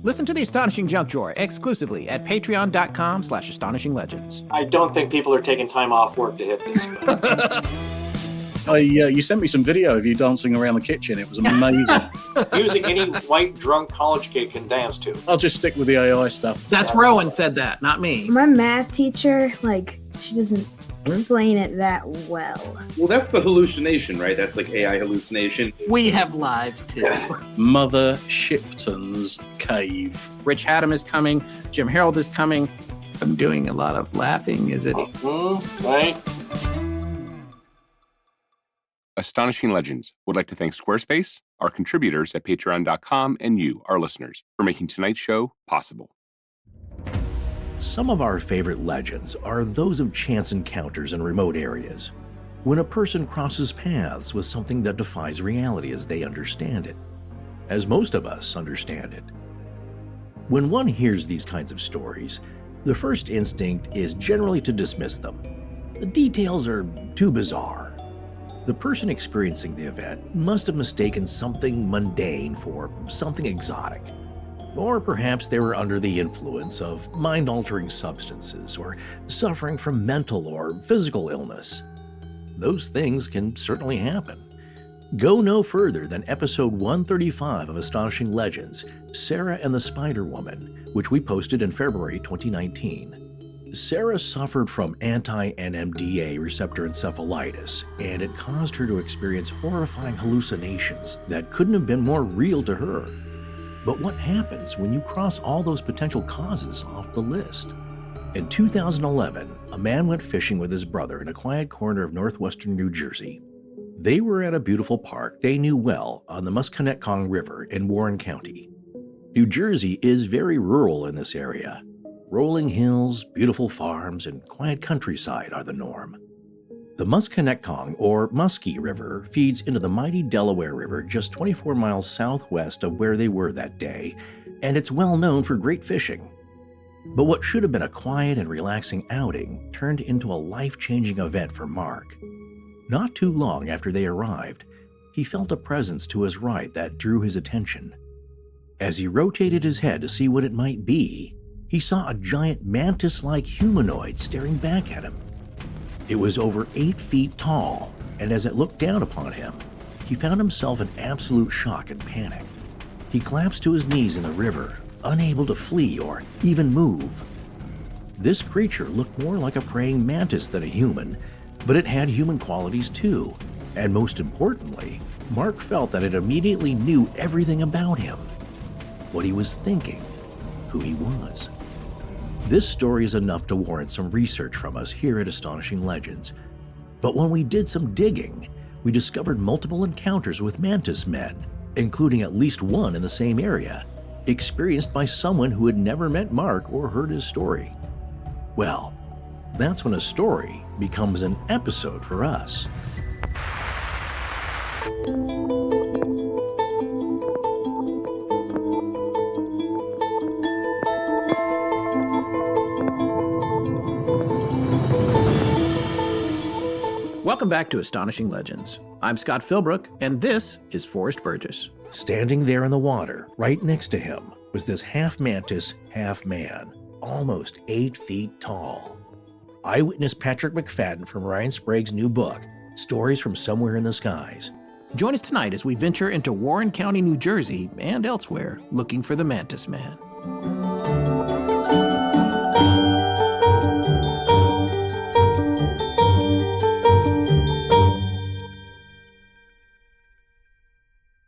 Listen to The Astonishing Junk Drawer exclusively at patreon.com/astonishinglegends. I don't think people are taking time off work to hit this. You sent me some video of you dancing around the kitchen. It was amazing. Music any white drunk college kid can dance to. I'll just stick with the AI stuff. That's Rowan said that, not me. My math teacher, she doesn't explain it that well. Well, that's the hallucination, right? That's like AI hallucination. We have lives too. Mother Shipton's Cave. Rich Haddam is coming. Jim Harold is coming. I'm doing a lot of laughing. Is it? Right. Astonishing Legends would like to thank Squarespace, our contributors at patreon.com, and you, our listeners, for making tonight's show possible. Some of our favorite legends are those of chance encounters in remote areas, when a person crosses paths with something that defies reality as they understand it, as most of us understand it. When one hears these kinds of stories, the first instinct is generally to dismiss them. The details are too bizarre. The person experiencing the event must have mistaken something mundane for something exotic. Or perhaps they were under the influence of mind-altering substances or suffering from mental or physical illness. Those things can certainly happen. Go no further than episode 135 of Astonishing Legends, Sarah and the Spider Woman, which we posted in February 2019. Sarah suffered from anti-NMDA receptor encephalitis, and it caused her to experience horrifying hallucinations that couldn't have been more real to her. But what happens when you cross all those potential causes off the list? In 2011, a man went fishing with his brother in a quiet corner of northwestern New Jersey. They were at a beautiful park they knew well on the Musconetcong River in Warren County. New Jersey is very rural in this area. Rolling hills, beautiful farms, and quiet countryside are the norm. The Musconetcong, or Muskie River, feeds into the mighty Delaware River just 24 miles southwest of where they were that day, and it's well known for great fishing. But what should have been a quiet and relaxing outing turned into a life-changing event for Mark. Not too long after they arrived, he felt a presence to his right that drew his attention. As he rotated his head to see what it might be, he saw a giant mantis-like humanoid staring back at him. It was over 8 feet tall, and as it looked down upon him, he found himself in absolute shock and panic. He collapsed to his knees in the river, unable to flee or even move. This creature looked more like a praying mantis than a human, but it had human qualities too, and most importantly, Mark felt that it immediately knew everything about him, what he was thinking, who he was. This story is enough to warrant some research from us here at Astonishing Legends. But when we did some digging, we discovered multiple encounters with Mantis Men, including at least one in the same area, experienced by someone who had never met Mark or heard his story. Well, that's when a story becomes an episode for us. Welcome back to Astonishing Legends. I'm Scott Philbrook, and this is Forrest Burgess. Standing there in the water, right next to him, was this half mantis, half man, almost 8 feet tall. Eyewitness Patrick McFadden from Ryan Sprague's new book, Stories from Somewhere in the Skies. Join us tonight as we venture into Warren County, New Jersey, and elsewhere, looking for the Mantis Man.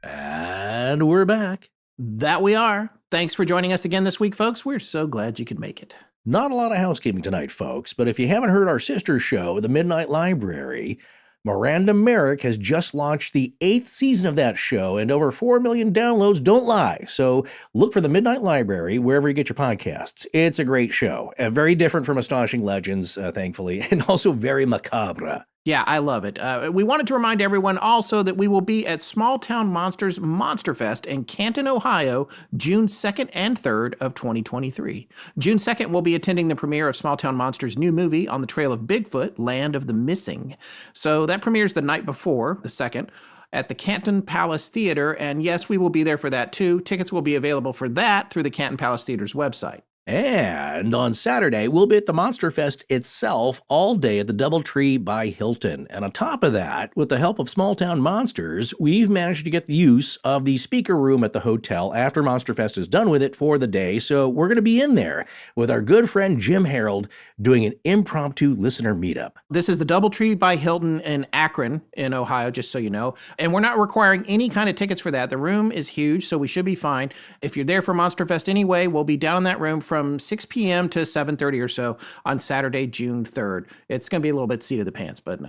And we're back. That we are. Thanks for joining us again this week, folks. We're so glad you could make it. Not a lot of housekeeping tonight, folks, but if you haven't heard our sister show, The Midnight Library, Miranda Merrick has just launched the 8th season of that show, and over 4 million downloads don't lie. So look for The Midnight Library wherever you get your podcasts. It's a great show. Very different from Astonishing Legends, thankfully, and also very macabre. Yeah, I love it. We wanted to remind everyone also that we will be at Small Town Monsters Monster Fest in Canton, Ohio, June 2nd and 3rd of 2023. June 2nd, we'll be attending the premiere of Small Town Monsters' new movie, On the Trail of Bigfoot, Land of the Missing. So that premieres the night before, the 2nd. at the Canton Palace Theater. And yes, we will be there for that too. Tickets will be available for that through the Canton Palace Theater's website. And on Saturday, we'll be at the Monster Fest itself all day at the Doubletree by Hilton. And on top of that, with the help of Small Town Monsters, we've managed to get the use of the speaker room at the hotel after Monster Fest is done with it for the day. So we're going to be in there with our good friend Jim Harold doing an impromptu listener meetup. This is the Doubletree by Hilton in Akron in Ohio, just so you know. And we're not requiring any kind of tickets for that. The room is huge, so we should be fine. If you're there for Monster Fest anyway, we'll be down in that room from 6 p.m. to 7:30 or so on Saturday, June 3rd. It's going to be a little bit seat of the pants, but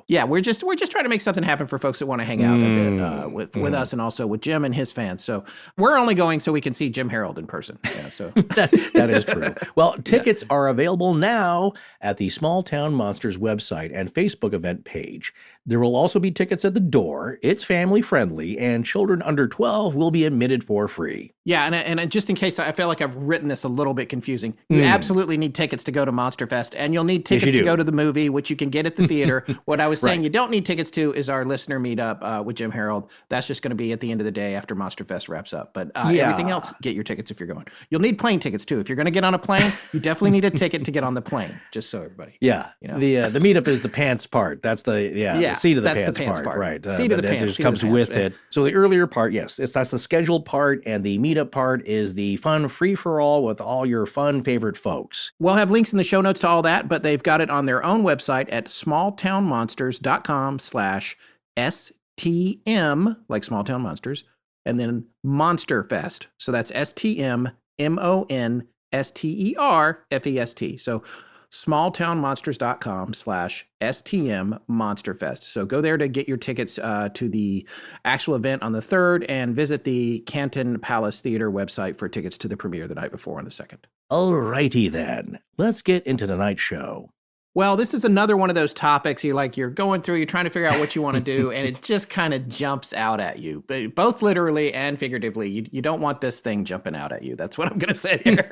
yeah, we're just trying to make something happen for folks that want to hang out a bit with us and also with Jim and his fans. So we're only going so we can see Jim Harold in person. Yeah, so that is true. Well, tickets are available now at the Small Town Monsters website and Facebook event page. There will also be tickets at the door. It's family friendly, and children under 12 will be admitted for free. Yeah, and just in case I feel like I've written this a little bit confusing, you absolutely need tickets to go to Monster Fest, and you'll need tickets to go to the movie, which you can get at the theater. What I was saying you don't need tickets to is our listener meetup with Jim Harold. That's just going to be at the end of the day after Monster Fest wraps up. But everything else, get your tickets if you're going. You'll need plane tickets too. If you're going to get on a plane, you definitely need a ticket to get on the plane, just so everybody. Yeah, you know? The meetup is the pants part. That's the seat of the pants part. Right. Seat of the pants. It just comes with it. So the earlier part, yes, that's the scheduled part, and the meetup part is the fun free-for-all with all your fun favorite folks. We'll have links in the show notes to all that, but they've got it on their own website at smalltownmonsters.com/STM, like Small Town Monsters, and then Monster Fest. So that's STMMONSTERFEST. So smalltownmonsters.com/STM Monsterfest. So go there to get your tickets to the actual event on the 3rd and visit the Canton Palace Theater website for tickets to the premiere the night before on the 2nd. Alrighty then, let's get into tonight's show. Well, this is another one of those topics you're going through, you're trying to figure out what you want to do, and it just kind of jumps out at you, but both literally and figuratively. You don't want this thing jumping out at you. That's what I'm going to say here.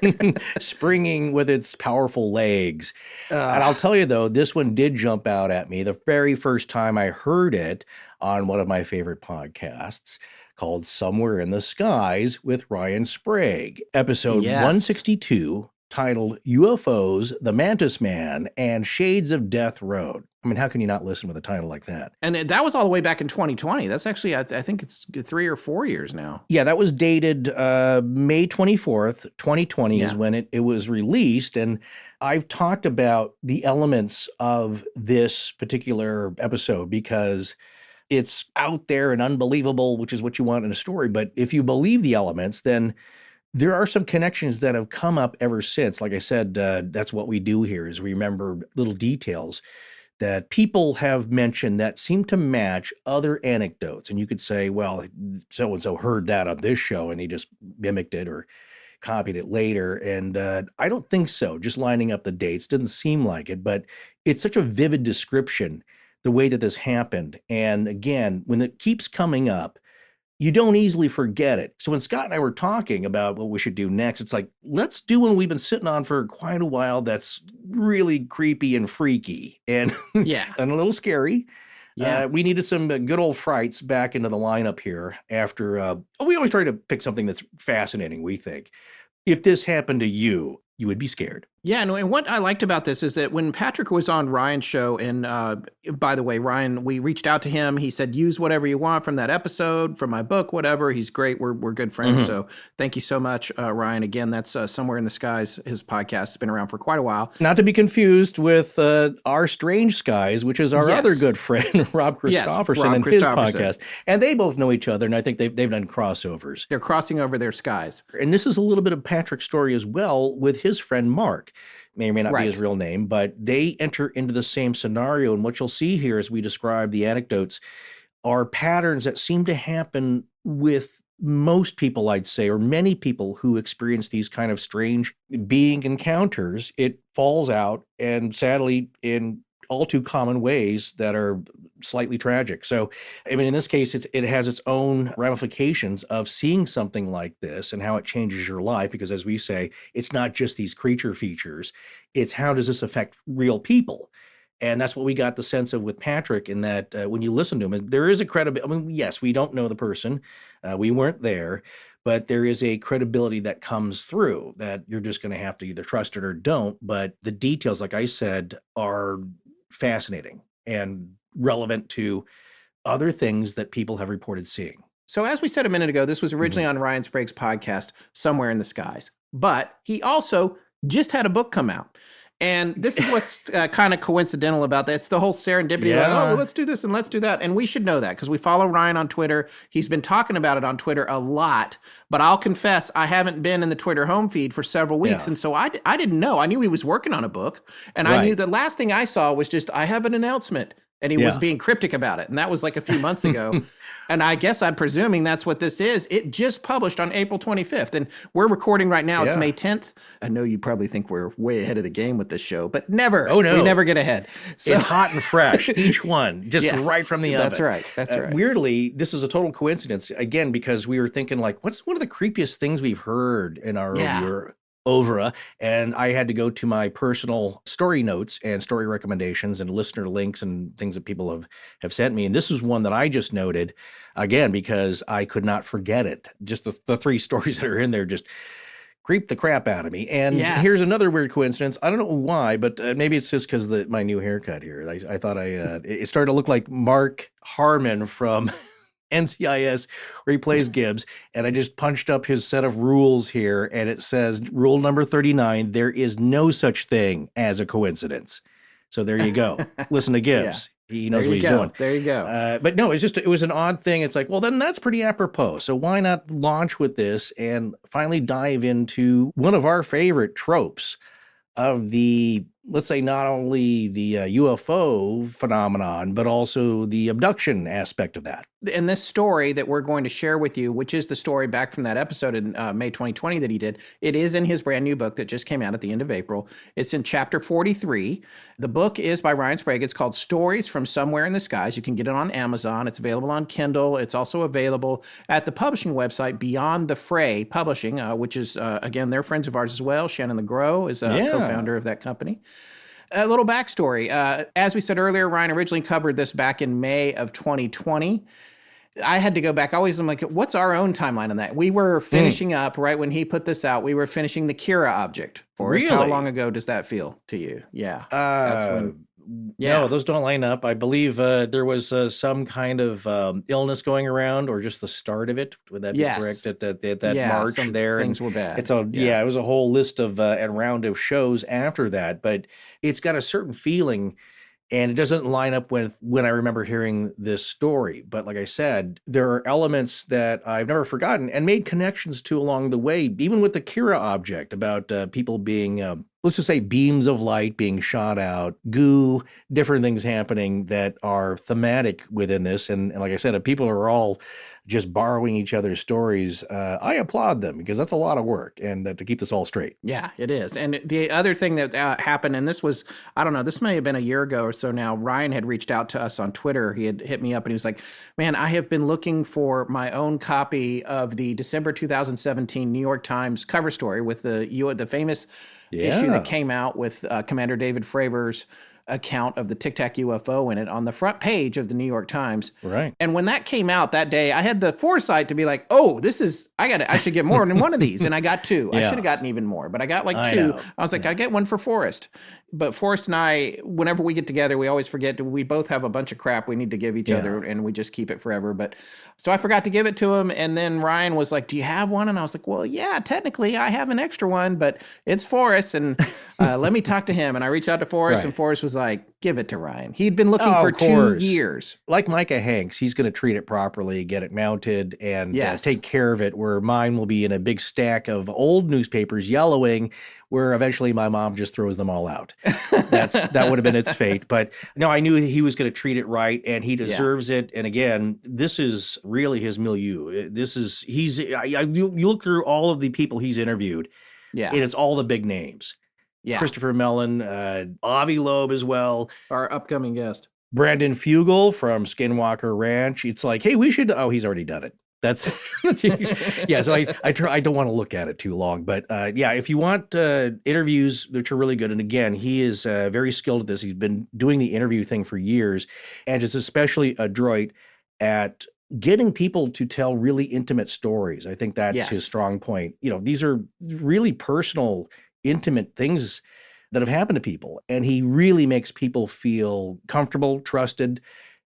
Springing with its powerful legs. And I'll tell you, though, this one did jump out at me the very first time I heard it on one of my favorite podcasts called Somewhere in the Skies with Ryan Sprague, episode 162. Titled UFOs, the Mantis Man, and Shades of Death Road. I mean, how can you not listen with a title like that? And that was all the way back in 2020. That's actually, I think it's 3 or 4 years now. Yeah, that was dated May 24th, 2020 is when it was released. And I've talked about the elements of this particular episode because it's out there and unbelievable, which is what you want in a story. But if you believe the elements, then there are some connections that have come up ever since. Like I said, that's what we do here is we remember little details that people have mentioned that seem to match other anecdotes. And you could say, well, so-and-so heard that on this show and he just mimicked it or copied it later. And I don't think so. Just lining up the dates doesn't seem like it, but it's such a vivid description, the way that this happened. And again, when it keeps coming up, you don't easily forget it. So when Scott and I were talking about what we should do next, it's like, let's do one we've been sitting on for quite a while that's really creepy and freaky and, and a little scary. Yeah, we needed some good old frights back into the lineup here after, we always try to pick something that's fascinating, we think. If this happened to you, you would be scared. Yeah, and what I liked about this is that when Patrick was on Ryan's show, and by the way, Ryan, we reached out to him. He said, use whatever you want from that episode, from my book, whatever. He's great. We're good friends. So thank you so much, Ryan. Again, that's Somewhere in the Skies. His podcast has been around for quite a while. Not to be confused with Our Strange Skies, which is our other good friend, Rob Christofferson, and his podcast. And they both know each other, and I think they've done crossovers. They're crossing over their skies. And this is a little bit of Patrick's story as well with his friend Mark. May or may not be his real name, but they enter into the same scenario. And what you'll see here as we describe the anecdotes are patterns that seem to happen with most people, I'd say, or many people who experience these kind of strange being encounters. It falls out, and sadly, in all too common ways that are slightly tragic. So, I mean, in this case, it has its own ramifications of seeing something like this and how it changes your life. Because as we say, it's not just these creature features, it's how does this affect real people? And that's what we got the sense of with Patrick, in that when you listen to him, there is a credibility. I mean, yes, we don't know the person. We weren't there, but there is a credibility that comes through that you're just going to have to either trust it or don't. But the details, like I said, are fascinating and relevant to other things that people have reported seeing. So as we said a minute ago, this was originally Mm-hmm. on Ryan Sprague's podcast, Somewhere in the Skies. But he also just had a book come out. And this is what's kind of coincidental about that. It's the whole serendipity. Like, oh, well, let's do this and let's do that. And we should know that because we follow Ryan on Twitter. He's been talking about it on Twitter a lot. But I'll confess, I haven't been in the Twitter home feed for several weeks. Yeah. And so I didn't know. I knew he was working on a book. And I knew the last thing I saw was just, I have an announcement. And he was being cryptic about it. And that was like a few months ago. And I guess I'm presuming that's what this is. It just published on April 25th. And we're recording right now. It's May 10th. I know you probably think we're way ahead of the game with this show, but never. Oh, no. We never get ahead. So, it's hot and fresh, each one, just right from the oven. That's right. That's right. Weirdly, this is a total coincidence, again, because we were thinking, like, what's one of the creepiest things we've heard in our Ovra, and I had to go to my personal story notes and story recommendations and listener links and things that people have sent me. And this is one that I just noted, again, because I could not forget it. Just the three stories that are in there just creeped the crap out of me. And here's another weird coincidence. I don't know why, but maybe it's just because my new haircut here. I thought it started to look like Mark Harmon from NCIS, where he plays Gibbs, and I just punched up his set of rules here, and it says rule number 39: there is no such thing as a coincidence. So there you go. Listen to Gibbs. He knows what he's doing. There you go. But no, it was an odd thing. It's like, well, then that's pretty apropos. So why not launch with this and finally dive into one of our favorite tropes of the, let's say, not only the UFO phenomenon, but also the abduction aspect of that. And this story that we're going to share with you, which is the story back from that episode in May 2020 that he did, it is in his brand new book that just came out at the end of April. It's in chapter 43. The book is by Ryan Sprague. It's called Stories from Somewhere in the Skies. You can get it on Amazon. It's available on Kindle. It's also available at the publishing website Beyond the Fray Publishing, which is, again, they're friends of ours as well. Shannon LeGros is a co-founder of that company. A little backstory. As we said earlier, Ryan originally covered this back in May of 2020. I had to go back. I'm like, what's our own timeline on that? We were finishing up right when he put this out. We were finishing the Kira object. Forrest, how long ago does that feel to you? Yeah. That's when. No, those don't line up. I believe there was some kind of illness going around, or just the start of it. Would that be correct? That March there, things were bad. It's it was a whole list of and round of shows after that. But it's got a certain feeling, and it doesn't line up with when I remember hearing this story. But like I said, there are elements that I've never forgotten and made connections to along the way, even with the Kira object, about people being, let's just say, beams of light being shot out, goo, different things happening that are thematic within this. And like I said, if people are all just borrowing each other's stories, I applaud them, because that's a lot of work, and to keep this all straight. Yeah, it is. And the other thing that happened, and this was, I don't know, this may have been a year ago or so now, Ryan had reached out to us on Twitter. He had hit me up and he was like, man, I have been looking for my own copy of the December 2017 New York Times cover story with the famous issue that came out with Commander David Fravor's account of the Tic Tac UFO in it on the front page of the New York Times. Right. And when that came out that day, I had the foresight to be like, oh, I should get more than one of these. And I got two. I should have gotten even more, but I got like two. I was like, I get one for Forrest. But Forrest and I, whenever we get together, we always forget we both have a bunch of crap we need to give each other, and we just keep it forever. But so I forgot to give it to him. And then Ryan was like, do you have one? And I was like, well, yeah, technically I have an extra one, but it's Forrest. And let me talk to him. And I reached out to Forrest, and Forrest was like, give it to Ryan. He'd been looking for 2 years. Like Micah Hanks, he's going to treat it properly, get it mounted, and take care of it, where mine will be in a big stack of old newspapers yellowing, where eventually my mom just throws them all out. That would have been its fate. But no, I knew he was going to treat it right, and he deserves it. And again, this is really his milieu. You look through all of the people he's interviewed, and it's all the big names. Yeah. Christopher Mellon, Avi Loeb as well. Our upcoming guest. Brandon Fugel from Skinwalker Ranch. It's like, hey, we should, he's already done it. That's yeah. So I try. I don't want to look at it too long, but yeah. If you want interviews, which are really good, and again, he is very skilled at this. He's been doing the interview thing for years, and is especially adroit at getting people to tell really intimate stories. I think that's his Yes. strong point. You know, these are really personal, intimate things that have happened to people, and he really makes people feel comfortable, trusted.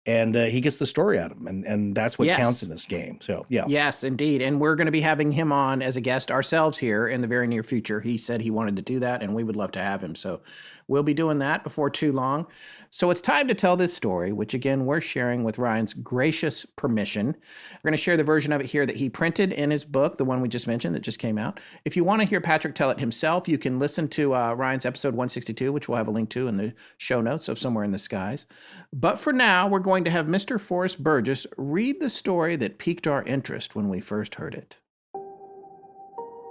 And he gets the story out of them, and that's what counts Yes. in this game. So yeah, Yes, indeed. And we're going to be having him on as a guest ourselves here in the very near future. He said he wanted to do that, and we would love to have him. So we'll be doing that before too long. So it's time to tell this story, which again, we're sharing with Ryan's gracious permission. We're going to share the version of it here that he printed in his book, the one we just mentioned that just came out. If you want to hear Patrick tell it himself, you can listen to Ryan's episode 162, which we'll have a link to in the show notes of Somewhere in the Skies. But for now, we're going to have Mr. Forrest Burgess read the story that piqued our interest when we first heard it.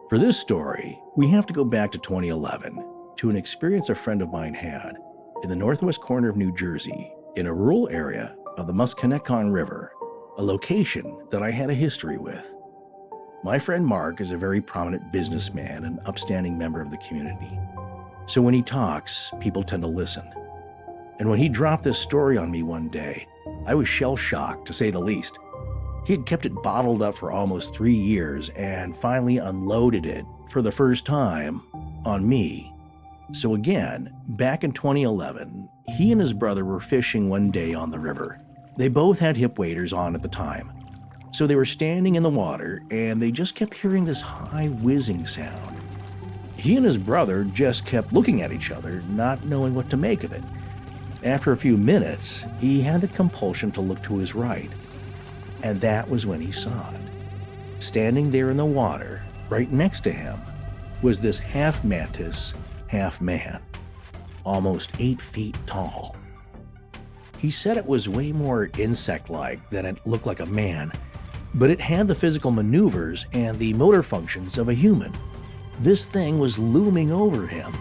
for this story, we have to go back to 2011 to an experience a friend of mine had in the northwest corner of New Jersey, in a rural area of the Musconetcong River, a location that I had a history with. My friend Mark is a very prominent businessman and upstanding member of the community. So when he talks, people tend to listen. And when he dropped this story on me one day, I was shell-shocked, to say the least. He had kept it bottled up for almost 3 years and finally unloaded it for the first time on me. So again, back in 2011, he and his brother were fishing one day on the river. They both had hip waders on at the time. So they were standing in the water and they just kept hearing this high whizzing sound. He and his brother just kept looking at each other, not knowing what to make of it. After a few minutes, he had the compulsion to look to his right. And that was when he saw it. Standing there in the water, right next to him, was this half mantis, half man, almost 8 feet tall. He said it was way more insect-like than it looked like a man, but it had the physical maneuvers and the motor functions of a human. This thing was looming over him.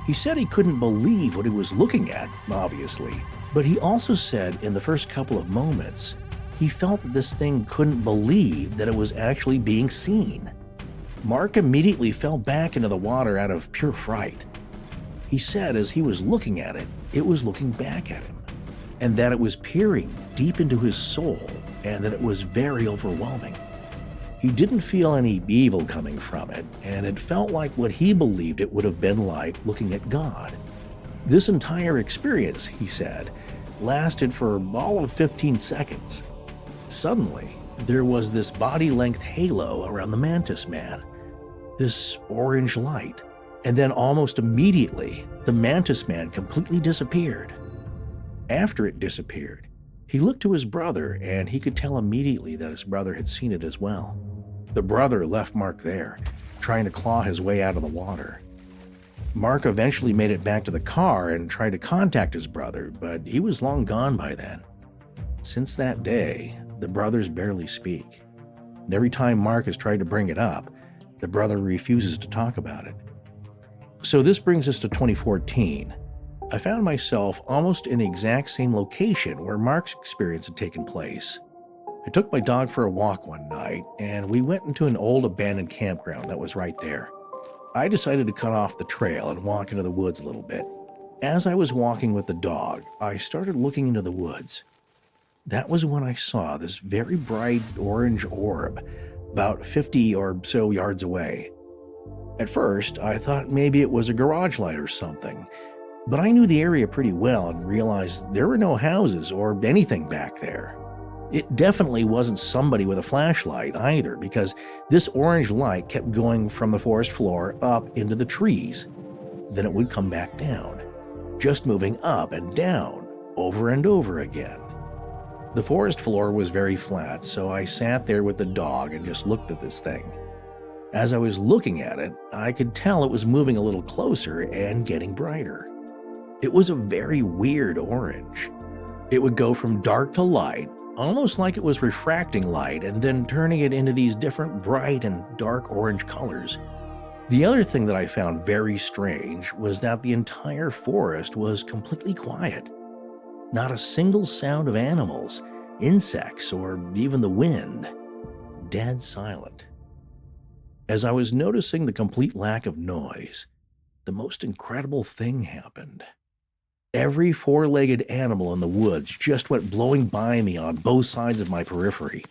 He said he couldn't believe what he was looking at, obviously, but he also said in the first couple of moments, he felt that this thing couldn't believe that it was actually being seen. Mark immediately fell back into the water out of pure fright. He said as he was looking at it, it was looking back at him, and that it was peering deep into his soul, and that it was very overwhelming. He didn't feel any evil coming from it, and it felt like what he believed it would have been like looking at God. This entire experience, he said, lasted for all of 15 seconds. Suddenly, there was this body-length halo around the Mantis Man, this orange light, and then almost immediately, the Mantis Man completely disappeared. After it disappeared, he looked to his brother, and he could tell immediately that his brother had seen it as well. The brother left Mark there, trying to claw his way out of the water. Mark eventually made it back to the car and tried to contact his brother, but he was long gone by then. Since that day, the brothers barely speak. And every time Mark has tried to bring it up, the brother refuses to talk about it. So this brings us to 2014. I found myself almost in the exact same location where Mark's experience had taken place. I took my dog for a walk one night, and we went into an old abandoned campground that was right there. I decided to cut off the trail and walk into the woods a little bit. As I was walking with the dog, I started looking into the woods. That was when I saw this very bright orange orb, about 50 or so yards away. At first, I thought maybe it was a garage light or something, but I knew the area pretty well and realized there were no houses or anything back there. It definitely wasn't somebody with a flashlight either, because this orange light kept going from the forest floor up into the trees. Then it would come back down, just moving up and down, over and over again. The forest floor was very flat, so I sat there with the dog and just looked at this thing. As I was looking at it, I could tell it was moving a little closer and getting brighter. It was a very weird orange. It would go from dark to light, almost like it was refracting light and then turning it into these different bright and dark orange colors. The other thing that I found very strange was that the entire forest was completely quiet. Not a single sound of animals, insects, or even the wind. dead silent. As I was noticing the complete lack of noise, the most incredible thing happened. Every four-legged animal in the woods just went blowing by me on both sides of my periphery.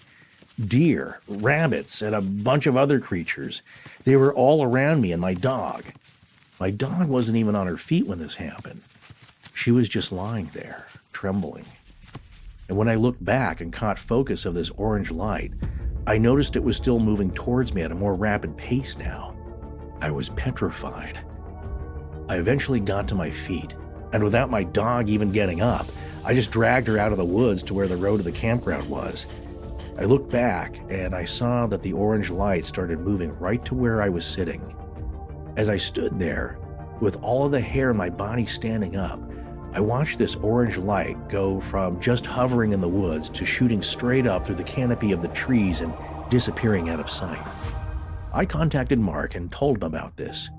Deer, rabbits, and a bunch of other creatures. They were all around me and my dog. My dog wasn't even on her feet when this happened. She was just lying there, trembling. And when I looked back and caught focus of this orange light, I noticed it was still moving towards me at a more rapid pace now. I was petrified. I eventually got to my feet, and without my dog even getting up, I just dragged her out of the woods to where the road to the campground was. I looked back, and I saw that the orange light started moving right to where I was sitting. As I stood there, with all of the hair in my body standing up, I watched this orange light go from just hovering in the woods to shooting straight up through the canopy of the trees and disappearing out of sight. I contacted Mark and told him about this.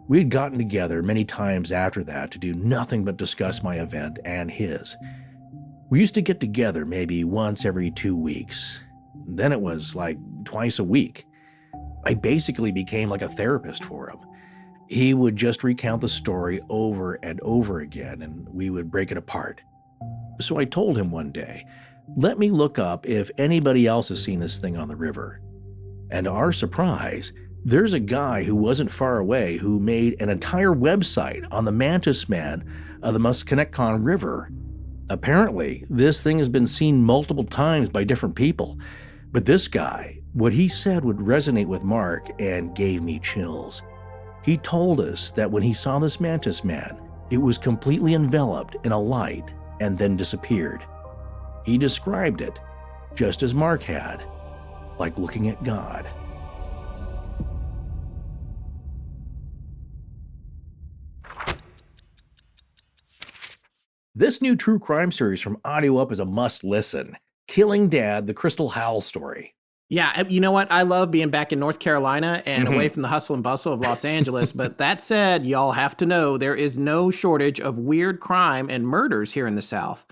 We had gotten together many times after that to do nothing but discuss my event and his. We used to get together maybe once every 2 weeks. Then it was like twice a week. I basically became like a therapist for him. He would just recount the story over and over again, and we would break it apart. So I told him one day, let me look up if anybody else has seen this thing on the river. And to our surprise, there's a guy who wasn't far away who made an entire website on the Mantis Men of the Musconetcong River. Apparently, this thing has been seen multiple times by different people. But this guy, what he said would resonate with Mark and gave me chills. He told us that when he saw this Mantis Man, it was completely enveloped in a light and then disappeared. He described it, just as Mark had, like looking at God. This new true crime series from Audio Up is a must listen. Killing Dad, the Crystal Howell story. Yeah, you know what? I love being back in North Carolina and away from the hustle and bustle of Los Angeles. But that said, y'all have to know there is no shortage of weird crime and murders here in the South,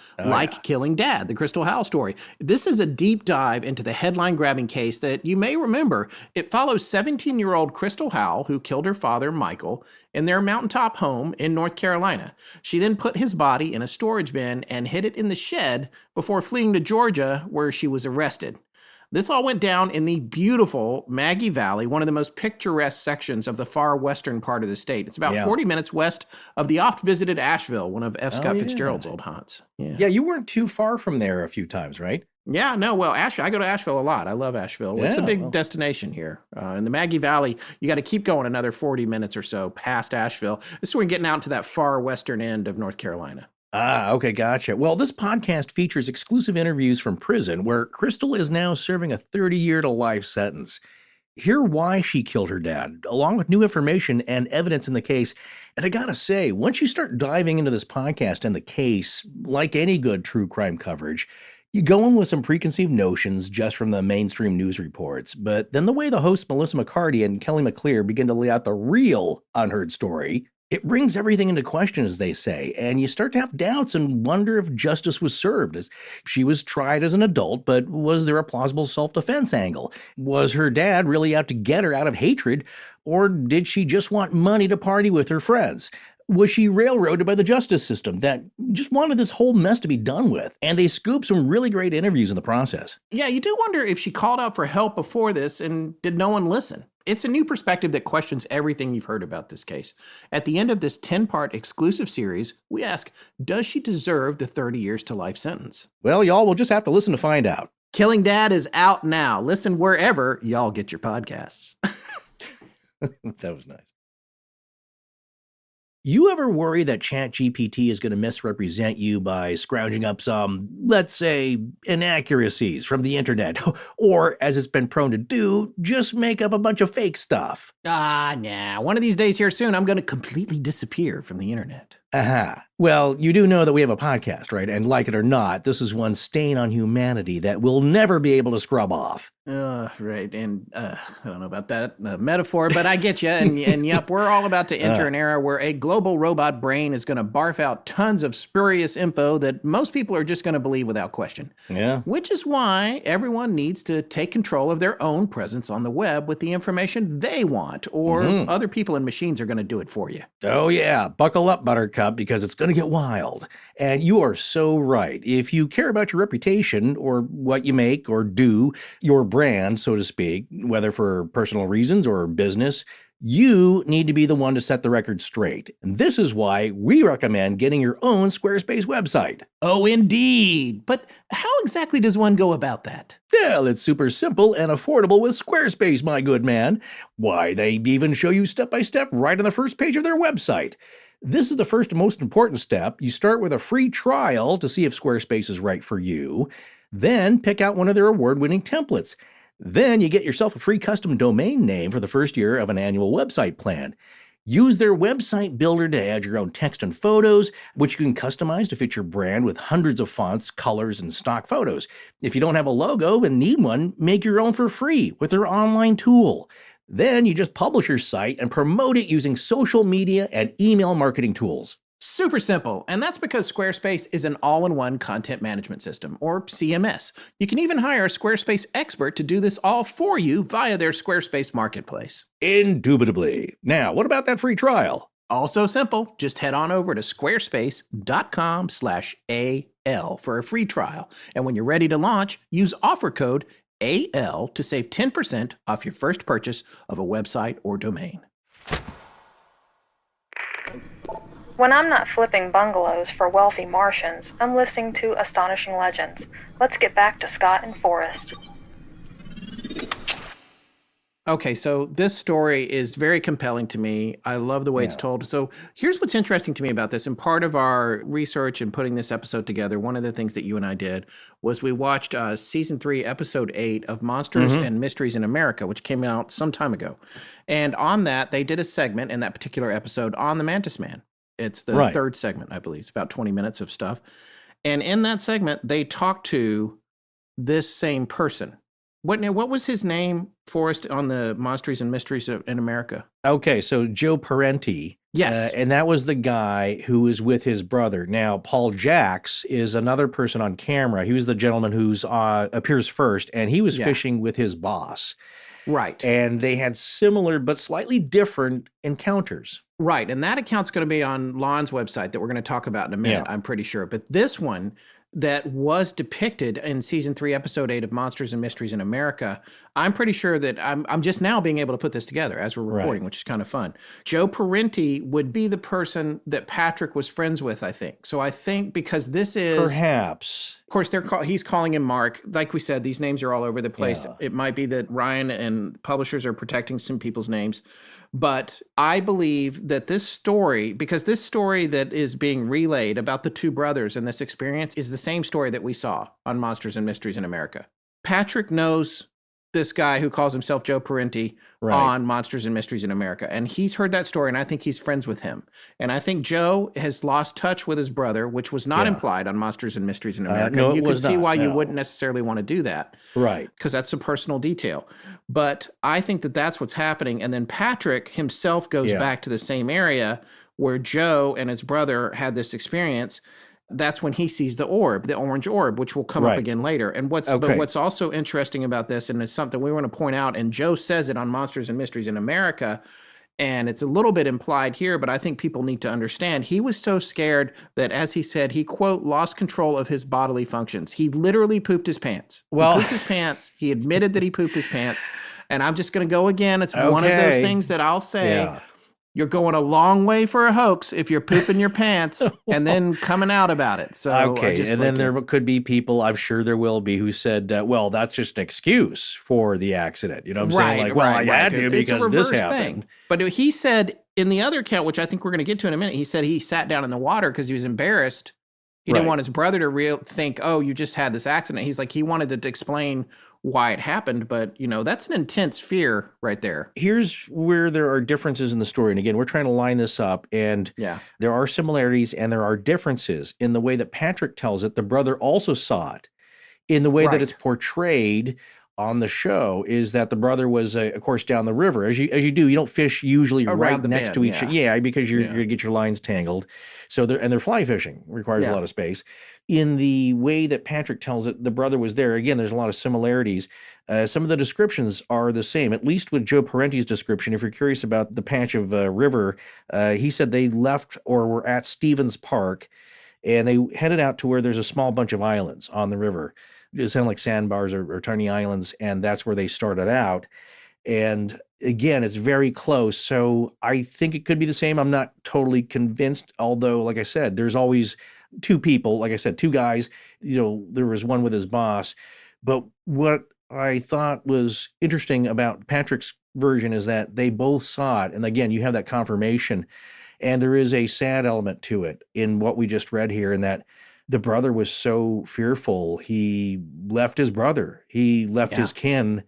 Killing Dad, the Crystal Howell story. This is a deep dive into the headline-grabbing case that you may remember. It follows 17-year-old Crystal Howell, who killed her father, Michael, in their mountaintop home in North Carolina. She then put his body in a storage bin and hid it in the shed before fleeing to Georgia, where she was arrested. This all went down in the beautiful Maggie Valley, one of the most picturesque sections of the far western part of the state. It's about 40 minutes west of the oft-visited Asheville, one of F. Scott Fitzgerald's old haunts. Yeah, you weren't too far from there a few times, right? Yeah, no, well, I go to Asheville a lot. I love Asheville. It's a big destination here. In the Maggie Valley, you got to keep going another 40 minutes or so past Asheville. This is where we're getting out to that far western end of North Carolina. Ah, okay, gotcha. Well, this podcast features exclusive interviews from prison where Crystal is now serving a 30-year to life sentence. Hear why she killed her dad, along with new information and evidence in the case. And I gotta say, once you start diving into this podcast and the case, like any good true crime coverage, you go in with some preconceived notions just from the mainstream news reports. But then the way the hosts Melissa McCarty and Kelly McClear begin to lay out the real unheard story, it brings everything into question, as they say, and you start to have doubts and wonder if justice was served. As she was tried as an adult, but was there a plausible self-defense angle? Was her dad really out to get her out of hatred, or did she just want money to party with her friends? Was she railroaded by the justice system that just wanted this whole mess to be done with? And they scooped some really great interviews in the process. Yeah, you do wonder if she called out for help before this and did no one listen? It's a new perspective that questions everything you've heard about this case. At the end of this 10-part exclusive series, we ask, does she deserve the 30 years to life sentence? Well, y'all will just have to listen to find out. Killing Dad is out now. Listen wherever y'all get your podcasts. That was nice. You ever worry that ChatGPT is going to misrepresent you by scrounging up some, let's say, inaccuracies from the internet? Or, as it's been prone to do, just make up a bunch of fake stuff? Nah. One of these days here soon, I'm going to completely disappear from the internet. Aha. Well, you do know that we have a podcast, right? And like it or not, this is one stain on humanity that we'll never be able to scrub off. Right. And I don't know about that metaphor, but I get you. And yep, we're all about to enter an era where a global robot brain is going to barf out tons of spurious info that most people are just going to believe without question. Yeah. Which is why everyone needs to take control of their own presence on the web with the information they want, or other people and machines are going to do it for you. Oh, yeah. Buckle up, Buttercup, because it's going to get wild. And you are so right. If you care about your reputation or what you make or do, your brand, so to speak, whether for personal reasons or business, you need to be the one to set the record straight. And this is why we recommend getting your own Squarespace website. Oh, indeed. But how exactly does one go about that? Well, it's super simple and affordable with Squarespace, my good man. Why, they even show you step-by-step right on the first page of their website. This is the first and most important step. You start with a free trial to see if Squarespace is right for you. Then pick out one of their award-winning templates. Then you get yourself a free custom domain name for the first year of an annual website plan. Use their website builder to add your own text and photos, which you can customize to fit your brand with hundreds of fonts, colors, and stock photos. If you don't have a logo and need one, make your own for free with their online tool. Then you just publish your site and promote it using social media and email marketing tools. Super simple, and that's because Squarespace is an all-in-one content management system, or CMS. You can even hire a Squarespace expert to do this all for you via their Squarespace marketplace. Indubitably. Now, what about that free trial? Also simple, just head on over to squarespace.com/AL for a free trial. And when you're ready to launch, use offer code AL to save 10% off your first purchase of a website or domain. When I'm not flipping bungalows for wealthy Martians, I'm listening to Astonishing Legends. Let's get back to Scott and Forrest. Okay, so this story is very compelling to me. I love the way it's told. So here's what's interesting to me about this. And part of our research and putting this episode together, one of the things that you and I did was we watched season 3, episode 8 of Monsters and Mysteries in America, which came out some time ago. And on that, they did a segment in that particular episode on the Mantis Man. It's the third segment, I believe. It's about 20 minutes of stuff. And in that segment, they talked to this same person. What was his name, Forrest, on the Monsters and Mysteries in America? Okay, so Joe Parenti. Yes. And that was the guy who was with his brother. Now, Paul Jacks is another person on camera. He was the gentleman who's appears first, and he was fishing with his boss. Right. And they had similar but slightly different encounters. Right. And that account's going to be on Lon's website that we're going to talk about in a minute, I'm pretty sure. But this one that was depicted in season 3, episode 8 of Monsters and Mysteries in America, I'm pretty sure that I'm just now being able to put this together as we're recording, which is kind of fun. Joe Parenti would be the person that Patrick was friends with, I think. So I think because this is... Perhaps. Of course, he's calling him Mark. Like we said, these names are all over the place. Yeah. It might be that Ryan and publishers are protecting some people's names. But I believe that this story, because this story that is being relayed about the two brothers and this experience is the same story that we saw on Monsters and Mysteries in America. Patrick knows this guy who calls himself Joe Parenti on Monsters and Mysteries in America. And he's heard that story, and I think he's friends with him. And I think Joe has lost touch with his brother, which was not implied on Monsters and Mysteries in America. No, you can see why you no. wouldn't necessarily want to do that. Right. Because that's a personal detail. But I think that that's what's happening. And then Patrick himself goes back to the same area where Joe and his brother had this experience. That's when he sees the orb, the orange orb, which will come up again later. And but what's also interesting about this, and it's something we want to point out, and Joe says it on Monsters and Mysteries in America, and it's a little bit implied here, but I think people need to understand, he was so scared that, as he said, he, quote, lost control of his bodily functions. He literally pooped his pants. He pooped his pants. He admitted that he pooped his pants. And I'm just going to go again. It's one of those things that I'll say, you're going a long way for a hoax if you're pooping your pants and then coming out about it. So and then there could be people, I'm sure there will be, who said, well, that's just an excuse for the accident. You know what I'm saying? Like, well, I had to because this happened. But he said in the other account, which I think we're going to get to in a minute, he said he sat down in the water because he was embarrassed. He didn't want his brother to think, oh, you just had this accident. He's like, he wanted to explain why it happened, but that's an intense fear right there. Here's where there are differences in the story. And again, we're trying to line this up, and Yeah. there are similarities and there are differences in the way that Patrick tells it. The brother also saw it. In the way that it's portrayed on the show is that the brother was, of course, down the river. As you do, you don't fish usually Around right the next bend, to each. yeah. Because you're going to get your lines tangled. So they're fly fishing, requires a Yeah. lot of space. In the way that Patrick tells it, the brother was there. Again, there's a lot of similarities. Some of the descriptions are the same, at least with Joe Parenti's description. If you're curious about the patch of river, he said they left or were at Stevens Park, and they headed out to where there's a small bunch of islands on the river. It sound like sandbars or tiny islands, and that's where they started out. And again, it's very close. So I think it could be the same. I'm not totally convinced, although, like I said, there's always two people. Like I said, two guys. There was one with his boss. But what I thought was interesting about Patrick's version is that they both saw it. And again, you have that confirmation. And there is a sad element to it in what we just read here, in that the brother was so fearful. He left his brother. He left his kin.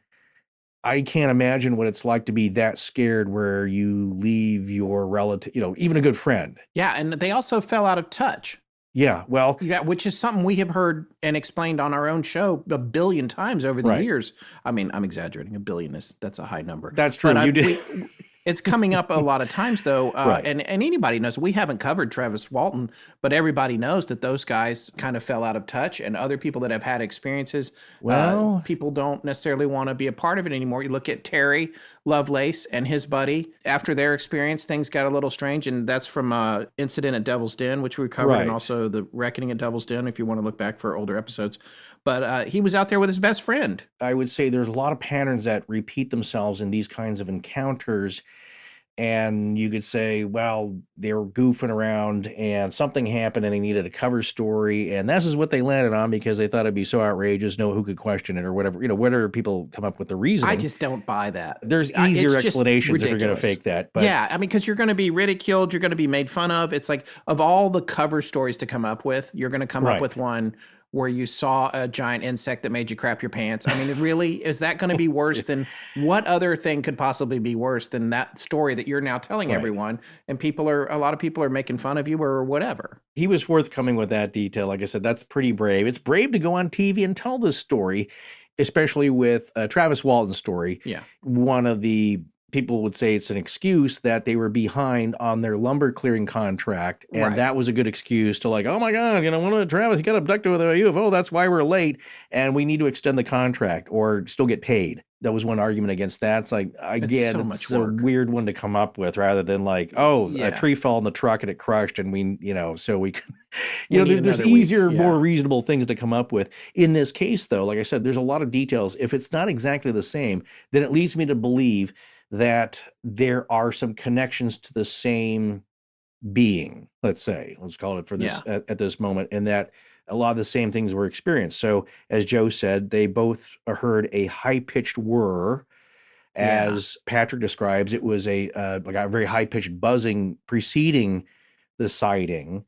I can't imagine what it's like to be that scared where you leave your relative, even a good friend. Yeah, and they also fell out of touch. Yeah, well, Yeah, which is something we have heard and explained on our own show a billion times over the years. I mean, I'm exaggerating. A billion that's a high number. That's true. But You did. It's coming up a lot of times, though, and anybody knows. We haven't covered Travis Walton, but everybody knows that those guys kind of fell out of touch, and other people that have had experiences, people don't necessarily want to be a part of it anymore. You look at Terry Lovelace and his buddy. After their experience, things got a little strange, and that's from Incident at Devil's Den, which we covered, and also The Reckoning at Devil's Den, if you want to look back for older episodes. But he was out there with his best friend. I would say there's a lot of patterns that repeat themselves in these kinds of encounters. And you could say, well, they were goofing around and something happened and they needed a cover story. And this is what they landed on because they thought it'd be so outrageous, no who could question it or whatever. Whatever people come up with the reason. I just don't buy that. There's easier explanations if you're going to fake that. But yeah, I mean, because you're going to be ridiculed, you're going to be made fun of. It's like, of all the cover stories to come up with, you're going to come up with one where you saw a giant insect that made you crap your pants. I mean, really, is that going to be worse than what other thing could possibly be worse than that story that you're now telling everyone? And a lot of people are making fun of you or whatever. He was forthcoming with that detail. Like I said, that's pretty brave. It's brave to go on TV and tell this story, especially with Travis Walton's story. Yeah. One of the people would say it's an excuse that they were behind on their lumber clearing contract. And that was a good excuse to, like, oh my God, one of Travis, he got abducted with a UFO. That's why we're late. And we need to extend the contract or still get paid. That was one argument against that. It's like, again, it's a weird one to come up with rather than like, a tree fell in the truck and it crushed and we, so we can, there's easier, more reasonable things to come up with. In this case, though, like I said, there's a lot of details. If it's not exactly the same, then it leads me to believe that there are some connections to the same being, let's call it for this at this moment, and that a lot of the same things were experienced. So as Joe said, they both heard a high-pitched whir. As Patrick describes, it was a very high-pitched buzzing preceding the sighting.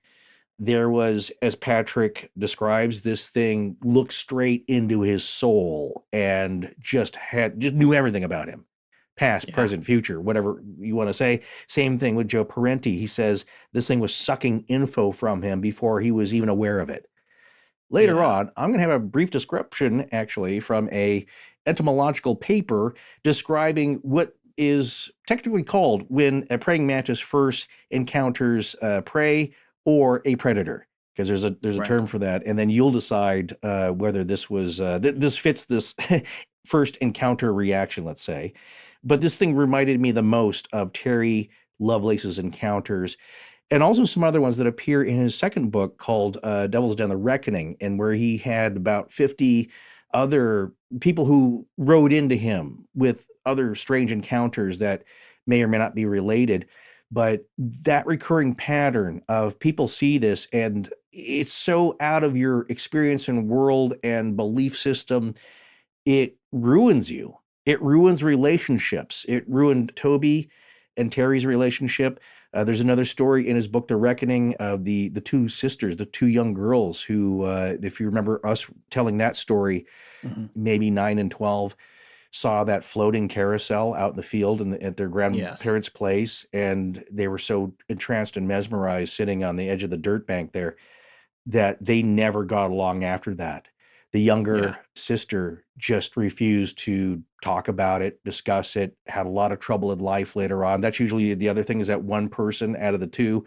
There was, as Patrick describes, this thing looked straight into his soul and just knew everything about him. Past, present, future, whatever you want to say. Same thing with Joe Parenti. He says this thing was sucking info from him before he was even aware of it. Later on, I'm going to have a brief description, actually, from a etymological paper describing what is technically called when a praying mantis first encounters prey or a predator, because there's a term for that, and then you'll decide whether this was this fits this first encounter reaction, let's say. But this thing reminded me the most of Terry Lovelace's encounters, and also some other ones that appear in his second book called Devil's Den: The Reckoning, and where he had about 50 other people who wrote into him with other strange encounters that may or may not be related. But that recurring pattern of people see this, and it's so out of your experience and world and belief system, it ruins you. It ruins relationships. It ruined Toby and Terry's relationship. There's another story in his book, The Reckoning, of the two sisters, the two young girls who, if you remember us telling that story, maybe 9 and 12, saw that floating carousel out in the field at their grandparents' place, and they were so entranced and mesmerized sitting on the edge of the dirt bank there that they never got along after that. The younger sister just refused to talk about it, discuss it, had a lot of trouble in life later on. That's usually the other thing, is that one person out of the two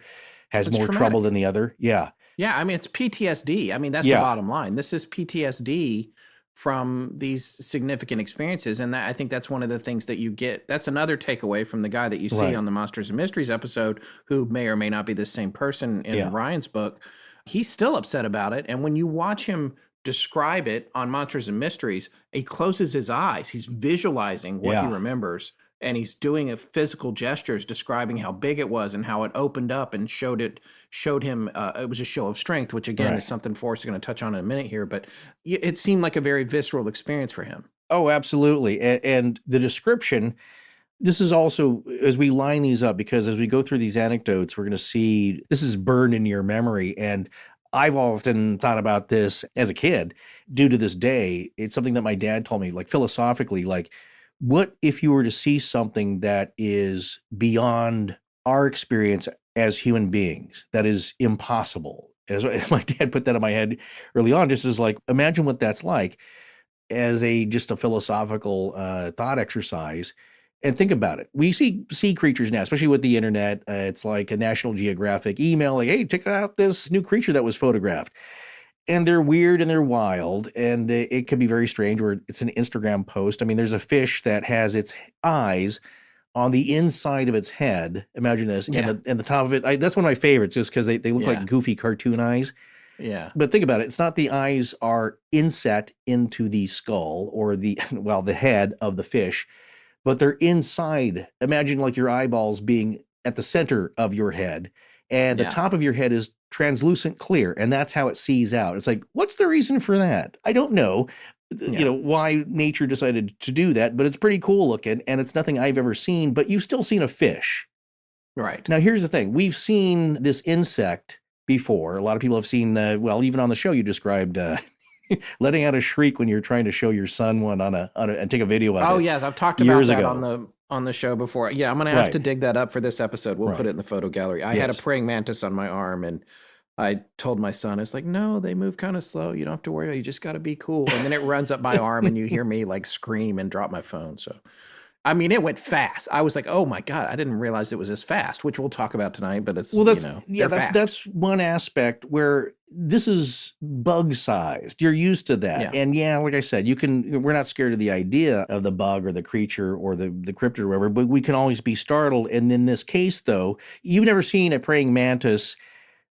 has more trouble than the other. Yeah. Yeah, I mean, it's PTSD. I mean, that's the bottom line. This is PTSD from these significant experiences. And I think that's one of the things that you get. That's another takeaway from the guy that you see on the Monsters and Mysteries episode, who may or may not be the same person in Ryan's book. He's still upset about it. And when you watch him describe it on Monsters and Mysteries, he closes his eyes. He's visualizing what he remembers. And he's doing physical gestures describing how big it was and how it opened up and showed him it was a show of strength, which again is something Forrest is going to touch on in a minute here. But it seemed like a very visceral experience for him. Oh, absolutely. And the description, this is also, as we line these up, because as we go through these anecdotes, we're going to see this is burned in your memory. And I've often thought about this as a kid. Due to this day, it's something that my dad told me, like philosophically, like, what if you were to see something that is beyond our experience as human beings, that is impossible? As my dad put that in my head early on, just as like, imagine what that's like as just a philosophical thought exercise. And think about it. We see creatures now, especially with the internet. It's like a National Geographic email, like, hey, check out this new creature that was photographed. And they're weird and they're wild, and it can be very strange, or it's an Instagram post. I mean, there's a fish that has its eyes on the inside of its head. Imagine this, and the top of it. That's one of my favorites, just because they look like goofy cartoon eyes. Yeah. But think about it. It's not the eyes are inset into the skull or the head of the fish, but they're inside. Imagine like your eyeballs being at the center of your head, and the top of your head is translucent clear, and that's how it sees out. It's like, what's the reason for that? I don't know, why nature decided to do that, but it's pretty cool looking, and it's nothing I've ever seen, but you've still seen a fish. Right. Now, here's the thing. We've seen this insect before. A lot of people have seen, even on the show you described, letting out a shriek when you're trying to show your son one and take a video of it. Oh, yes. I've talked about that on the show before. Yeah, I'm going to have to dig that up for this episode. We'll put it in the photo gallery. I had a praying mantis on my arm, and I told my son, it's like, no, they move kind of slow. You don't have to worry. You just got to be cool. And then it runs up my arm, and you hear me like scream and drop my phone. So, I mean, it went fast. I was like, oh my God, I didn't realize it was as fast, which we'll talk about tonight, but it's, that's one aspect where this is bug sized. You're used to that. Yeah. And like I said, we're not scared of the idea of the bug or the creature or the cryptid or whatever, but we can always be startled. And in this case, though, you've never seen a praying mantis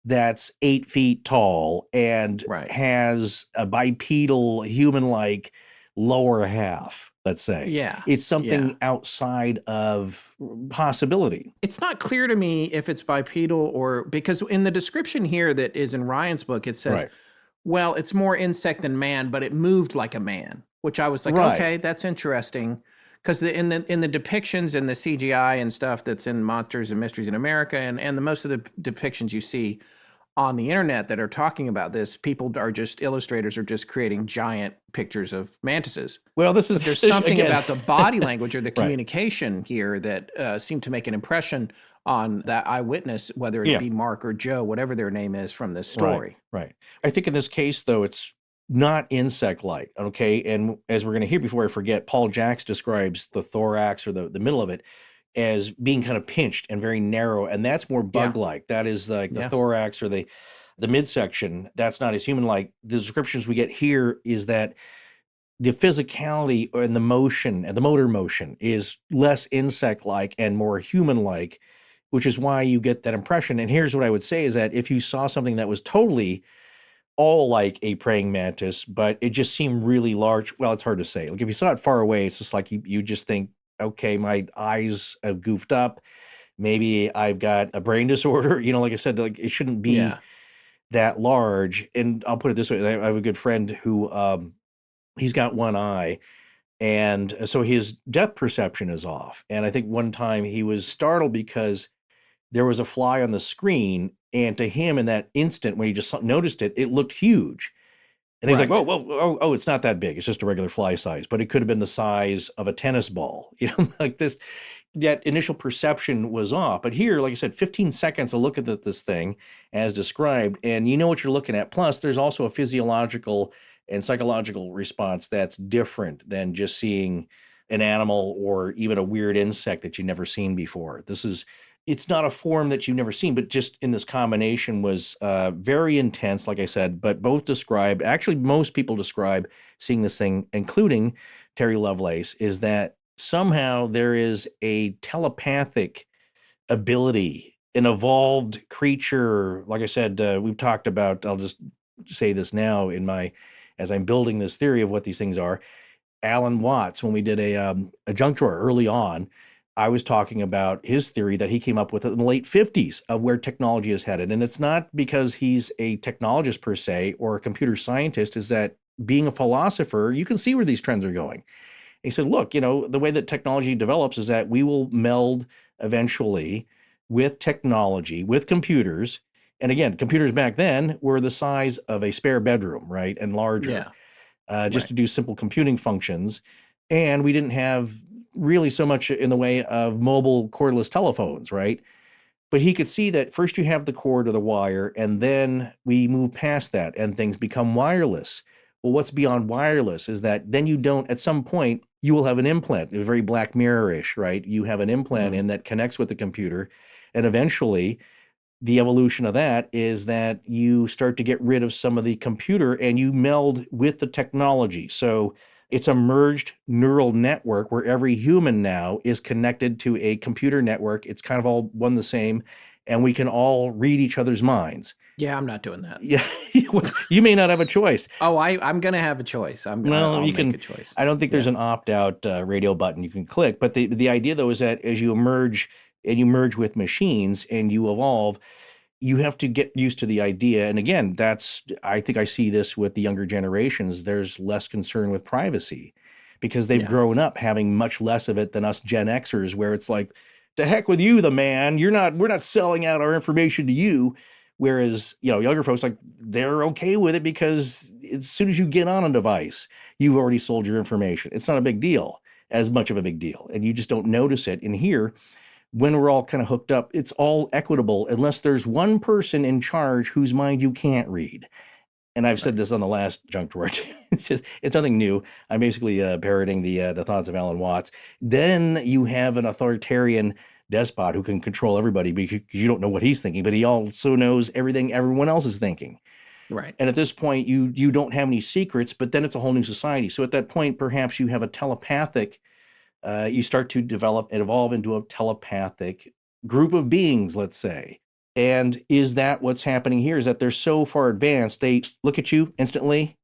that's 8 feet tall and has a bipedal human-like lower half, let's say. Yeah. It's something outside of possibility. It's not clear to me if it's bipedal or, because in the description here that is in Ryan's book, it says, well, it's more insect than man, but it moved like a man, which I was like, okay, that's interesting. Because in the depictions and the CGI and stuff that's in Monsters and Mysteries in America, and most of the depictions you see on the internet that are talking about this, illustrators are just creating giant pictures of mantises. Well, there's something about the body language or the communication here that seemed to make an impression on that eyewitness, whether it be Mark or Joe, whatever their name is from this story. Right. I think in this case, though, it's not insect-like, okay? And as we're going to hear before I forget, Paul Jacks describes the thorax or the middle of it as being kind of pinched and very narrow, and that's more bug-like. That is like the thorax or the midsection. That's not as human-like. The descriptions we get here is that the physicality and the motion and the motor motion is less insect-like and more human-like, which is why you get that impression. And here's what I would say is that if you saw something that was totally all like a praying mantis, but it just seemed really large, well, it's hard to say. Like if you saw it far away, it's just like you just think, okay, my eyes have goofed up. Maybe I've got a brain disorder. Like I said, like it shouldn't be that large. And I'll put it this way. I have a good friend who he's got one eye, And so his depth perception is off. And I think one time he was startled because there was a fly on the screen, and to him in that instant when he just noticed it, it looked huge. And he's like, Right. oh, it's not that big. It's just a regular fly size, but it could have been the size of a tennis ball, like this. That initial perception was off. But here, like I said, 15 seconds to look at this thing as described, and you know what you're looking at. Plus, there's also a physiological and psychological response that's different than just seeing an animal or even a weird insect that you've never seen before. It's not a form that you've never seen, but just in this combination was very intense, like I said, but actually most people describe seeing this thing, including Terry Lovelace, is that somehow there is a telepathic ability, an evolved creature. Like I said, we've talked about, I'll just say this now as I'm building this theory of what these things are. Alan Watts, when we did a junk drawer early on, I was talking about his theory that he came up with in the late 50s of where technology is headed. And it's not because he's a technologist per se or a computer scientist, is that being a philosopher, you can see where these trends are going. He said, look, the way that technology develops is that we will meld eventually with technology, with computers. And again, computers back then were the size of a spare bedroom, right? And larger, just to do simple computing functions. And we didn't have really so much in the way of mobile cordless telephones, right? But he could see that first you have the cord or the wire, and then we move past that and things become wireless. Well, what's beyond wireless is that then you don't, at some point, you will have an implant, very Black Mirror-ish, right? You have an implant in that connects with the computer, and eventually the evolution of that is that you start to get rid of some of the computer and you meld with the technology. So it's a merged neural network where every human now is connected to a computer network. It's kind of all one the same, and we can all read each other's minds. Yeah, I'm not doing that. Yeah, you may not have a choice. Oh, I'm going to have a choice. I'll make a choice. I don't think there's an opt-out radio button you can click, but the idea though is that as you merge with machines and you evolve, you have to get used to the idea. And again, I think I see this with the younger generations. There's less concern with privacy because they've grown up having much less of it than us Gen Xers, where it's like, to heck with you, the man, we're not selling out our information to you. Whereas, younger folks, like, they're okay with it because as soon as you get on a device, you've already sold your information. It's not a big deal, as much of a big deal. And you just don't notice it. And here, when we're all kind of hooked up, it's all equitable unless there's one person in charge whose mind you can't read. And I've said this on the last junk drawer. It's nothing new. I'm basically parroting the thoughts of Alan Watts. Then you have an authoritarian despot who can control everybody because you don't know what he's thinking, but he also knows everything everyone else is thinking. Right. And at this point, you don't have any secrets, but then it's a whole new society. So at that point, perhaps you have a telepathic. You start to develop and evolve into a telepathic group of beings, let's say. And is that what's happening here? Is that they're so far advanced, they look at you instantly,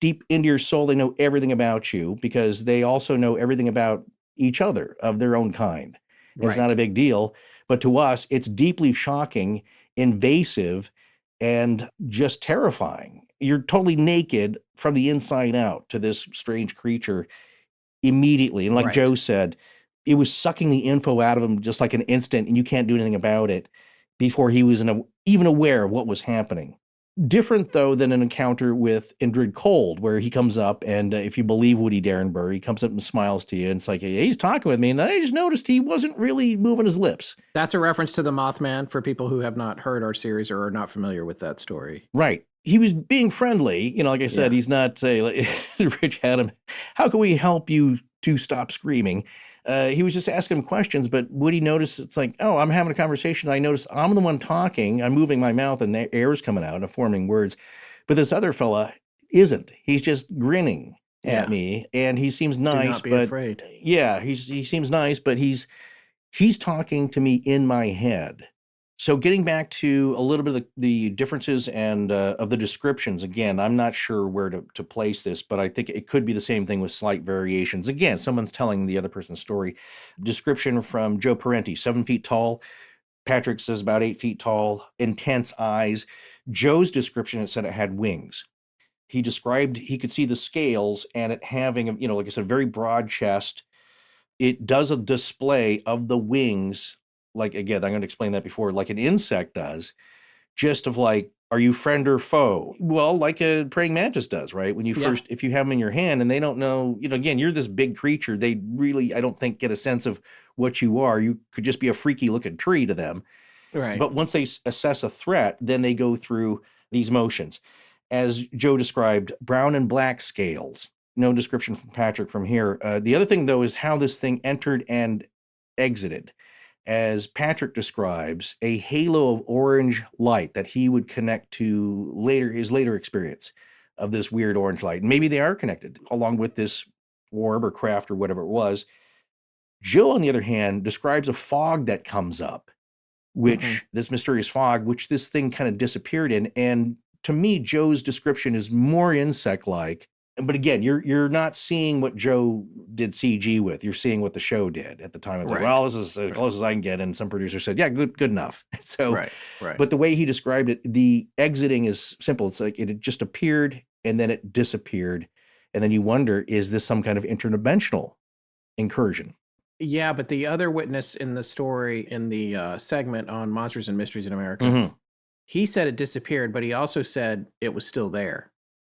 deep into your soul, they know everything about you because they also know everything about each other of their own kind. It's not a big deal. But to us, it's deeply shocking, invasive, and just terrifying. You're totally naked from the inside out to this strange creature immediately. And like Joe said, it was sucking the info out of him just like an instant, and you can't do anything about it before he was even aware of what was happening. Different, though, than an encounter with Indrid Cold, where he comes up, and if you believe Woody Derenberg, he comes up and smiles to you, and it's like, hey, he's talking with me, and I just noticed he wasn't really moving his lips. That's a reference to the Mothman for people who have not heard our series or are not familiar with that story. Right. He was being friendly. Like I said, he's not, say, Rich Adam, how can we help you to stop screaming? He was just asking him questions, but Woody noticed it's like, oh, I'm having a conversation. I notice I'm the one talking. I'm moving my mouth and air's coming out and forming words. But this other fella isn't. He's just grinning at me, and he seems nice. Do not be afraid. Yeah, he seems nice, but he's talking to me in my head. So getting back to a little bit of the differences and of the descriptions, again, I'm not sure where to place this, but I think it could be the same thing with slight variations. Again, someone's telling the other person's story. Description from Joe Parenti, 7 feet tall. Patrick says about 8 feet tall, intense eyes. Joe's description, it said it had wings. he described he could see the scales and it having, like I said, a very broad chest. It does a display of the wings, like, again, I'm going to explain that before, like an insect does, just of like, are you friend or foe? Well, like a praying mantis does, right? When you first, if you have them in your hand and they don't know, again, you're this big creature, they really, I don't think, get a sense of what you are. You could just be a freaky looking tree to them. Right. But once they assess a threat, then they go through these motions. As Joe described, brown and black scales. No description from Patrick from here. The other thing, though, is how this thing entered and exited. As Patrick describes, a halo of orange light that he would connect to his later experience of this weird orange light. Maybe they are connected along with this orb or craft or whatever it was. Joe, on the other hand, describes a fog that comes up, which this mysterious fog, which this thing kind of disappeared in. And to me, Joe's description is more insect-like. But again, you're not seeing what Joe did CG with. You're seeing what the show did at the time. It's like, well, this is as close as I can get. And some producer said, yeah, good enough. So, right. But the way he described it, the exiting is simple. It's like it had just appeared and then it disappeared. And then you wonder, is this some kind of interdimensional incursion? Yeah, but the other witness in the story, in the segment on Monsters and Mysteries in America, he said it disappeared, but he also said it was still there.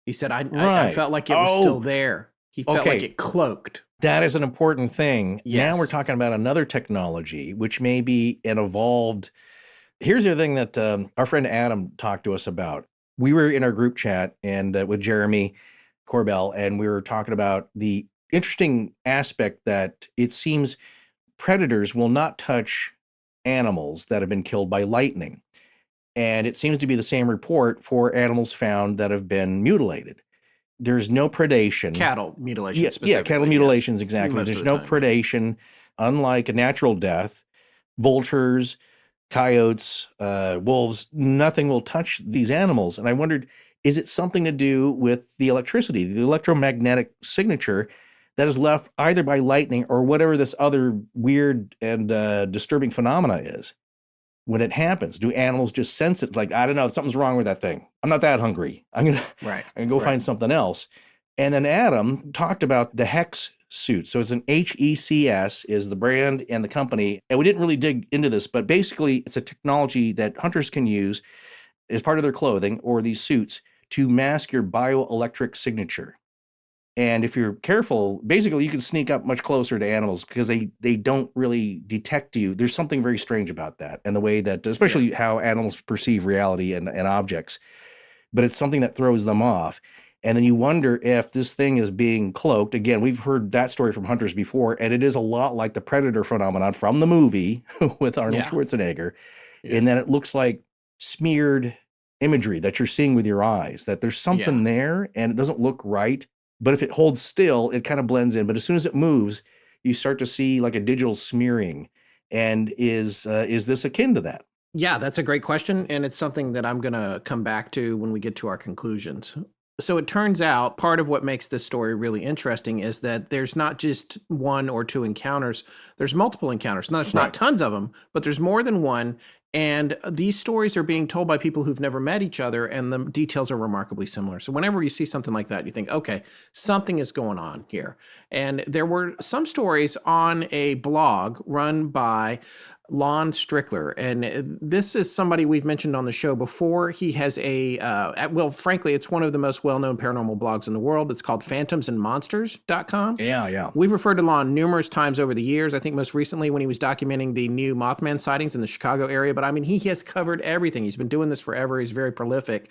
He said, I felt like it was still there. He felt like it cloaked. That is an important thing. Yes. Now we're talking about another technology, which may be an evolved. Here's the other thing that our friend Adam talked to us about. We were in our group chat and with Jeremy Corbell, and we were talking about the interesting aspect that it seems predators will not touch animals that have been killed by lightning. And it seems to be the same report for animals found that have been mutilated. There's no predation. Cattle mutilation. Yeah, cattle mutilations, exactly. There's no predation. Unlike a natural death, vultures, coyotes, wolves, nothing will touch these animals. And I wondered, is it something to do with the electricity, the electromagnetic signature that is left either by lightning or whatever this other weird and disturbing phenomena is? When it happens, do animals just sense it? It's like, I don't know, something's wrong with that thing. I'm not that hungry. I'm gonna go find something else. And then Adam talked about the Hex suit. So it's an HECS is the brand and the company. And we didn't really dig into this, but basically it's a technology that hunters can use as part of their clothing or these suits to mask your bioelectric signature. And if you're careful, basically you can sneak up much closer to animals because they don't really detect you. There's something very strange about that and the way that, especially how animals perceive reality and objects, but it's something that throws them off. And then you wonder if this thing is being cloaked. Again, we've heard that story from hunters before, and it is a lot like the predator phenomenon from the movie with Arnold Schwarzenegger, in that it looks like smeared imagery that you're seeing with your eyes, that there's something there and it doesn't look right. But if it holds still, it kind of blends in. But as soon as it moves, you start to see like a digital smearing. And is this akin to that? Yeah, that's a great question. And it's something that I'm going to come back to when we get to our conclusions. So it turns out part of what makes this story really interesting is that there's not just one or two encounters. There's multiple encounters. There's not tons of them, but there's more than one. And these stories are being told by people who've never met each other, and the details are remarkably similar. So whenever you see something like that, you think, okay, something is going on here. And there were some stories on a blog run by Lon Strickler. And this is somebody we've mentioned on the show before. He has well, frankly, it's one of the most well-known paranormal blogs in the world. It's called phantomsandmonsters.com. Yeah. We've referred to Lon numerous times over the years. I think most recently when he was documenting the new Mothman sightings in the Chicago area. But I mean, he has covered everything. He's been doing this forever. He's very prolific.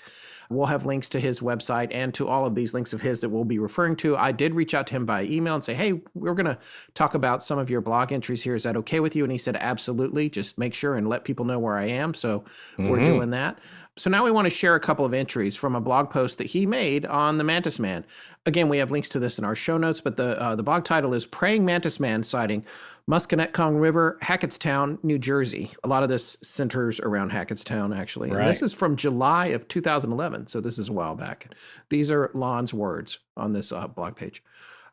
We'll have links to his website and to all of these links of his that we'll be referring to. I did reach out to him by email and say, hey, we're going to talk about some of your blog entries here. Is that okay with you? And he said, absolutely. Just make sure and let people know where I am. So we're doing that. So now we want to share a couple of entries from a blog post that he made on the Mantis Man. Again, we have links to this in our show notes, but the blog title is Praying Mantis Man Sighting, Musconetcong River, Hackettstown, New Jersey. A lot of this centers around Hackettstown, actually. And this is from July of 2011, so this is a while back. These are Lon's words on this blog page.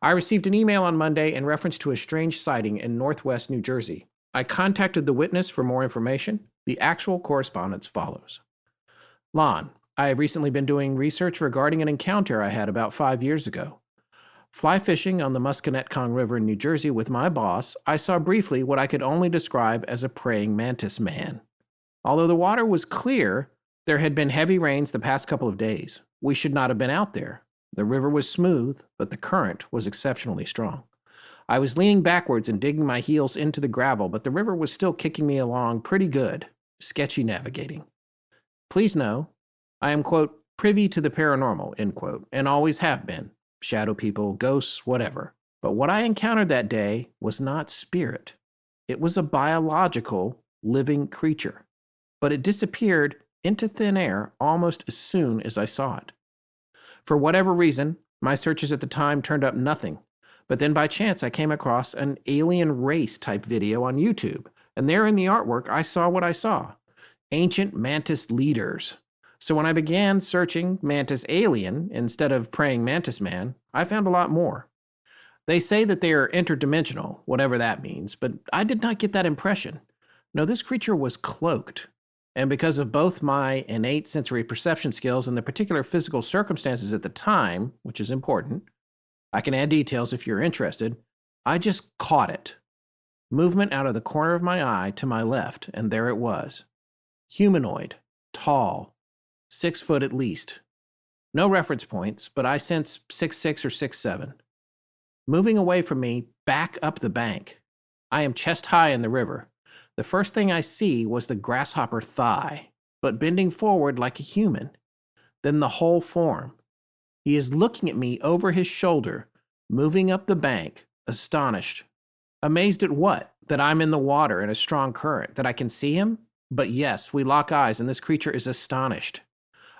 I received an email on Monday in reference to a strange sighting in northwest New Jersey. I contacted the witness for more information. The actual correspondence follows. Lon, I have recently been doing research regarding an encounter I had about 5 years ago. Fly fishing on the Musconetcong River in New Jersey with my boss, I saw briefly what I could only describe as a praying mantis man. Although the water was clear, there had been heavy rains the past couple of days. We should not have been out there. The river was smooth, but the current was exceptionally strong. I was leaning backwards and digging my heels into the gravel, but the river was still kicking me along pretty good. Sketchy navigating. Please know, I am, quote, privy to the paranormal, end quote, and always have been. Shadow people, ghosts, whatever. But what I encountered that day was not spirit. It was a biological, living creature. But it disappeared into thin air almost as soon as I saw it. For whatever reason, my searches at the time turned up nothing. But then by chance I came across an alien race type video on YouTube, and there in the artwork I saw what I saw. Ancient mantis leaders. So when I began searching mantis alien instead of praying mantis man, I found a lot more. They say that they are interdimensional, whatever that means, but I did not get that impression. No, this creature was cloaked. And because of both my innate sensory perception skills and the particular physical circumstances at the time, which is important, I can add details if you're interested, I just caught it. Movement out of the corner of my eye to my left, and there it was. Humanoid, tall, 6 foot at least. No reference points, but I sense 6'6" or 6'7". Moving away from me, back up the bank. I am chest high in the river. The first thing I see was the grasshopper thigh, but bending forward like a human. Then the whole form. He is looking at me over his shoulder, moving up the bank, astonished. Amazed at what? That I'm in the water in a strong current, that I can see him? But yes, we lock eyes, and this creature is astonished.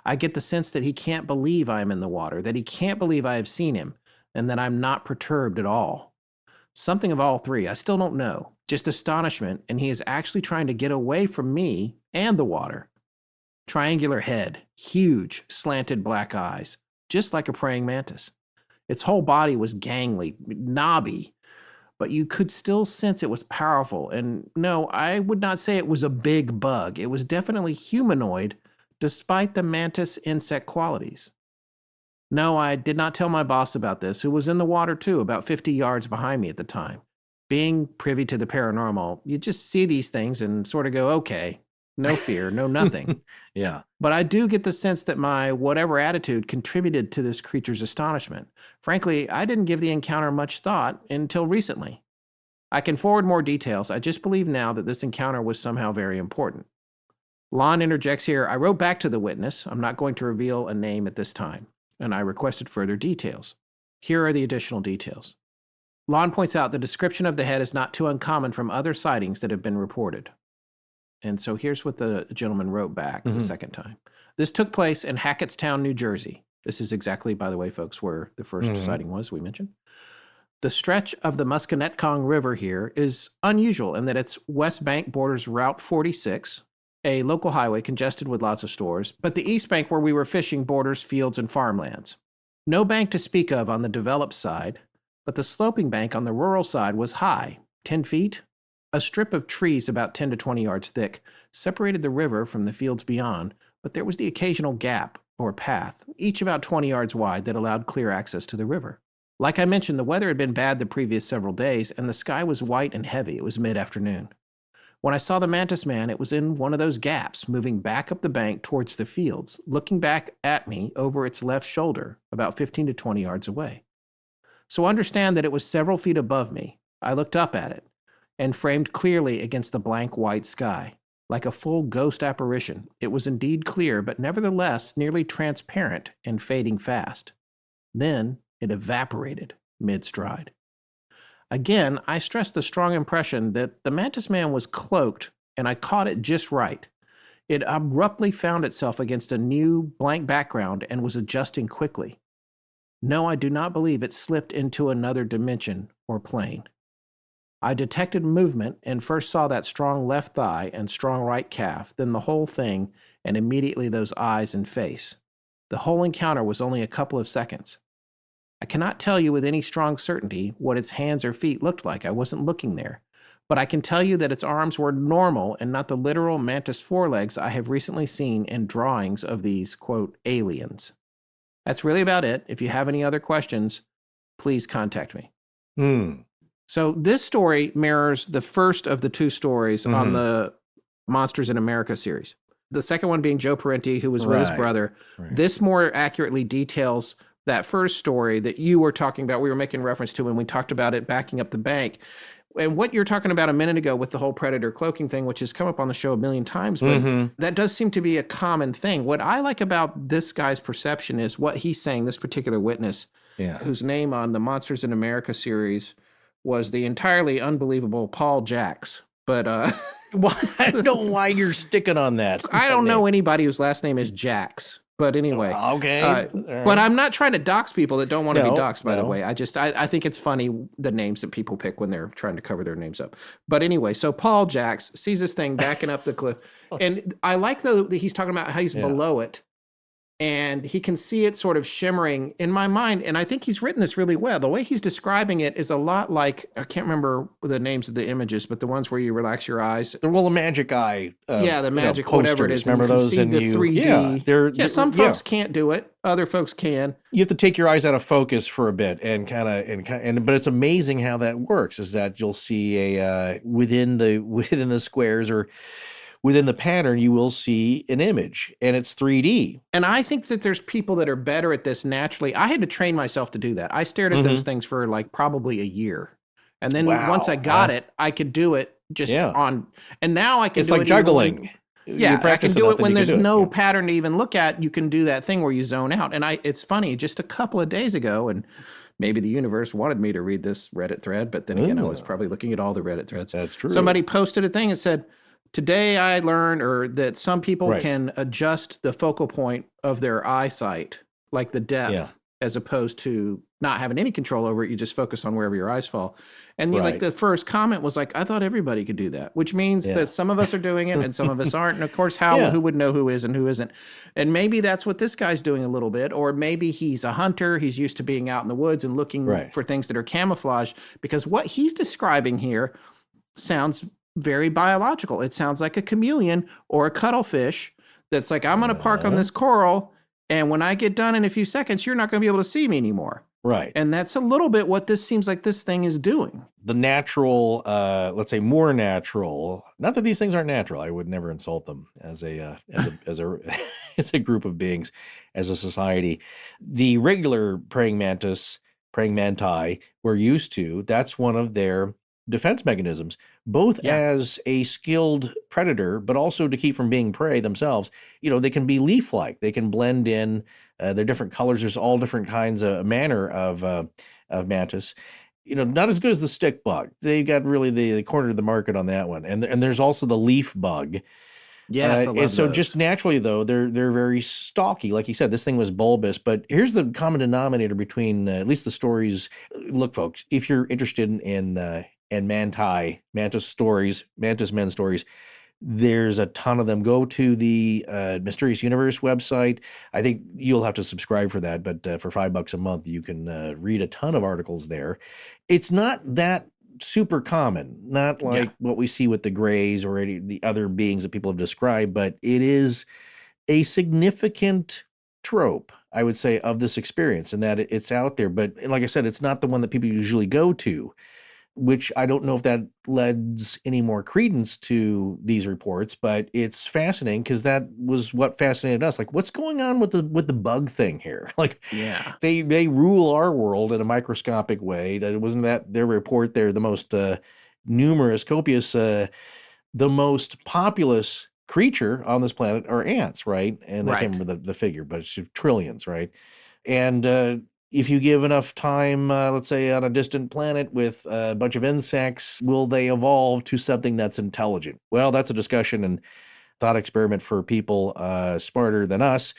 I get the sense that he can't believe I am in the water, that he can't believe I have seen him, and that I'm not perturbed at all. Something of all three, I still don't know. Just astonishment, and he is actually trying to get away from me and the water. Triangular head, huge, slanted black eyes, just like a praying mantis. Its whole body was gangly, knobby, but you could still sense it was powerful. And no, I would not say it was a big bug. It was definitely humanoid, despite the mantis insect qualities. No, I did not tell my boss about this, who was in the water too, about 50 yards behind me at the time. Being privy to the paranormal, you just see these things and sort of go, okay, no fear, no nothing. Yeah. But I do get the sense that my whatever attitude contributed to this creature's astonishment. Frankly, I didn't give the encounter much thought until recently. I can forward more details. I just believe now that this encounter was somehow very important. Lon interjects here, I wrote back to the witness. I'm not going to reveal a name at this time, and I requested further details. Here are the additional details. Lon points out the description of the head is not too uncommon from other sightings that have been reported. And so here's what the gentleman wrote back the second time. This took place in Hackettstown, New Jersey. This is exactly, by the way, folks, where the first sighting was, we mentioned. The stretch of the Musconetcong River here is unusual in that its west bank borders Route 46, a local highway congested with lots of stores, but the east bank where we were fishing borders fields and farmlands. No bank to speak of on the developed side, but the sloping bank on the rural side was high, 10 feet. A strip of trees about 10 to 20 yards thick separated the river from the fields beyond, but there was the occasional gap, or path, each about 20 yards wide that allowed clear access to the river. Like I mentioned, the weather had been bad the previous several days, and the sky was white and heavy. It was mid-afternoon. When I saw the Mantis Man, it was in one of those gaps, moving back up the bank towards the fields, looking back at me over its left shoulder, about 15 to 20 yards away. So understand that it was several feet above me. I looked up at it, and framed clearly against the blank white sky. Like a full ghost apparition, it was indeed clear, but nevertheless nearly transparent and fading fast. Then it evaporated mid-stride. Again, I stressed the strong impression that the Mantis Man was cloaked, and I caught it just right. It abruptly found itself against a new blank background and was adjusting quickly. No, I do not believe it slipped into another dimension or plane. I detected movement and first saw that strong left thigh and strong right calf, then the whole thing, and immediately those eyes and face. The whole encounter was only a couple of seconds. I cannot tell you with any strong certainty what its hands or feet looked like. I wasn't looking there. but I can tell you that its arms were normal and not the literal mantis forelegs I have recently seen in drawings of these, quote, aliens. That's really about it. If you have any other questions, please contact me. So this story mirrors the first of the two stories on the Monsters in America series. The second one being Joe Parenti, who was with his brother. This more accurately details that first story that you were talking about, we were making reference to when we talked about it backing up the bank. And what you're talking about a minute ago with the whole predator cloaking thing, which has come up on the show a million times, but that does seem to be a common thing. What I like about this guy's perception is what he's saying, this particular witness, whose name on the Monsters in America series was the entirely unbelievable Paul Jacks. But I don't know why you're sticking on that. I don't know anybody whose last name is Jacks. But anyway, okay. But I'm not trying to dox people that don't want to be doxed, by the way. I think it's funny the names that people pick when they're trying to cover their names up. But anyway, so Paul Jacks sees this thing backing up the cliff. And I like, though, that he's talking about how he's below it. And he can see it sort of shimmering in my mind. And I think he's written this really well. The way he's describing it is a lot like, I can't remember the names of the images, but the ones where you relax your eyes. The magic eye. The magic, whatever it is. Remember those in the 3D. Some folks can't do it. Other folks can. You have to take your eyes out of focus for a bit and but it's amazing how that works, is that you'll see within the squares or within the pattern, you will see an image, and it's 3D. And I think that there's people that are better at this naturally. I had to train myself to do that. I stared at those things for like probably a year. And then once I got it, I could do it just on, and now I can it's do like it. Juggling. I can do it when there's no pattern to even look at. You can do that thing where you zone out. And it's funny, just a couple of days ago, and maybe the universe wanted me to read this Reddit thread, but then again, I was probably looking at all the Reddit threads. That's true. Somebody posted a thing and said, today I learned that some people can adjust the focal point of their eyesight, like the depth, as opposed to not having any control over it. You just focus on wherever your eyes fall. And like the first comment was like, I thought everybody could do that, which means that some of us are doing it and some of us aren't. And of course, Howell, who would know who is and who isn't. And maybe that's what this guy's doing a little bit. Or maybe he's a hunter. He's used to being out in the woods and looking for things that are camouflaged, because what he's describing here sounds very biological. It sounds like a chameleon or a cuttlefish that's like, I'm going to park on this coral, and when I get done in a few seconds, you're not going to be able to see me anymore. Right. And that's a little bit what this seems like this thing is doing. The natural, let's say more natural, not that these things aren't natural. I would never insult them as a as a group of beings, as a society. The regular praying manti we're used to, that's one of their defense mechanisms, both as a skilled predator, but also to keep from being prey themselves. They can be leaf-like. They can blend in. They're different colors. There's all different kinds of manner of mantis. Not as good as the stick bug. They got really they cornered the market on that one. And there's also the leaf bug. Yes, I love so those. just naturally though, they're very stalky. Like you said, this thing was bulbous. But here's the common denominator between at least the stories. Look, folks, if you're interested in mantis stories, Mantis Men stories, there's a ton of them. Go to the Mysterious Universe website. I think you'll have to subscribe for that, but for $5 a month, you can read a ton of articles there. It's not that super common, not like what we see with the Greys or any the other beings that people have described, but it is a significant trope, I would say, of this experience, and that it's out there. But like I said, it's not the one that people usually go to, which I don't know if that lends any more credence to these reports, but it's fascinating because that was what fascinated us. Like, what's going on with the bug thing here? Like, they rule our world in a microscopic way. That it wasn't that their report. They're the most numerous, copious, the most populous creature on this planet are ants, right? And I can't remember the figure, but it's trillions, right? And if you give enough time, let's say on a distant planet with a bunch of insects, will they evolve to something that's intelligent? Well, that's a discussion and thought experiment for people smarter than us.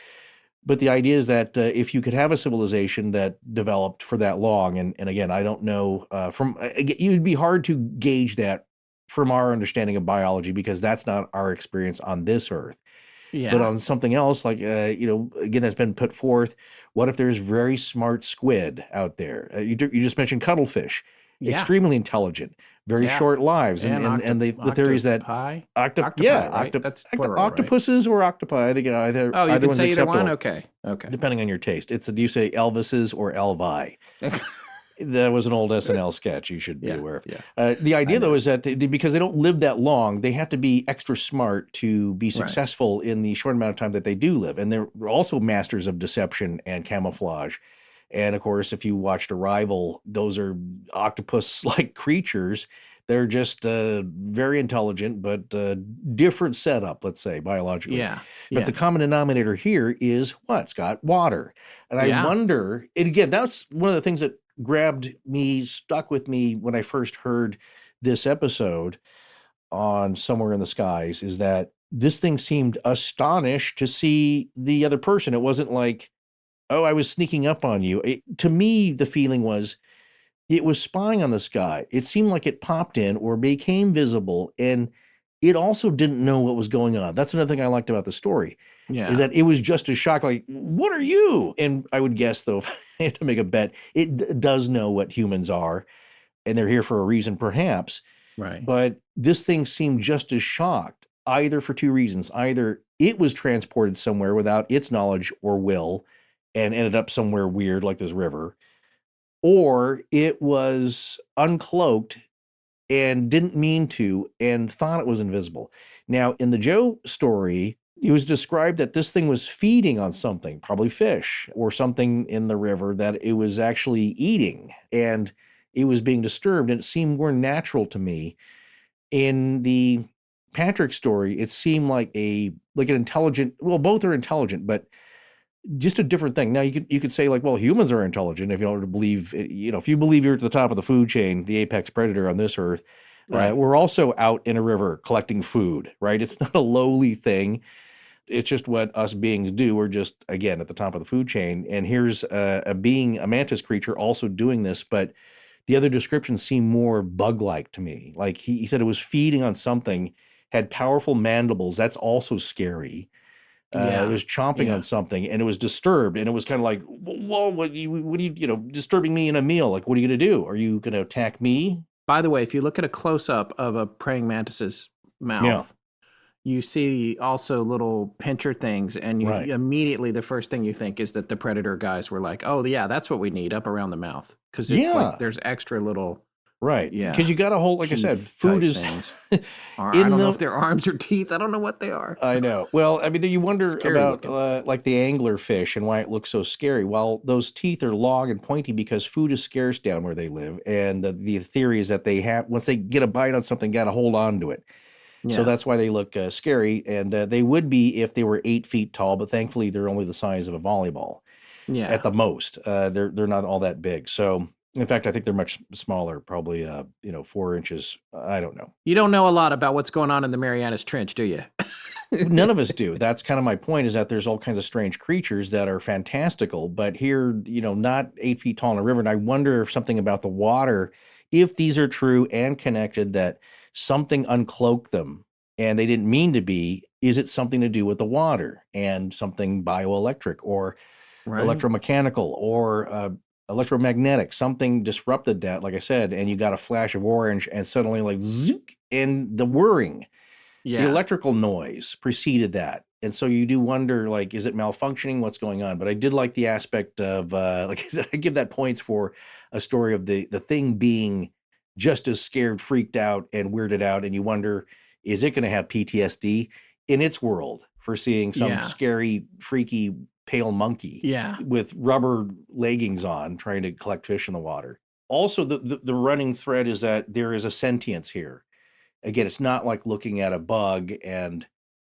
But the idea is that if you could have a civilization that developed for that long, and again, I don't know, you'd be hard to gauge that from our understanding of biology, because that's not our experience on this earth. But on something else, like, again, that's been put forth, what if there's very smart squid out there? You just mentioned cuttlefish. Yeah. extremely intelligent, very Yeah. short lives, and the theories that octopi, right? That's plural, right? octopuses or octopi, I think either Oh, you can one's say either one? acceptable, Okay. depending on your taste. Do you say Elvises or Elvi? That was an old SNL sketch you should be aware of. Yeah. The idea, know. though, is that because they don't live that long, they have to be extra smart to be successful in the short amount of time that they do live. And they're also masters of deception and camouflage. And, of course, if you watched Arrival, those are octopus-like creatures. They're just very intelligent, but different setup, let's say, biologically. Yeah. But the common denominator here is what, Scott? Water. And I wonder, and again, that's one of the things that stuck with me when I first heard this episode on Somewhere in the Skies, is that this thing seemed astonished to see the other person. It wasn't like, oh, I was sneaking up on you. To me, the feeling was it was spying on this guy. It seemed like it popped in or became visible, and it also didn't know what was going on. That's another thing I liked about the story. Yeah. Is that it was just as shocked, like, what are you? And I would guess, though, if I had to make a bet, it does know what humans are, and they're here for a reason, perhaps. Right. But this thing seemed just as shocked, either for two reasons. Either it was transported somewhere without its knowledge or will and ended up somewhere weird like this river, or it was uncloaked and didn't mean to and thought it was invisible. Now, in the Joe story, it was described that this thing was feeding on something, probably fish or something in the river that it was actually eating, and it was being disturbed, and it seemed more natural to me. In the Patrick story, it seemed like an intelligent, well, both are intelligent, but just a different thing. Now you could say, like, well, humans are intelligent if you don't believe, if you believe you're at the top of the food chain, the apex predator on this earth. Right. We're also out in a river collecting food, right? It's not a lowly thing. It's just what us beings do. We're just, again, at the top of the food chain. And here's a mantis creature also doing this, but the other descriptions seem more bug-like to me. Like he said it was feeding on something, had powerful mandibles. That's also scary. It was chomping on something, and it was disturbed, and it was kind of like, whoa, what are you, disturbing me in a meal? Like, what are you going to do? Are you going to attack me? By the way, if you look at a close-up of a praying mantis's mouth, you see also little pincher things, and immediately the first thing you think is that the predator guys were like, oh, yeah, that's what we need up around the mouth. Because it's like there's extra little... Right. Yeah. Because you got a whole, like I said, food is... I don't know if they're arms or teeth. I don't know what they are. I know. Well, I mean, you wonder about like the angler fish and why it looks so scary. Well, those teeth are long and pointy because food is scarce down where they live. And the theory is that they have, once they get a bite on something, got to hold on to it. Yeah. So that's why they look scary. And they would be if they were 8 feet tall, but thankfully they're only the size of a volleyball at the most. They're not all that big. So... in fact, I think they're much smaller, probably, 4 inches. I don't know. You don't know a lot about what's going on in the Marianas Trench, do you? None of us do. That's kind of my point, is that there's all kinds of strange creatures that are fantastical, but here, not 8 feet tall in a river. And I wonder if something about the water, if these are true and connected, that something uncloaked them and they didn't mean to be. Is it something to do with the water and something bioelectric or electromechanical or electromagnetic? Something disrupted that, like I said, and you got a flash of orange and suddenly like zook, and the whirring, the electrical noise preceded that. And so you do wonder, like, is it malfunctioning? What's going on? But I did like the aspect of, like I said, I give that points for a story of the thing being just as scared, freaked out, and weirded out. And you wonder, is it going to have PTSD in its world for seeing some scary, freaky, pale monkey with rubber leggings on trying to collect fish in the water? Also, the running thread is that there is a sentience here. Again, it's not like looking at a bug and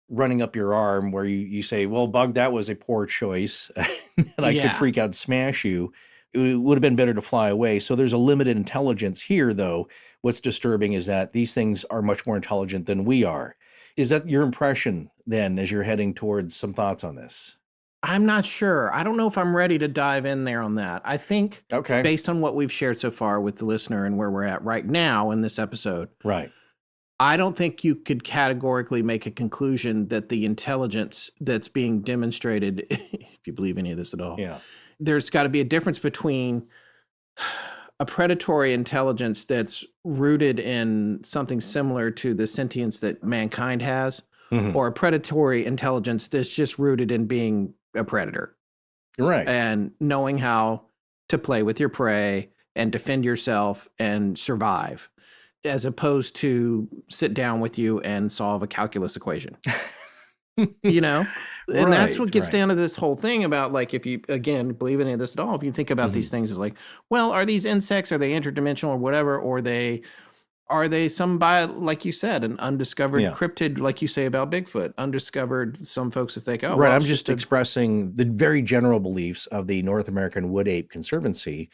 running up your arm where you say, well, bug, that was a poor choice and I could freak out and smash you. It would have been better to fly away. So there's a limited intelligence here, though. What's disturbing is that these things are much more intelligent than we are. Is that your impression then as you're heading towards some thoughts on this? I'm not sure. I don't know if I'm ready to dive in there on that. I think based on what we've shared so far with the listener and where we're at right now in this episode, I don't think you could categorically make a conclusion that the intelligence that's being demonstrated, if you believe any of this at all, there's got to be a difference between a predatory intelligence that's rooted in something similar to the sentience that mankind has, or a predatory intelligence that's just rooted in being a predator. Right. And knowing how to play with your prey and defend yourself and survive, as opposed to sit down with you and solve a calculus equation. You know? And that's what gets down to this whole thing about, like, if you, again, believe any of this at all, if you think about these things as like, well, are these insects, are they interdimensional or whatever, or are they some, like you said, an undiscovered cryptid, like you say about Bigfoot, undiscovered? Some folks think, oh, right. well, I'm just expressing the very general beliefs of the North American Wood Ape Conservancy,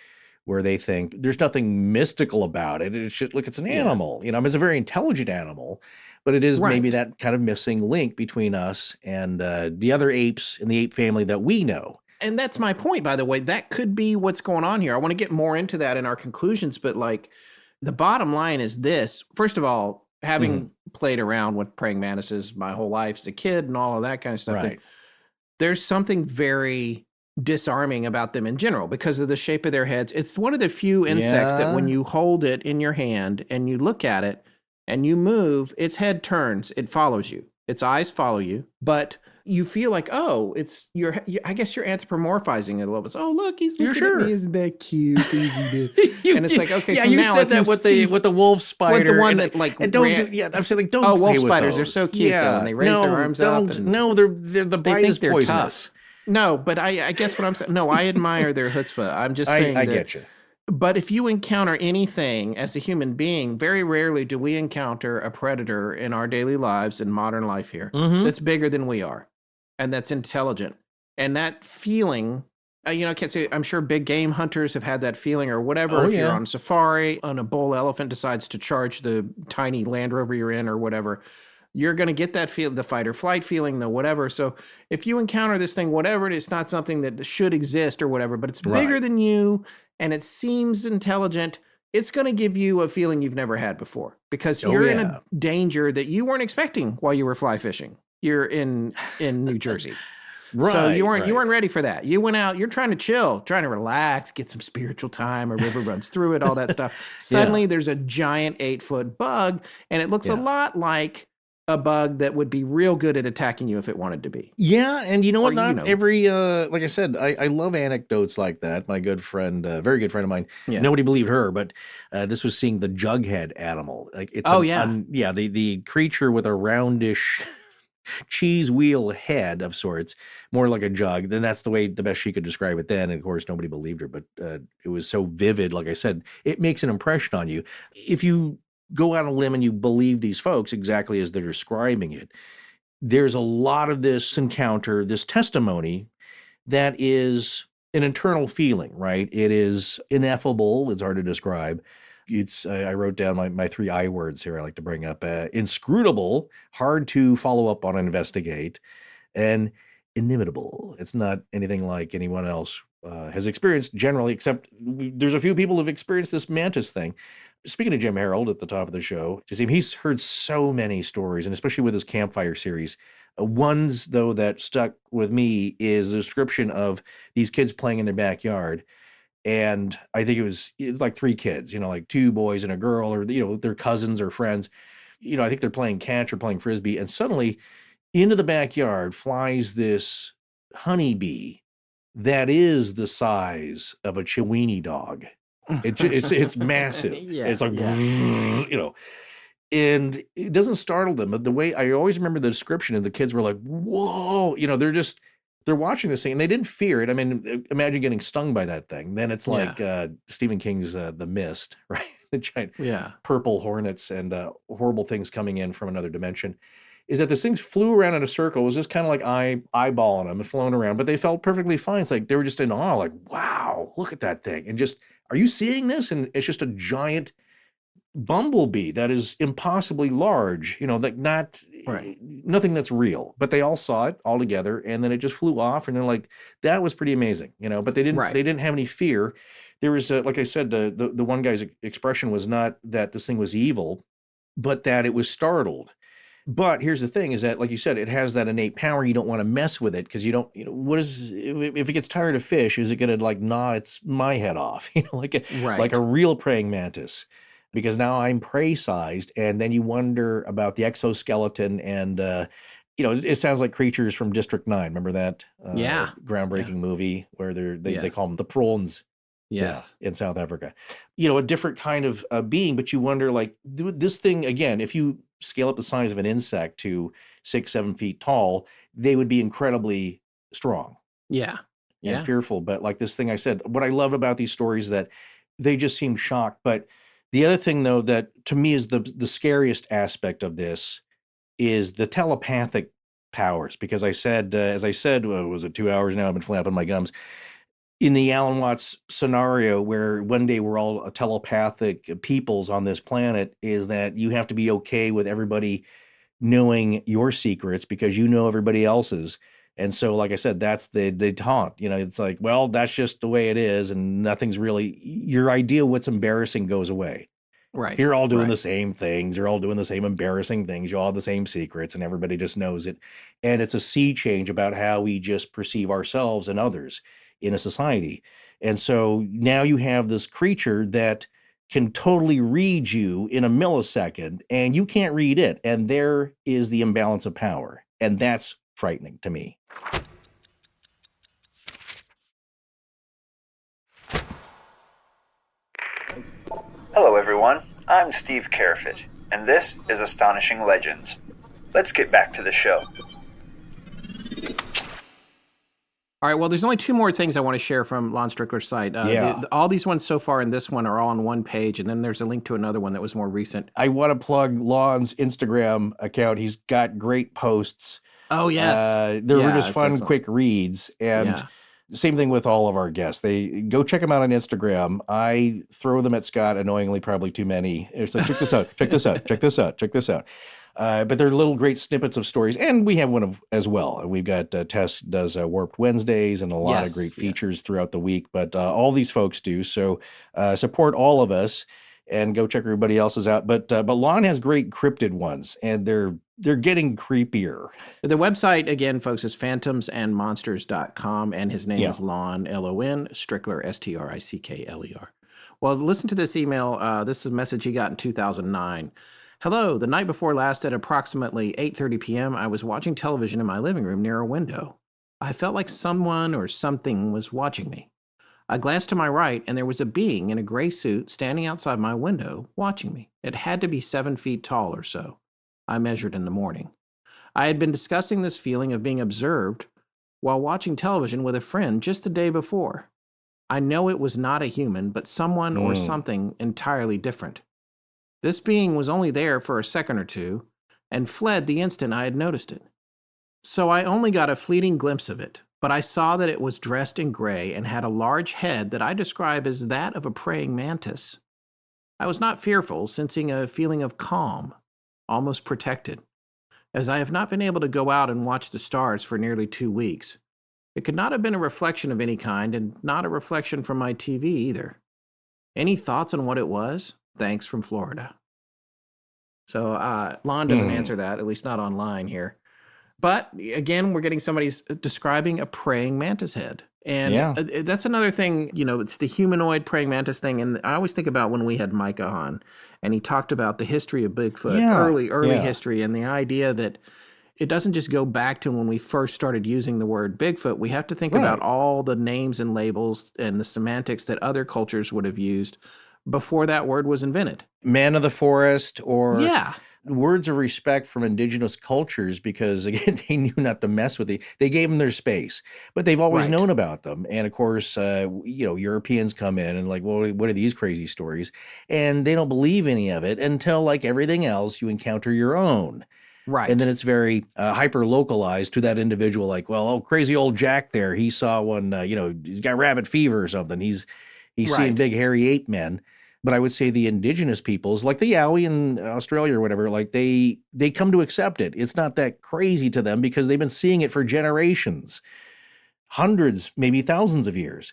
where they think there's nothing mystical about it. It's just, look, it's an animal. You know, I mean, it's a very intelligent animal, but it is maybe that kind of missing link between us and the other apes in the ape family that we know. And that's my point, by the way. That could be what's going on here. I want to get more into that in our conclusions, but like, the bottom line is this. First of all, having played around with praying mantises my whole life as a kid and all of that kind of stuff, there's something very disarming about them in general because of the shape of their heads. It's one of the few insects that when you hold it in your hand and you look at it and you move, its head turns, it follows you. Its eyes follow you, but you feel like, oh, I guess you're anthropomorphizing it a little bit. Oh, look, he's looking at me. Isn't that cute? And it's like, okay, so you now said that with the wolf spider, with the one that like, and I'm saying, like, don't. Oh, wolf play with spiders those. are so cute though, and they raise their arms up. And no, they're the bite is poisonous. Tough. No, but I guess what I'm saying. No, I admire their chutzpah. I'm just saying. I get you. But if you encounter anything as a human being, very rarely do we encounter a predator in our daily lives in modern life here that's bigger than we are and that's intelligent. And that feeling, I can't say, I'm sure big game hunters have had that feeling or whatever. If you're on safari and a bull elephant decides to charge the tiny Land Rover you're in or whatever, you're going to get that feel, the fight or flight feeling, the whatever. So if you encounter this thing, whatever it is, it's not something that should exist or whatever, but it's bigger than you and it seems intelligent, it's going to give you a feeling you've never had before because you're in a danger that you weren't expecting while you were fly fishing. You're in New Jersey. So you weren't ready for that. You went out, you're trying to chill, trying to relax, get some spiritual time, a river runs through it, all that stuff. Suddenly there's a giant 8-foot bug and it looks a lot like a bug that would be real good at attacking you if it wanted to be. Yeah, and you know what? Not every, like I said, I love anecdotes like that. My good friend, very good friend of mine, nobody believed her, but this was seeing the jughead animal. Like it's the creature with a roundish cheese wheel head of sorts, more like a jug. Then that's the best she could describe it then. And of course, nobody believed her, but it was so vivid. Like I said, it makes an impression on you. If you go out on a limb and you believe these folks exactly as they're describing it, there's a lot of this encounter, this testimony that is an internal feeling, right? It is ineffable. It's hard to describe. It's, I wrote down my 3 I words here I like to bring up. Inscrutable, hard to follow up on and investigate, and inimitable. It's not anything like anyone else has experienced generally, except there's a few people who've experienced this mantis thing. Speaking of Jim Harold at the top of the show, he's heard so many stories, and especially with his campfire series. Ones, though, that stuck with me is the description of these kids playing in their backyard. And I think it was like 3 kids, like 2 boys and a girl, or, their cousins or friends. I think they're playing catch or playing frisbee. And suddenly into the backyard flies this honeybee that is the size of a Chiweenie dog. It's massive. It's like, and it doesn't startle them. But the way I always remember the description, and the kids were like, whoa, they're watching this thing and they didn't fear it. I mean, imagine getting stung by that thing. Then it's like Stephen King's The Mist, right? The giant purple hornets and horrible things coming in from another dimension. Is that this thing flew around in a circle. It was just kind of like eyeballing them and flown around, but they felt perfectly fine. It's like they were just in awe, like, wow, look at that thing. And just, are you seeing this? And it's just a giant bumblebee that is impossibly large, like nothing that's real, but they all saw it all together, and then it just flew off, and they're like, that was pretty amazing, but they didn't have any fear. There was like I said, the one guy's expression was not that this thing was evil, but that it was startled. But here's the thing is that, like you said, it has that innate power. You don't want to mess with it because you don't, what is, if it gets tired of fish, is it going to like gnaw my head off? Like Right. a real praying mantis. Because now I'm prey sized. And then you wonder about the exoskeleton and, it sounds like creatures from District 9. Remember that Yeah. groundbreaking movie where they Yes. call them the prawns? Yes. Yeah, in South Africa. A different kind of being, but you wonder, like, this thing, again, if you scale up the size of an insect to 6-7 feet tall, they would be incredibly strong Yeah. and Yeah. fearful. But like this thing I said, what I love about these stories is that they just seem shocked. But the other thing, though, that to me is the scariest aspect of this is the telepathic powers. Because I said, as I said, was it 2 hours now? I've been flapping my gums. In the Alan Watts scenario, where one day we're all telepathic peoples on this planet, is that you have to be okay with everybody knowing your secrets because you know everybody else's. And so, like I said, that's the taunt. It's like, well, that's just the way it is, and nothing's really your idea. What's embarrassing goes away. Right. You're all doing right. the same things. You're all doing the same embarrassing things. You all have the same secrets, and everybody just knows it. And it's a sea change about how we just perceive ourselves and others in a society. And so now you have this creature that can totally read you in a millisecond, and you can't read it. And there is the imbalance of power. And that's frightening to me. Hello everyone, I'm Steve Carefit, and this is Astonishing Legends. Let's get back to the show. All right, well, there's only 2 more things I want to share from Lon Strickler's site. All these ones so far in this one are all on one page, and then there's a link to another one that was more recent. I want to plug Lon's Instagram account. He's got great posts. Oh, yes. They were just fun, quick reads. And same thing with all of our guests. They go check them out on Instagram. I throw them at Scott, annoyingly, probably too many. It's like, check this out, check this out, check this out, check this out. But they're little great snippets of stories, and we have one as well. We've got Tess does Warped Wednesdays and a lot of great features throughout the week, but all these folks do. So support all of us and go check everybody else's out. But Lon has great cryptid ones, and they're getting creepier. The website, again, folks, is phantomsandmonsters.com, and his name is Lon, Lon, Strickler, Strickler. Well, listen to this email. This is a message he got in 2009. Hello, the night before last at approximately 8:30 p.m., I was watching television in my living room near a window. I felt like someone or something was watching me. I glanced to my right, and there was a being in a gray suit standing outside my window, watching me. It had to be 7 feet tall or so. I measured in the morning. I had been discussing this feeling of being observed while watching television with a friend just the day before. I know it was not a human, but someone or something entirely different. This being was only there for a second or two and fled the instant I had noticed it. So I only got a fleeting glimpse of it, but I saw that it was dressed in gray and had a large head that I describe as that of a praying mantis. I was not fearful, sensing a feeling of calm, almost protected. As I have not been able to go out and watch the stars for nearly 2 weeks, it could not have been a reflection of any kind, and not a reflection from my TV either. Any thoughts on what it was? Thanks, from Florida. So Lon doesn't answer that, at least not online here. But again, we're getting somebody describing a praying mantis head. And that's another thing, it's the humanoid praying mantis thing. And I always think about when we had Micah on, and he talked about the history of Bigfoot, early history, and the idea that it doesn't just go back to when we first started using the word Bigfoot. We have to think about all the names and labels and the semantics that other cultures would have used before that word was invented. Man of the forest, or words of respect from indigenous cultures, because again, they knew not to mess with it. They gave them their space, but they've always known about them. And of course, Europeans come in and like, well, what are these crazy stories? And they don't believe any of it until, like everything else, you encounter your own. Right. And then it's very hyper localized to that individual. Like, well, crazy old Jack there, he saw one, he's got rabbit fever or something. He's seeing big hairy ape men. But I would say the indigenous peoples, like the Yowie in Australia or whatever, like they come to accept it. It's not that crazy to them because they've been seeing it for generations, hundreds, maybe thousands of years.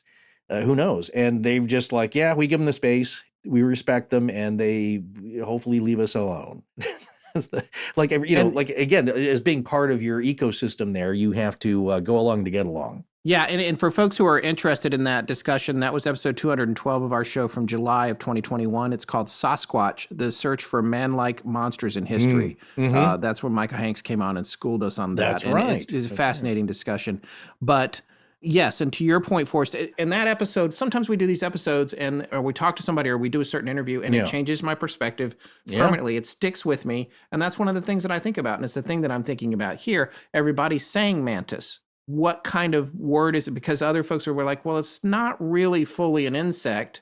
Who knows? And they've just like, we give them the space, we respect them, and they hopefully leave us alone. Like, you know, And- like, again, as being part of your ecosystem there, you have to go along to get along. Yeah, and for folks who are interested in that discussion, that was episode 212 of our show from July of 2021. It's called Sasquatch, the search for man-like monsters in history. Mhm. That's where Micah Hanks came on and schooled us on that. That's and right. It's a That's fascinating discussion. But yes, and to your point, Forrest, in that episode, sometimes we do these episodes or we talk to somebody or we do a certain interview and Yeah. it changes my perspective Yeah. permanently. It sticks with me. And that's one of the things that I think about. And it's the thing that I'm thinking about here. Everybody's saying mantis. What kind of word is it? Because other folks were like, well, it's not really fully an insect.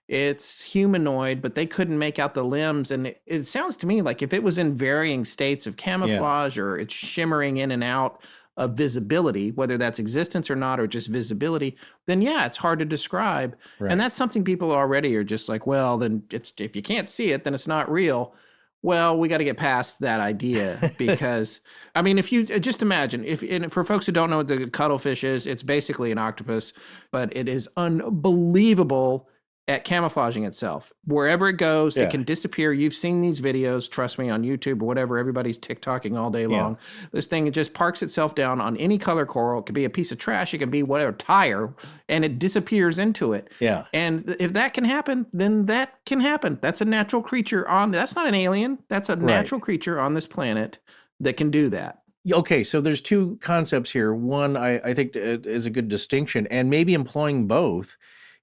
It's humanoid, but they couldn't make out the limbs. And it sounds to me like if it was in varying states of camouflage or it's shimmering in and out of visibility, whether that's existence or not, or just visibility, then yeah, it's hard to describe. Right. And that's something people already are just like, well, then if you can't see it, then it's not real. Well, we got to get past that idea because, I mean, if you just imagine, and for folks who don't know what the cuttlefish is, it's basically an octopus, but it is unbelievable at camouflaging itself. Wherever it goes, Yeah. it can disappear. You've seen these videos, trust me, on YouTube or whatever. Everybody's TikToking all day long. This thing, it just parks itself down on any color coral. It could be a piece of trash. It can be whatever, tire, and it disappears into it. Yeah. And if that can happen, then that can happen. That's a natural creature that's not an alien. That's a natural creature on this planet that can do that. Okay, so there's two concepts here. One, I think is a good distinction, and maybe employing both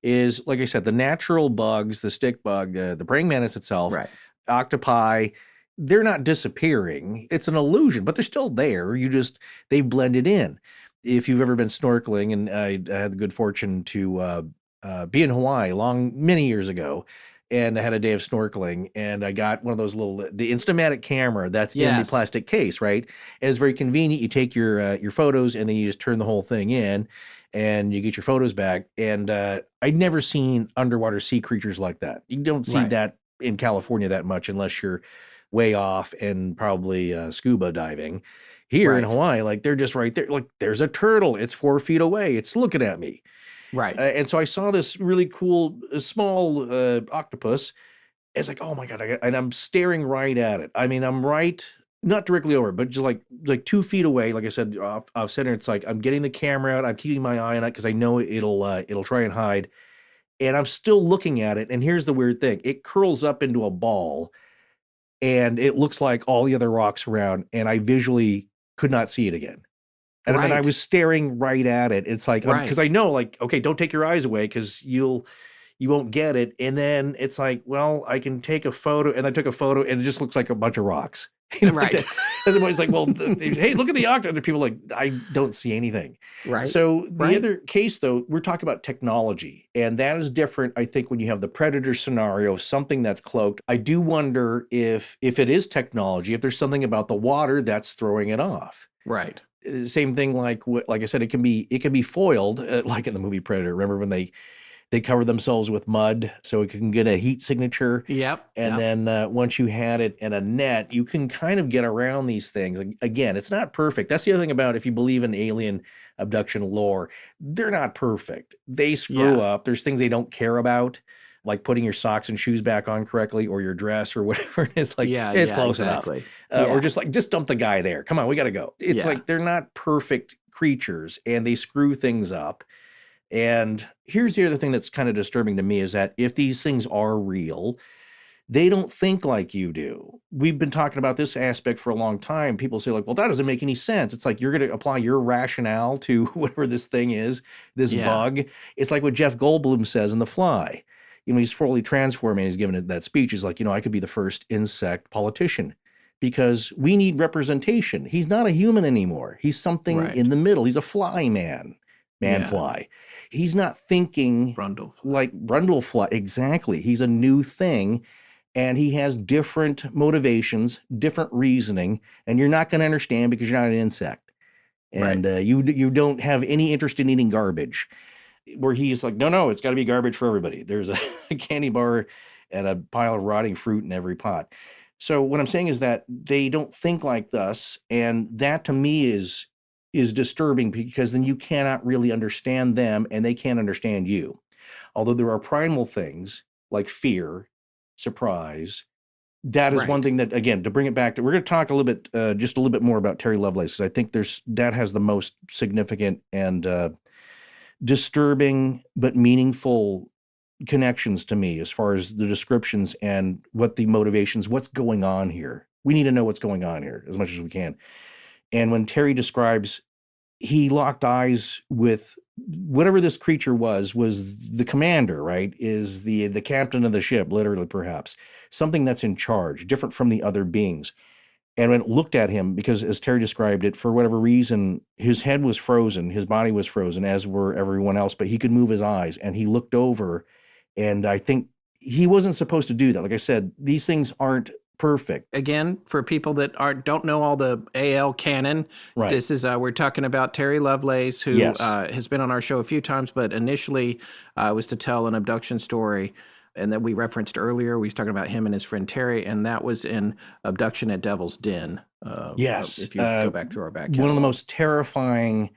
is, like I said, the natural bugs, the stick bug, the praying mantis itself, Right. octopi, they're not disappearing. It's an illusion, but they're still there. They've blended in. If you've ever been snorkeling, and I had the good fortune to be in Hawaii many years ago, and I had a day of snorkeling, and I got one of those the Instamatic camera that's in the Yes. plastic case, right? And it's very convenient. You take your photos, and then you just turn the whole thing in, and you get your photos back. And I'd never seen underwater sea creatures like that. You don't see Right. that in California that much unless you're way off and probably scuba diving. Here in Right. Hawaii, like they're just right there. Like there's a turtle. It's 4 feet away. It's looking at me. Right. And so I saw this really cool small octopus. It's like, oh my God. And I'm staring right at it. I mean, I'm right, not directly over, but just like 2 feet away. Like I said, off center. It's like I'm getting the camera out. I'm keeping my eye on it because I know it'll try and hide. And I'm still looking at it. And here's the weird thing. It curls up into a ball, and it looks like all the other rocks around. And I visually could not see it again. And I mean, I Right. was staring right at it. It's like, Right. because I know, like, okay, don't take your eyes away because you won't get it. And then it's like, well, I can take a photo, and I took a photo, and it just looks like a bunch of rocks. Like Right. that. Everybody's like, well, hey, look at the octopus. And people are like, I don't see anything. Right. So the Right. other case, though, we're talking about technology, and that is different. I think when you have the predator scenario, something that's cloaked, I do wonder if it is technology, if there's something about the water that's throwing it off. Right. Same thing, like I said, it can be foiled, like in the movie Predator. Remember when they covered themselves with mud so it can get a heat signature? Yep. And then once you had it in a net, you can kind of get around these things. Again, it's not perfect. That's the other thing about, if you believe in alien abduction lore, they're not perfect. They screw up. There's things they don't care about, like putting your socks and shoes back on correctly, or your dress, or whatever it is. Like, it's close exactly. enough. Or just dump the guy there. Come on, we got to go. It's Yeah. like they're not perfect creatures, and they screw things up. And here's the other thing that's kind of disturbing to me is that if these things are real, they don't think like you do. We've been talking about this aspect for a long time. People say, like, well, that doesn't make any sense. It's like you're going to apply your rationale to whatever this thing is, this bug. It's like what Jeff Goldblum says in The Fly. You know, he's fully transforming. He's given it that speech. He's like, I could be the first insect politician because we need representation. He's not a human anymore. He's something in the middle. He's a fly man. Fly. He's not thinking like Brundlefly. Exactly. He's a new thing, and he has different motivations, different reasoning, and you're not going to understand because you're not an insect. And you don't have any interest in eating garbage. Where he's like, no, it's got to be garbage for everybody. There's a candy bar and a pile of rotting fruit in every pot. So what I'm saying is that they don't think like us, and that to me is disturbing, because then you cannot really understand them, and they can't understand you. Although there are primal things like fear, surprise, that is Right. one thing that, again, to bring it back to, we're going to talk a little bit, just a little bit more about Terry Lovelace, because I think that has the most significant and disturbing but meaningful connections to me as far as the descriptions and what the motivations, what's going on here. We need to know what's going on here as much as we can. And when Terry describes, he locked eyes with whatever this creature was the commander, right? Is the captain of the ship, literally, perhaps something that's in charge, different from the other beings. And when it looked at him, because as Terry described it, for whatever reason, his head was frozen, his body was frozen, as were everyone else, but he could move his eyes, and he looked over, and I think he wasn't supposed to do that. Like I said, these things aren't perfect. Again, for people that don't know all the AL canon, Right. this is we're talking about Terry Lovelace, who Yes. has been on our show a few times, but initially was to tell an abduction story, and that we referenced earlier. We was talking about him and his friend Terry, and that was in Abduction at Devil's Den. Yes. If you go back through our back One of the catalog. most terrifying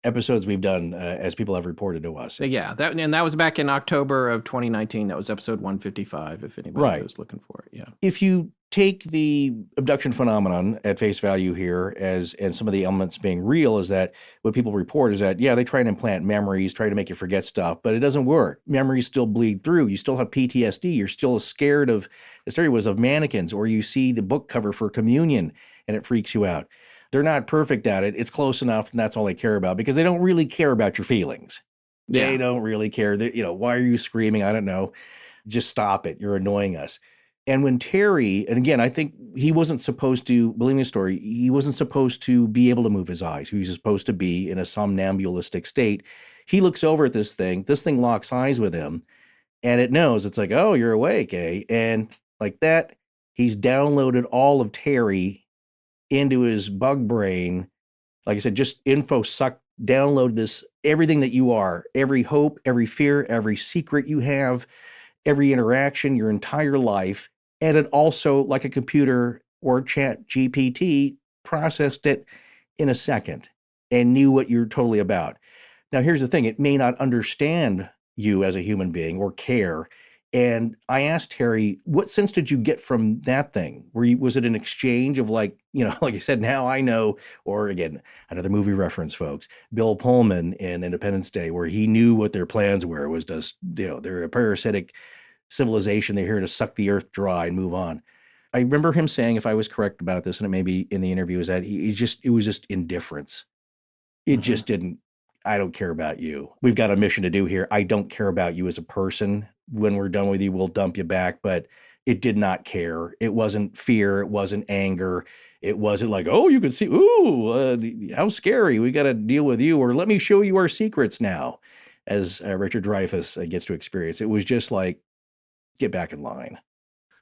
episodes we've done, as people have reported to us. So yeah, that was back in October of 2019. That was episode 155. If anybody Right. was looking for it, yeah. If you take the abduction phenomenon at face value here, and some of the elements being real, is that what people report is that, yeah, they try and implant memories, try to make you forget stuff, but it doesn't work. Memories still bleed through. You still have PTSD. You're still scared of, the story was of mannequins, or you see the book cover for Communion and it freaks you out. They're not perfect at it. It's close enough, and that's all they care about, because they don't really care about your feelings. They don't really care. Why are you screaming? I don't know. Just stop it. You're annoying us. And when Terry, and again, I think he wasn't supposed to, believe me the story, he wasn't supposed to be able to move his eyes. He was supposed to be in a somnambulistic state. He looks over at this thing locks eyes with him, and it knows. It's like, oh, you're awake, eh? And like that, he's downloaded all of Terry into his bug brain. Like I said, just info suck, download this, everything that you are, every hope, every fear, every secret you have, every interaction, your entire life. And it also, like a computer or Chat GPT, processed it in a second and knew what you're totally about. Now, here's the thing. It may not understand you as a human being or care. And I asked Terry, what sense did you get from that thing? Was it an exchange of like I said, now I know, or again, another movie reference, folks, Bill Pullman in Independence Day, where he knew what their plans were, was just, they're a parasitic civilization. They're here to suck the earth dry and move on. I remember him saying, if I was correct about this, and it may be in the interview, is that it was just indifference. It just didn't, I don't care about you. We've got a mission to do here. I don't care about you as a person. When we're done with you, we'll dump you back. But it did not care. It wasn't fear. It wasn't anger. It wasn't like, oh, you can see, how scary. We got to deal with you. Or let me show you our secrets now, as Richard Dreyfuss gets to experience. It was just like, get back in line.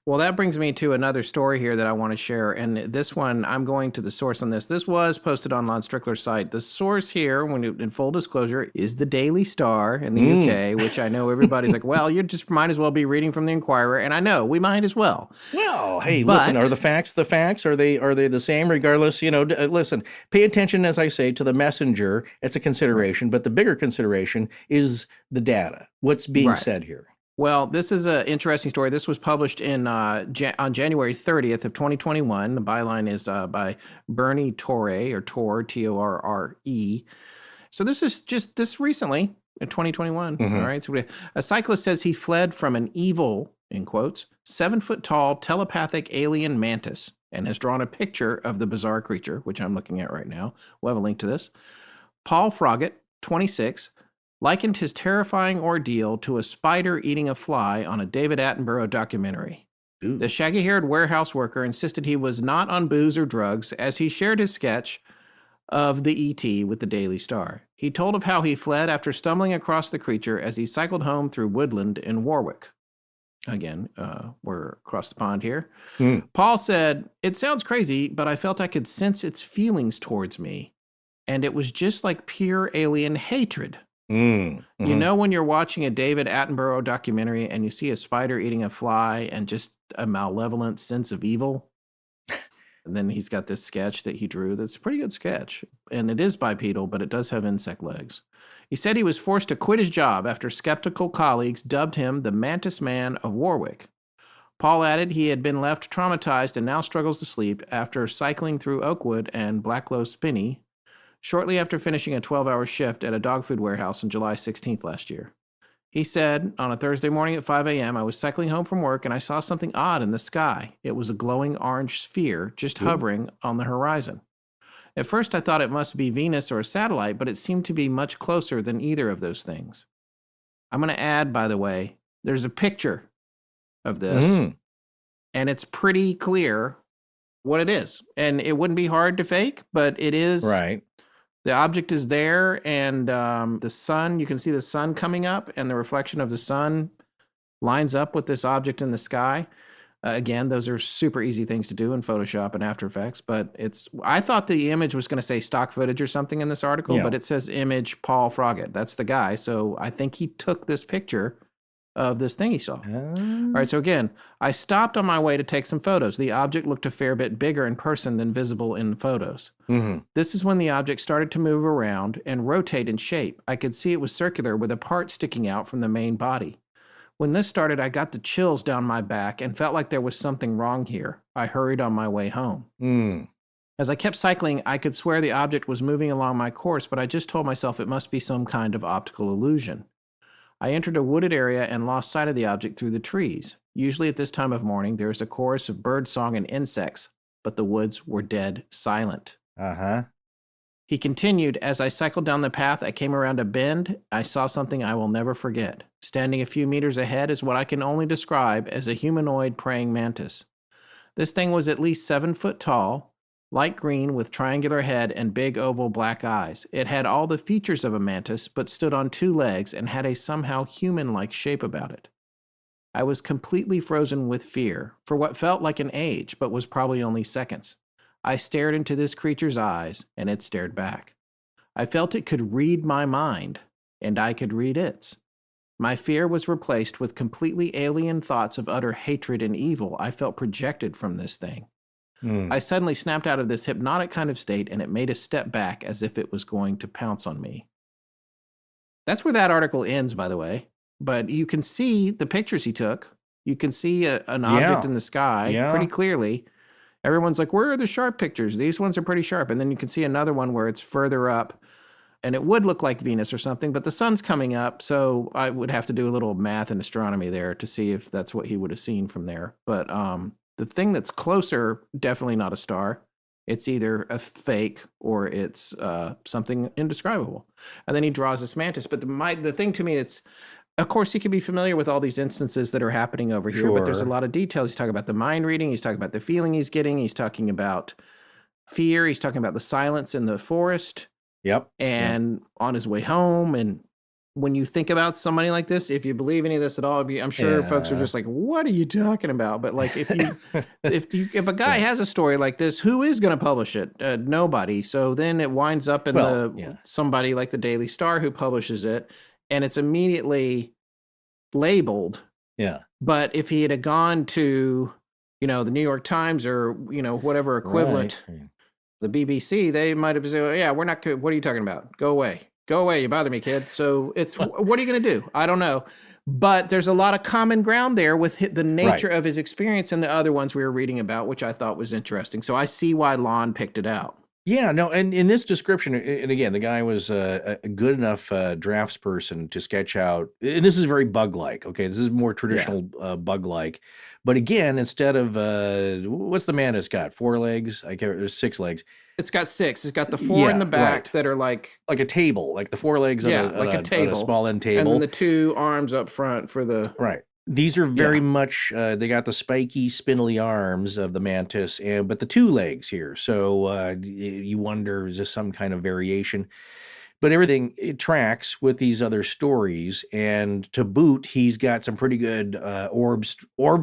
Well, that brings me to another story here that I want to share. And this one, I'm going to the source on this. This was posted on Lon Strickler's site. The source here, in full disclosure, is the Daily Star in the UK, which I know everybody's like, well, you just might as well be reading from the Inquirer. And I know, we might as well. Well, hey, listen, are the facts the facts? Are they the same regardless? Listen, pay attention, as I say, to the messenger. It's a consideration, but the bigger consideration is the data. What's being said here? Well, this is an interesting story. This was published on January 30th of 2021. The byline is by Bernie Torre, or Tor, Torre. So this is just this recently, in 2021. All right. So a cyclist says he fled from an evil, in quotes, 7-foot-tall telepathic alien mantis, and has drawn a picture of the bizarre creature, which I'm looking at right now. We'll have a link to this. Paul Froggatt, 26, likened his terrifying ordeal to a spider eating a fly on a David Attenborough documentary. Ooh. The shaggy-haired warehouse worker insisted he was not on booze or drugs as he shared his sketch of the ET with the Daily Star. He told of how he fled after stumbling across the creature as he cycled home through woodland in Warwick. Again, we're across the pond here. Paul said, "It sounds crazy, but I felt I could sense its feelings towards me, and it was just like pure alien hatred." You know, when you're watching a David Attenborough documentary and you see a spider eating a fly and just a malevolent sense of evil? And then he's got this sketch that he drew. That's a pretty good sketch. And it is bipedal, but it does have insect legs. He said he was forced to quit his job after skeptical colleagues dubbed him the Mantis Man of Warwick. Paul added he had been left traumatized and now struggles to sleep after cycling through Oakwood and Blacklow Spinney shortly after finishing a 12-hour shift at a dog food warehouse on July 16th last year. He said, on a Thursday morning at 5 a.m., I was cycling home from work and I saw something odd in the sky. It was a glowing orange sphere just hovering on the horizon. At first, I thought it must be Venus or a satellite, but it seemed to be much closer than either of those things. I'm going to add, by the way, there's a picture of this, and it's pretty clear what it is. And it wouldn't be hard to fake, but it is. Right. The object is there, and the sun, you can see the sun coming up, and the reflection of the sun lines up with this object in the sky. Again, those are super easy things to do in Photoshop and After Effects, but I thought the image was going to say stock footage or something in this article, but it says image Paul Froggatt. That's the guy. So I think he took this picture of this thing he saw. All right, so again, I stopped on my way to take some photos. The object looked a fair bit bigger in person than visible in photos. This is when the object started to move around and rotate in shape. I could see it was circular with a part sticking out from the main body. When this started, I got the chills down my back and felt like there was something wrong here. I hurried on my way home. As I kept cycling, I could swear the object was moving along my course, but I just told myself it must be some kind of optical illusion. I entered a wooded area and lost sight of the object through the trees. Usually at this time of morning, there is a chorus of birdsong and insects, but the woods were dead silent. He continued, as I cycled down the path, I came around a bend. I saw something I will never forget. Standing a few meters ahead is what I can only describe as a humanoid praying mantis. This thing was at least 7 foot tall, light green with triangular head and big oval black eyes. It had all the features of a mantis, but stood on 2 legs and had a somehow human-like shape about it. I was completely frozen with fear, for what felt like an age, but was probably only seconds. I stared into this creature's eyes, and it stared back. I felt it could read my mind, and I could read its. My fear was replaced with completely alien thoughts of utter hatred and evil I felt projected from this thing. I suddenly snapped out of this hypnotic kind of state, and it made a step back as if it was going to pounce on me. That's where that article ends, by the way. But you can see the pictures he took. You can see an object in the sky pretty clearly. Everyone's like, where are the sharp pictures? These ones are pretty sharp. And then you can see another one where it's further up, and it would look like Venus or something, but the sun's coming up, so I would have to do a little math and astronomy there to see if that's what he would have seen from there. But the thing that's closer, definitely not a star. It's either a fake or it's something indescribable. And then he draws this mantis. But the thing to me, it's, of course, he can be familiar with all these instances that are happening over here, but there's a lot of details. He's talking about the mind reading. He's talking about the feeling he's getting. He's talking about fear. He's talking about the silence in the forest. And on his way home. And when you think about somebody like this, if you believe any of this at all, I'm sure folks are just like, what are you talking about? But like, if a guy has a story like this, who is going to publish it? Nobody. So then it winds up in somebody like the Daily Star who publishes it, and it's immediately labeled. But if he had gone to, the New York Times or, whatever equivalent, the BBC, they might have said, yeah, we're not good. What are you talking about? Go away. Go away. You bother me, kid. So it's, what are you going to do? I don't know. But there's a lot of common ground there with the nature of his experience and the other ones we were reading about, which I thought was interesting. So I see why Lon picked it out. Yeah, no, and in this description, and again, the guy was a good enough draftsperson to sketch out, and this is very bug-like, okay? This is more traditional bug-like. But again, instead of, what's the mantis got? 4 legs? There's 6 legs. It's got 6. It's got the 4 in the back that are like a table, like the 4 legs on a table, a small end table. And then the 2 arms up front for the... These are very much, they got the spiky, spindly arms of the mantis, but the 2 legs here. So you wonder, is this some kind of variation? But everything, it tracks with these other stories. And to boot, he's got some pretty good orb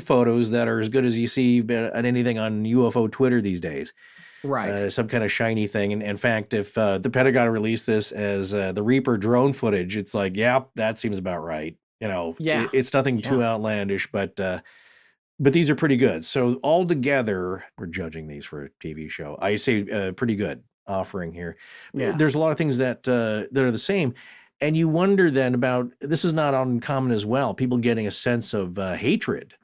photos that are as good as you see on anything on UFO Twitter these days. Some kind of shiny thing. And in fact, if the Pentagon released this as the Reaper drone footage, it's like, that seems about right. It's nothing too outlandish, but these are pretty good. So altogether, we're judging these for a TV show. I say pretty good offering here. There's a lot of things that are the same. And you wonder then about, this is not uncommon as well, people getting a sense of hatred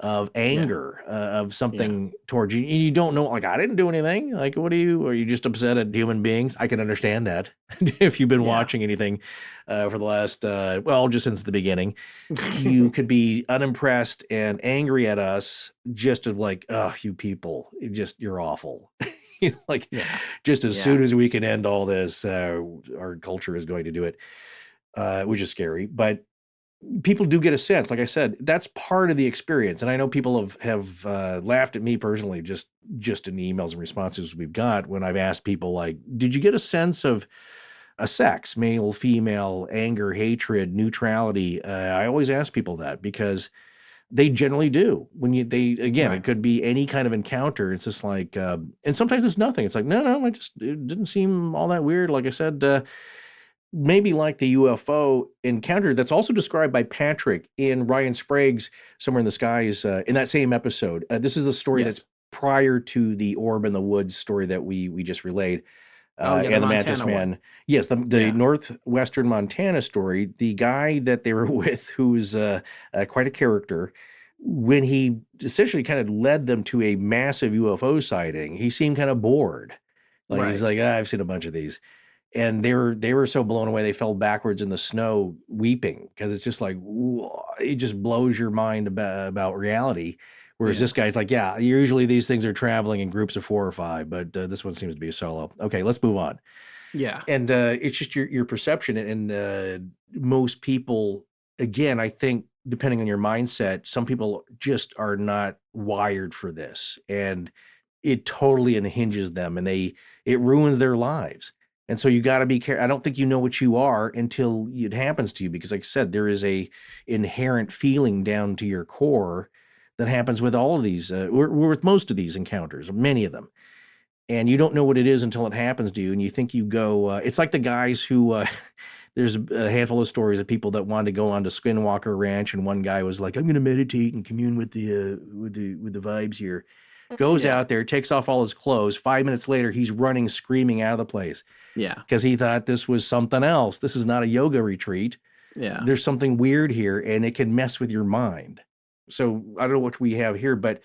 of anger, of something towards you. You don't know, like, I didn't do anything. Like, are you just upset at human beings? I can understand that if you've been watching anything for the last, just since the beginning. You could be unimpressed and angry at us just of like, oh, you people, you're awful. Just as soon as we can end all this, our culture is going to do it, which is scary. But people do get a sense, like I said, that's part of the experience. And I know people have laughed at me personally, just in the emails and responses we've got when I've asked people, like, did you get a sense of a sex, male, female, anger, hatred, neutrality? I always ask people that because they generally do. It could be any kind of encounter. It's just like, and sometimes it's nothing. It's like, no, it didn't seem all that weird. Like I said, maybe like the UFO encounter that's also described by Patrick in Ryan Sprague's Somewhere in the Skies in that same episode. This is a story that's prior to the Orb in the Woods story that we just relayed. And the Mantis Man. One. Yes, the northwestern Montana story. The guy that they were with, who's quite a character, when he essentially kind of led them to a massive UFO sighting, he seemed kind of bored. He's like, I've seen a bunch of these. And they were so blown away they fell backwards in the snow weeping because it's just like, it just blows your mind about reality. Whereas this guy's like, usually these things are traveling in groups of 4 or 5, but this one seems to be a solo. Okay, let's move on. Yeah. And it's just your perception. And most people, again, I think, depending on your mindset, some people just are not wired for this. And it totally unhinges them and it ruins their lives. And so you got to be careful. I don't think you know what you are until it happens to you, because like I said, there is a inherent feeling down to your core that happens with all of these, we're with most of these encounters, many of them. And you don't know what it is until it happens to you. And you think you go, it's like the guys who, there's a handful of stories of people that wanted to go on to Skinwalker Ranch. And one guy was like, I'm going to meditate and commune with the vibes here. Goes out there, takes off all his clothes. 5 minutes later, he's running, screaming out of the place. Yeah. Because he thought this was something else. This is not a yoga retreat. Yeah. There's something weird here, and it can mess with your mind. So I don't know what we have here, but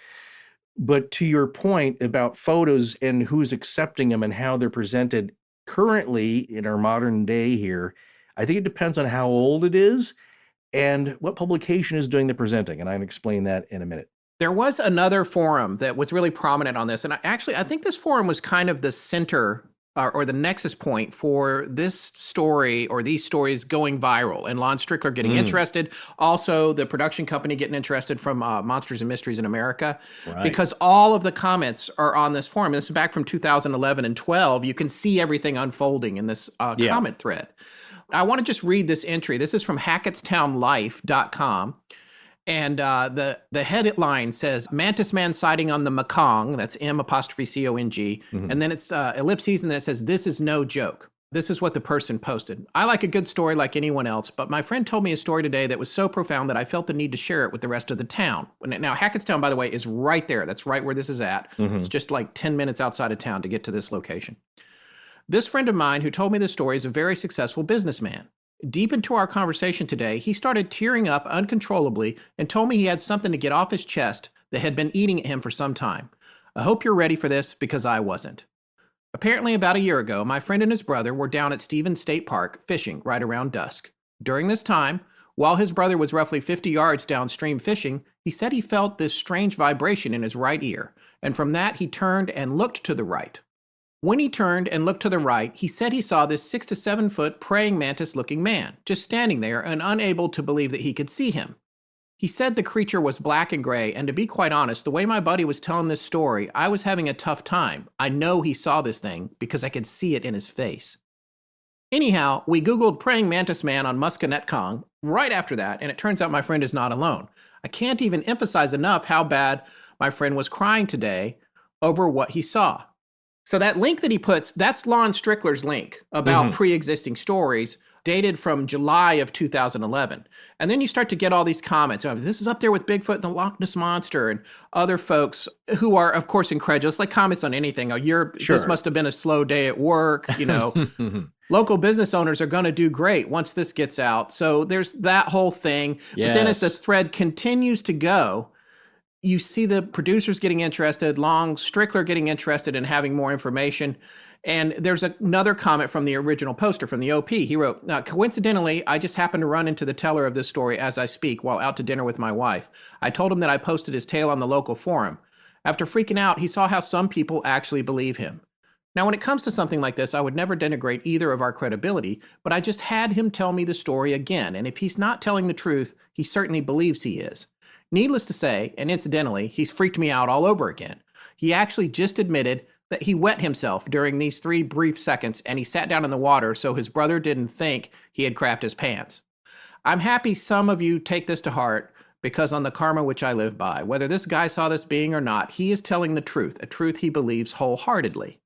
to your point about photos and who's accepting them and how they're presented currently in our modern day here, I think it depends on how old it is and what publication is doing the presenting. And I'll explain that in a minute. There was another forum that was really prominent on this. And I think this forum was kind of the center or the nexus point for this story or these stories going viral and Lon Strickler getting interested. Also, the production company getting interested from Monsters and Mysteries in America, because all of the comments are on this forum. This is back from 2011 and 12. You can see everything unfolding in this comment thread. I want to just read this entry. This is from Hackettstownlife.com. And the headline says, Mantis Man sighting on the Mekong. That's M''Cong. Mm-hmm. And then it's ellipses, and then it says, this is no joke. This is what the person posted. I like a good story like anyone else, but my friend told me a story today that was so profound that I felt the need to share it with the rest of the town. Now, Hackettstown, by the way, is right there. That's right where this is at. Mm-hmm. It's just like 10 minutes outside of town to get to this location. This friend of mine who told me this story is a very successful businessman. Deep into our conversation today, he started tearing up uncontrollably and told me he had something to get off his chest that had been eating at him for some time. I hope you're ready for this, because I wasn't. Apparently, about a year ago, my friend and his brother were down at Stevens State Park fishing right around dusk. During this time, while his brother was roughly 50 yards downstream fishing, he said he felt this strange vibration in his right ear, and from that he turned and looked to the right. When he turned and looked to the right, he said he saw this 6 to 7 foot praying mantis-looking man, just standing there and unable to believe that he could see him. He said the creature was black and gray, and to be quite honest, the way my buddy was telling this story, I was having a tough time. I know he saw this thing because I could see it in his face. Anyhow, we Googled praying mantis man on Musconetcong right after that, and it turns out my friend is not alone. I can't even emphasize enough how bad my friend was crying today over what he saw. So that link that he puts, that's Lon Strickler's link about pre-existing stories dated from July of 2011. And then you start to get all these comments. Oh, this is up there with Bigfoot and the Loch Ness Monster, and other folks who are, of course, incredulous, like comments on anything. Oh, this must have been a slow day at work. You know, local business owners are going to do great once this gets out. So there's that whole thing. Yes. But then as the thread continues to go, you see the producers getting interested, Long, Strickler getting interested in having more information. And there's another comment from the original poster from the OP. He wrote, coincidentally, I just happened to run into the teller of this story as I speak while out to dinner with my wife. I told him that I posted his tale on the local forum. After freaking out, he saw how some people actually believe him. Now, when it comes to something like this, I would never denigrate either of our credibility, but I just had him tell me the story again. And if he's not telling the truth, he certainly believes he is. Needless to say, and incidentally, he's freaked me out all over again. He actually just admitted that he wet himself during these 3 brief seconds, and he sat down in the water so his brother didn't think he had crapped his pants. I'm happy some of you take this to heart, because on the karma which I live by, whether this guy saw this being or not, he is telling the truth, a truth he believes wholeheartedly.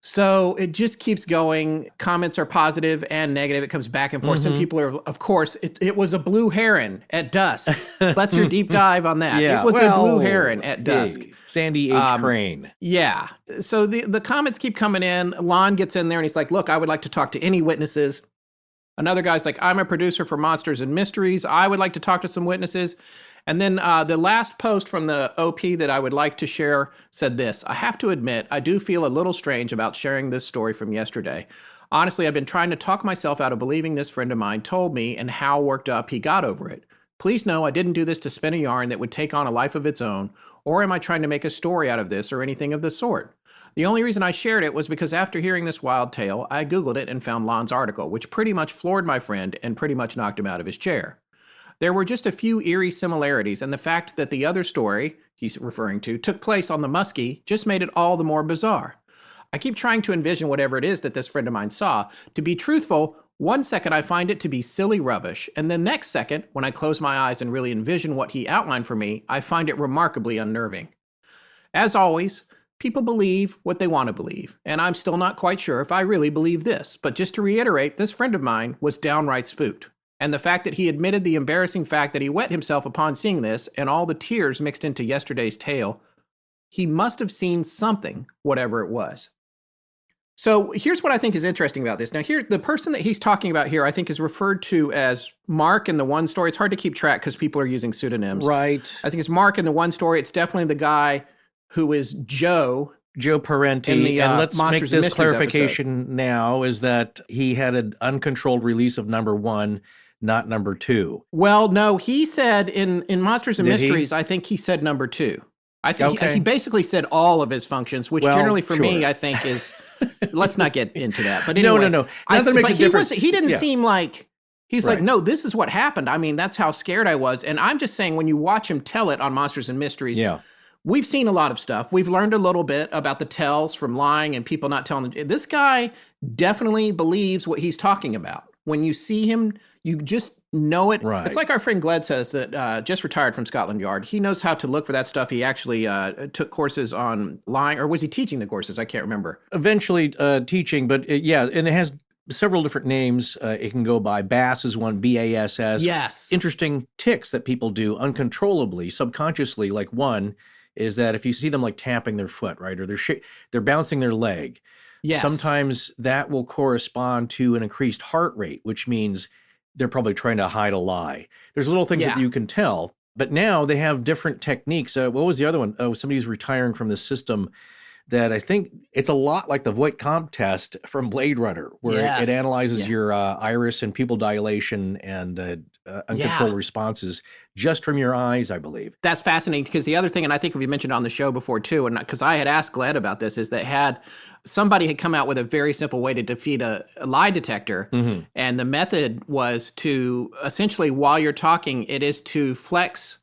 So it just keeps going. Comments are positive and negative. It comes back and forth. Some people are, of course, it was a blue heron at dusk. That's your deep dive on that. Yeah, it was a blue heron at dusk. Sandy H. Crane. Yeah. So the comments keep coming in. Lon gets in there and he's like, look, I would like to talk to any witnesses. Another guy's like, I'm a producer for Monsters and Mysteries. I would like to talk to some witnesses. And then the last post from the OP that I would like to share said this: I have to admit, I do feel a little strange about sharing this story from yesterday. Honestly, I've been trying to talk myself out of believing this friend of mine told me and how worked up he got over it. Please know I didn't do this to spin a yarn that would take on a life of its own, or am I trying to make a story out of this or anything of the sort. The only reason I shared it was because after hearing this wild tale, I Googled it and found Lon's article, which pretty much floored my friend and pretty much knocked him out of his chair. There were just a few eerie similarities, and the fact that the other story he's referring to took place on the Muskie just made it all the more bizarre. I keep trying to envision whatever it is that this friend of mine saw. To be truthful, one second I find it to be silly rubbish, and the next second, when I close my eyes and really envision what he outlined for me, I find it remarkably unnerving. As always, people believe what they want to believe, and I'm still not quite sure if I really believe this, but just to reiterate, this friend of mine was downright spooked. And the fact that he admitted the embarrassing fact that he wet himself upon seeing this and all the tears mixed into yesterday's tale, he must have seen something, whatever it was. So here's what I think is interesting about this. Now, here, the person that he's talking about here, I think is referred to as Mark in the one story. It's hard to keep track because people are using pseudonyms. Right. I think it's Mark in the one story. It's definitely the guy who is Joe Parenti. in the, and let's Monsters make and this Mysteries clarification episode. now, is that he had an uncontrolled release of number 1, not number 2. Well, no, he said in Monsters and Did he? Mysteries, I think he said number 2. I think Okay. he basically said all of his functions, which Well, generally for me, sure. I think is, let's not get into that. But anyway, No. Nothing makes a difference. He didn't Yeah. seem like, he's like, Right. no, this is what happened. I mean, that's how scared I was. And I'm just saying, when you watch him tell it on Monsters and Mysteries, Yeah. we've seen a lot of stuff. We've learned a little bit about the tells from lying and people not telling. This guy definitely believes what he's talking about. When you see him, you just know it. Right. It's like our friend Gled says that just retired from Scotland Yard. He knows how to look for that stuff. He actually took courses on lying, or was he teaching the courses? I can't remember. Eventually teaching, but yeah, and it has several different names. It can go by. BASS is one, BASS. Yes. Interesting tics that people do uncontrollably, subconsciously. Like one is that if you see them like tapping their foot, right, or they're bouncing their leg, Yes. sometimes that will correspond to an increased heart rate, which means they're probably trying to hide a lie. There's little things that Yeah. you can tell, but now they have different techniques. What was the other one? Oh, somebody's retiring from the system that I think it's a lot like the Voight Comp test from Blade Runner, where Yes. it analyzes Yeah. your iris and pupil dilation and uncontrolled responses just from your eyes, I believe. That's fascinating, because the other thing, and I think we mentioned on the show before too, and because I had asked Gled about this, is that somebody had come out with a very simple way to defeat a lie detector. Mm-hmm. And the method was to essentially, while you're talking, it is to flex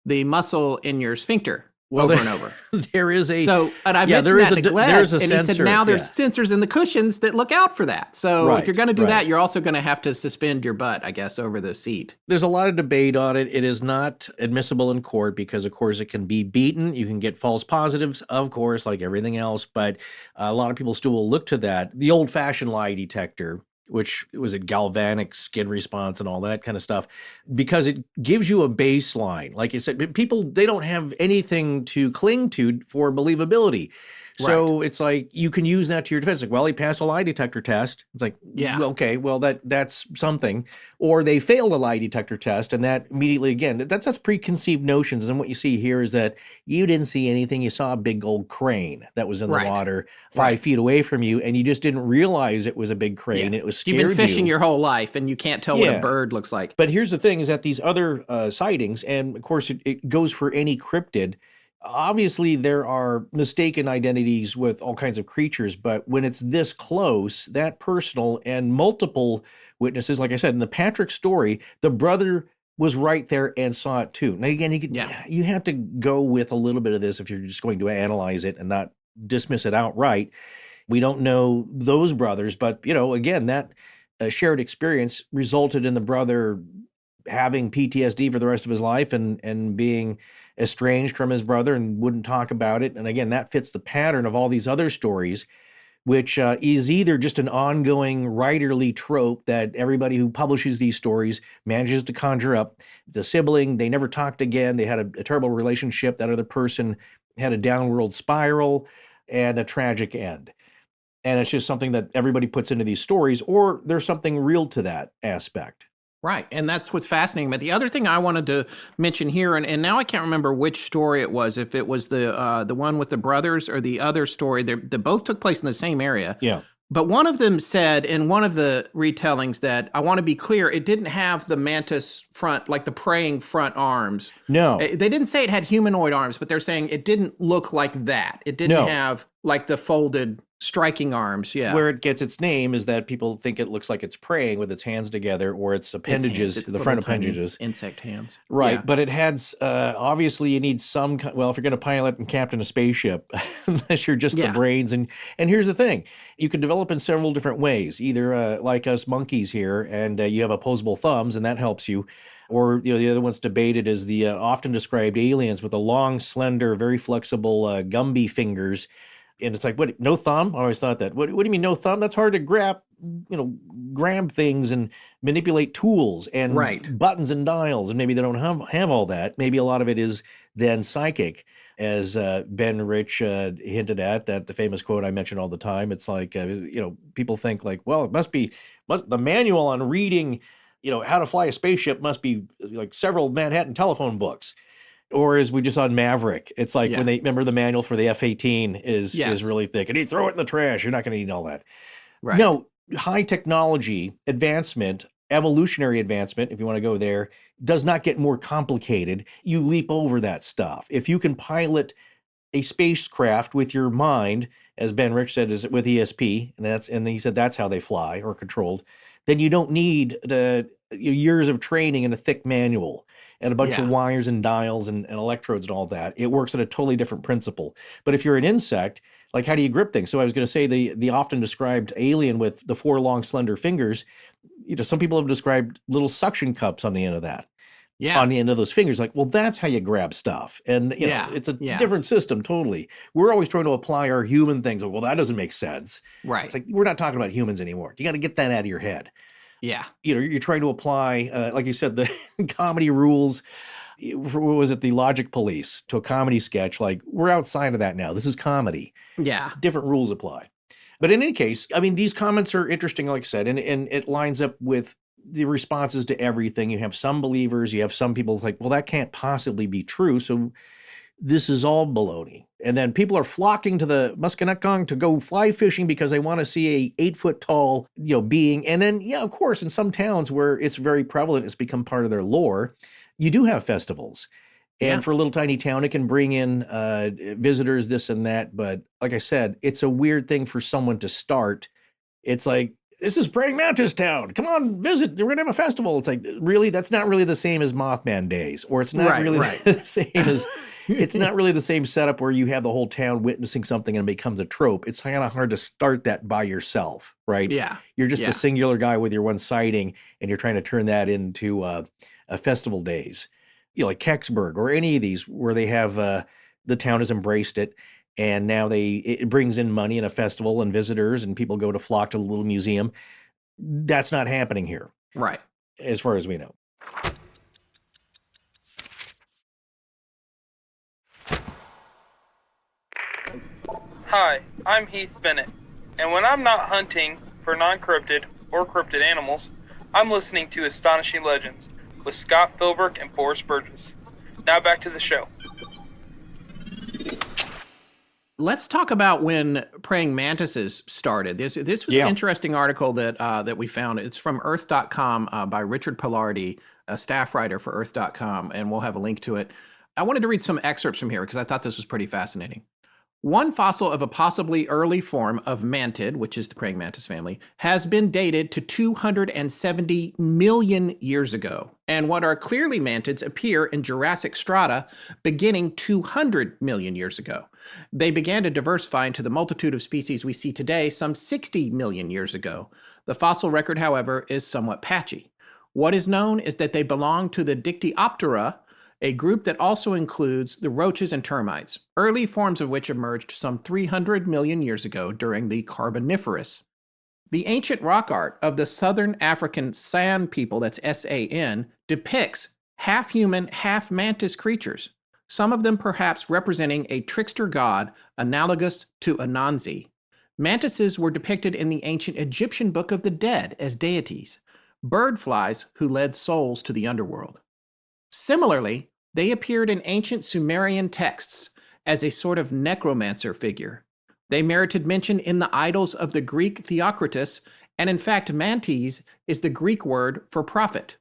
the muscle in your sphincter over and over. There is a So, and I yeah, mentioned there is that a to Gled, there's a and he said sensor, now there's yeah. sensors in the cushions that look out for that. So Right, if you're going to do right. that, you're also going to have to suspend your butt, I guess, over the seat. There's a lot of debate on it. It is not admissible in court because, of course, it can be beaten. You can get false positives, of course, like everything else. But a lot of people still will look to that. The old-fashioned lie detector, which was a galvanic skin response and all that kind of stuff, because it gives you a baseline. Like you said, people, they don't have anything to cling to for believability. So it's like you can use that to your defense. Like, well, he passed a lie detector test. It's like, Yeah. well, okay, well that's something. Or they failed a lie detector test, and that immediately again that's preconceived notions. And what you see here is that you didn't see anything. You saw a big old crane that was in the water 5 feet away from you, and you just didn't realize it was a big crane. It was scared. You've been fishing your whole life, and you can't tell what a bird looks like. But here's the thing: is that these other sightings, and of course it goes for any cryptid. Obviously, there are mistaken identities with all kinds of creatures, but when it's this close, that personal, and multiple witnesses, like I said, in the Patrick story, the brother was right there and saw it too. Now, again, you have to go with a little bit of this if you're just going to analyze it and not dismiss it outright. We don't know those brothers, but, again, that shared experience resulted in the brother having PTSD for the rest of his life and being estranged from his brother and wouldn't talk about it. And again, that fits the pattern of all these other stories, which is either just an ongoing writerly trope that everybody who publishes these stories manages to conjure up. The sibling, they never talked again. They had a terrible relationship. That other person had a downward spiral and a tragic end. And it's just something that everybody puts into these stories, or there's something real to that aspect. Right. And that's what's fascinating. But the other thing I wanted to mention here, and now I can't remember which story it was, if it was the one with the brothers or the other story. They both took place in the same area. Yeah. But one of them said in one of the retellings that, I want to be clear, it didn't have the mantis front, like the praying front arms. No. They didn't say it had humanoid arms, but they're saying it didn't look like that. It didn't have like the folded striking arms. Yeah. Where it gets its name is that people think it looks like it's praying with its hands together, or its appendages, it's the front tiny appendages. Insect hands. Right. Yeah. But it has, obviously you need some, well, if you're going to pilot and captain a spaceship, unless you're just the brains. And here's the thing, you can develop in several different ways, either like us monkeys here, and you have opposable thumbs, and that helps you. Or, the other one's debated is the often described aliens with the long, slender, very flexible Gumby fingers. And it's like, what, no thumb? I always thought that. What do you mean no thumb? That's hard to grab things and manipulate tools and buttons and dials. And maybe they don't have all that. Maybe a lot of it is then psychic, as Ben Rich hinted at, that the famous quote I mention all the time. It's like, people think like, well, it must the manual on reading, how to fly a spaceship must be like several Manhattan telephone books. Or as we just saw in Maverick, it's like when they remember the manual for the F-18 is really thick, and you throw it in the trash. You're not going to need all that. Right. No, high technology advancement, evolutionary advancement, if you want to go there, does not get more complicated. You leap over that stuff. If you can pilot a spacecraft with your mind, as Ben Rich said, is with ESP, and he said that's how they fly or controlled, then you don't need the years of training and a thick manual and a bunch of wires and dials and electrodes and all that. It works at a totally different principle. But if you're an insect, like, how do you grip things? So I was going to say the often described alien with the 4 long, slender fingers, some people have described little suction cups on the end of that. Yeah. On the end of those fingers. Like, well, that's how you grab stuff. And it's a different system, totally. We're always trying to apply our human things. Well, that doesn't make sense. Right. It's like, we're not talking about humans anymore. You got to get that out of your head. Yeah. You're trying to apply, like you said, the comedy rules. What was it, the Logic Police, to a comedy sketch? Like, we're outside of that now. This is comedy. Yeah. Different rules apply. But in any case, I mean, these comments are interesting, like I said, and it lines up with the responses to everything. You have some believers, you have some people like, well, that can't possibly be true. So this is all baloney. And then people are flocking to the Musconetcong to go fly fishing because they want to see a 8-foot tall, being. And then, of course, in some towns where it's very prevalent, it's become part of their lore. You do have festivals. And for a little tiny town, it can bring in visitors, this and that. But like I said, it's a weird thing for someone to start. It's like, this is Praying Mantis Town. Come on, visit. We're going to have a festival. It's like, really? That's not really the same as Mothman Days. Or it's not the same as... It's not really the same setup where you have the whole town witnessing something and it becomes a trope. It's kind of hard to start that by yourself, right? Yeah. You're just a singular guy with your one sighting, and you're trying to turn that into a festival days. Like Kecksburg or any of these where they have the town has embraced it, and now it brings in money and a festival and visitors, and people go to flock to the little museum. That's not happening here. Right. As far as we know. Hi, I'm Heath Bennett, and when I'm not hunting for non-cryptid or cryptid animals, I'm listening to Astonishing Legends with Scott Philbrook and Boris Burgess. Now back to the show. Let's talk about when praying mantises started. This was an interesting article that we found. It's from Earth.com by Richard Pillardi, a staff writer for Earth.com, and we'll have a link to it. I wanted to read some excerpts from here because I thought this was pretty fascinating. One fossil of a possibly early form of mantid, which is the praying mantis family, has been dated to 270 million years ago. And what are clearly mantids appear in Jurassic strata beginning 200 million years ago. They began to diversify into the multitude of species we see today some 60 million years ago. The fossil record, however, is somewhat patchy. What is known is that they belong to the Dictyoptera, a group that also includes the roaches and termites, early forms of which emerged some 300 million years ago during the Carboniferous. The ancient rock art of the Southern African San people, that's S-A-N, depicts half-human, half-mantis creatures, some of them perhaps representing a trickster god analogous to Anansi. Mantises were depicted in the ancient Egyptian Book of the Dead as deities, bird flies who led souls to the underworld. Similarly, they appeared in ancient Sumerian texts as a sort of necromancer figure. They merited mention in the idols of the Greek Theocritus, and in fact, mantis is the Greek word for prophet.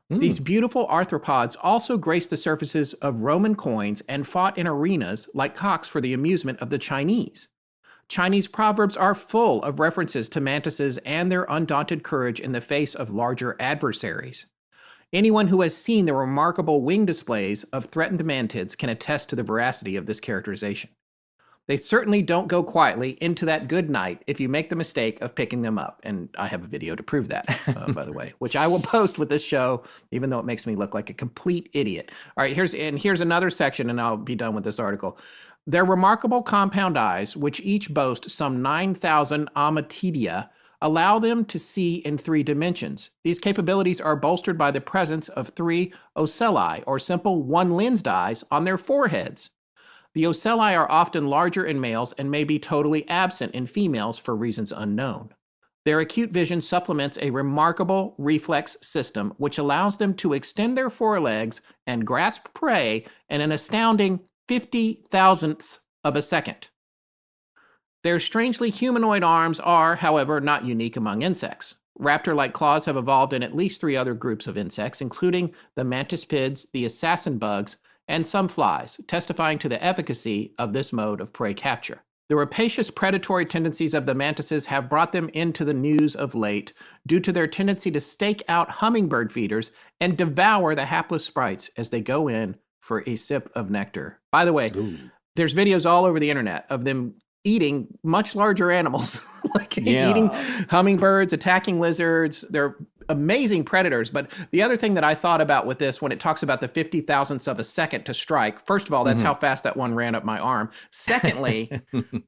These beautiful arthropods also graced the surfaces of Roman coins and fought in arenas like cocks for the amusement of the Chinese. Chinese proverbs are full of references to mantises and their undaunted courage in the face of larger adversaries. Anyone who has seen the remarkable wing displays of threatened mantids can attest to the veracity of this characterization. They certainly don't go quietly into that good night if you make the mistake of picking them up. And I have a video to prove that, by the way, which I will post with this show, even though it makes me look like a complete idiot. All right, here's another section, and I'll be done with this article. Their remarkable compound eyes, which each boast some 9,000 ommatidia, allow them to see in 3 dimensions. These capabilities are bolstered by the presence of 3 ocelli, or simple one-lensed eyes, on their foreheads. The ocelli are often larger in males and may be totally absent in females for reasons unknown. Their acute vision supplements a remarkable reflex system which allows them to extend their forelegs and grasp prey in an astounding 50 thousandths of a second. Their strangely humanoid arms are, however, not unique among insects. Raptor-like claws have evolved in at least 3 other groups of insects, including the mantispids, the assassin bugs, and some flies, testifying to the efficacy of this mode of prey capture. The rapacious predatory tendencies of the mantises have brought them into the news of late due to their tendency to stake out hummingbird feeders and devour the hapless sprites as they go in for a sip of nectar. By the way, there's videos all over the internet of them eating much larger animals, like eating hummingbirds, attacking lizards. They're amazing predators. But the other thing that I thought about with this, when it talks about the 50 thousandths of a second to strike, first of all, that's how fast that one ran up my arm. Secondly,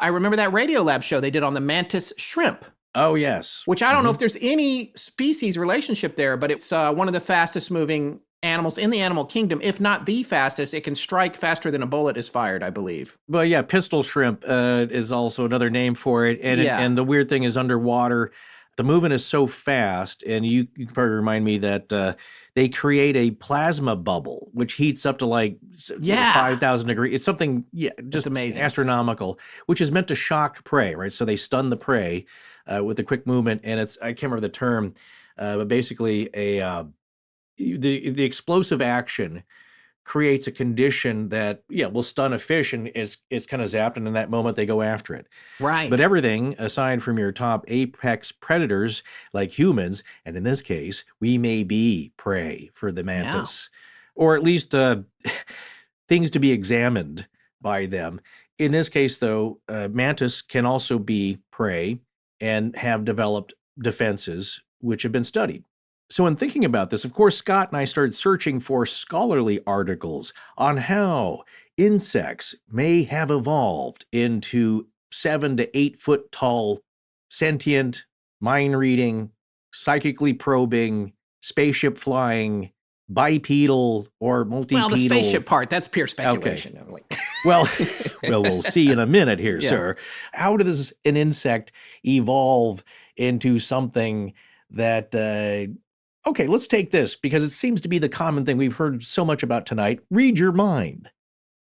I remember that Radiolab show they did on the mantis shrimp. Oh, yes. Which I don't know if there's any species relationship there, but it's one of the fastest moving animals in the animal kingdom, if not the fastest. It can strike faster than a bullet is fired, I believe. Well, yeah, pistol shrimp is also another name for it. And and the weird thing is underwater, the movement is so fast, and you can probably remind me that they create a plasma bubble, which heats up to like 5,000 degrees. It's something, just amazing, astronomical, which is meant to shock prey, right? So they stun the prey with a quick movement, and I can't remember the term, but basically the explosive action creates a condition that will stun a fish, and it's kind of zapped, and in that moment they go after it. Right. But everything aside from your top apex predators like humans, and in this case we may be prey for the mantis, or at least things to be examined by them. In this case though, mantis can also be prey and have developed defenses which have been studied. So in thinking about this, of course, Scott and I started searching for scholarly articles on how insects may have evolved into 7 to 8 foot tall, sentient, mind-reading, psychically probing, spaceship flying, bipedal or multipedal. Well, the spaceship part, that's pure speculation. Okay. Well, we'll see in a minute here, Yeah. sir. How does an insect evolve into something that, okay, let's take this because it seems to be the common thing we've heard so much about tonight. Read your mind.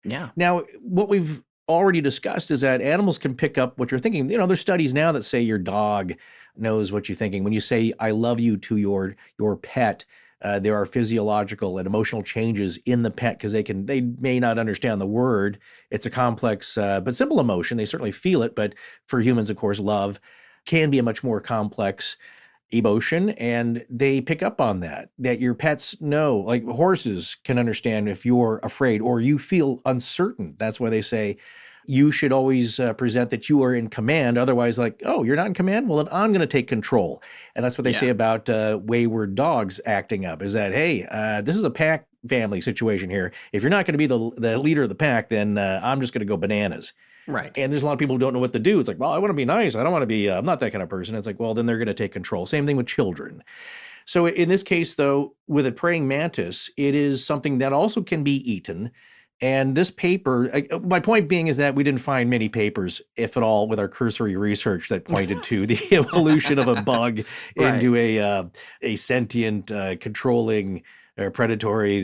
Yeah. Now, what we've already discussed is that animals can pick up what you're thinking. You know, there's studies now that say your dog knows what you're thinking. When you say "I love you" to your pet, there are physiological and emotional changes in the pet because they may not understand the word. It's a complex but simple emotion. They certainly feel it, but for humans, of course, love can be a much more complex emotion, and they pick up on that your pets know. Like horses can understand if you're afraid or you feel uncertain. That's why they say you should always present that you are in command. Otherwise, like, oh, you're not in command? Well, then I'm going to take control. And that's what they say about wayward dogs acting up, is that, hey, this is a pack family situation here. If you're not going to be the leader of the pack, then I'm just going to go bananas. Right. And there's a lot of people who don't know what to do. It's like, well, I want to be nice. I don't want to be, I'm not that kind of person. It's like, well, then they're going to take control. Same thing with children. So in this case, though, with a praying mantis, it is something that also can be eaten. And this paper, my point being is that we didn't find many papers, if at all, with our cursory research that pointed to the evolution of a bug into a sentient, controlling, predatory,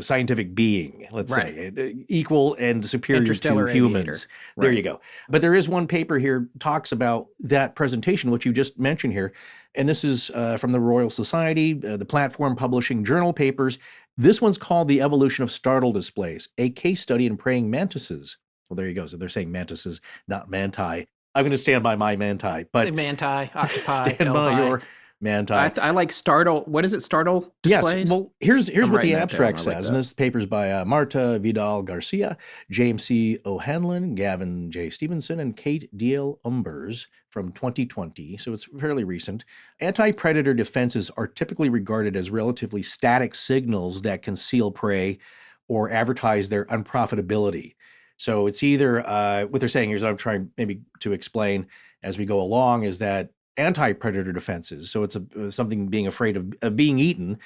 scientific being, let's say, equal and superior to humans. There you go. But there is one paper here talks about that presentation, which you just mentioned here. And this is from the Royal Society, the Platform Publishing Journal papers. This one's called The Evolution of Startle Displays, a case study in praying mantises. Well, there you go. So they're saying mantises, not manti. I'm going to stand by my manti. But manti, octopi, stand by your manti. I like startle. What is it? Startle displays? Yes. Well, here's what the writing that abstract down. I like says. that. And this paper's by Marta Vidal Garcia, James C. O'Hanlon, Gavin J. Stevenson, and Kate D.L. Umbers from 2020. So it's fairly recent. Anti-predator defenses are typically regarded as relatively static signals that conceal prey or advertise their unprofitability. So it's either, what they're saying here is, I'm trying maybe to explain as we go along, is that anti-predator defenses, so it's something being afraid of being eaten,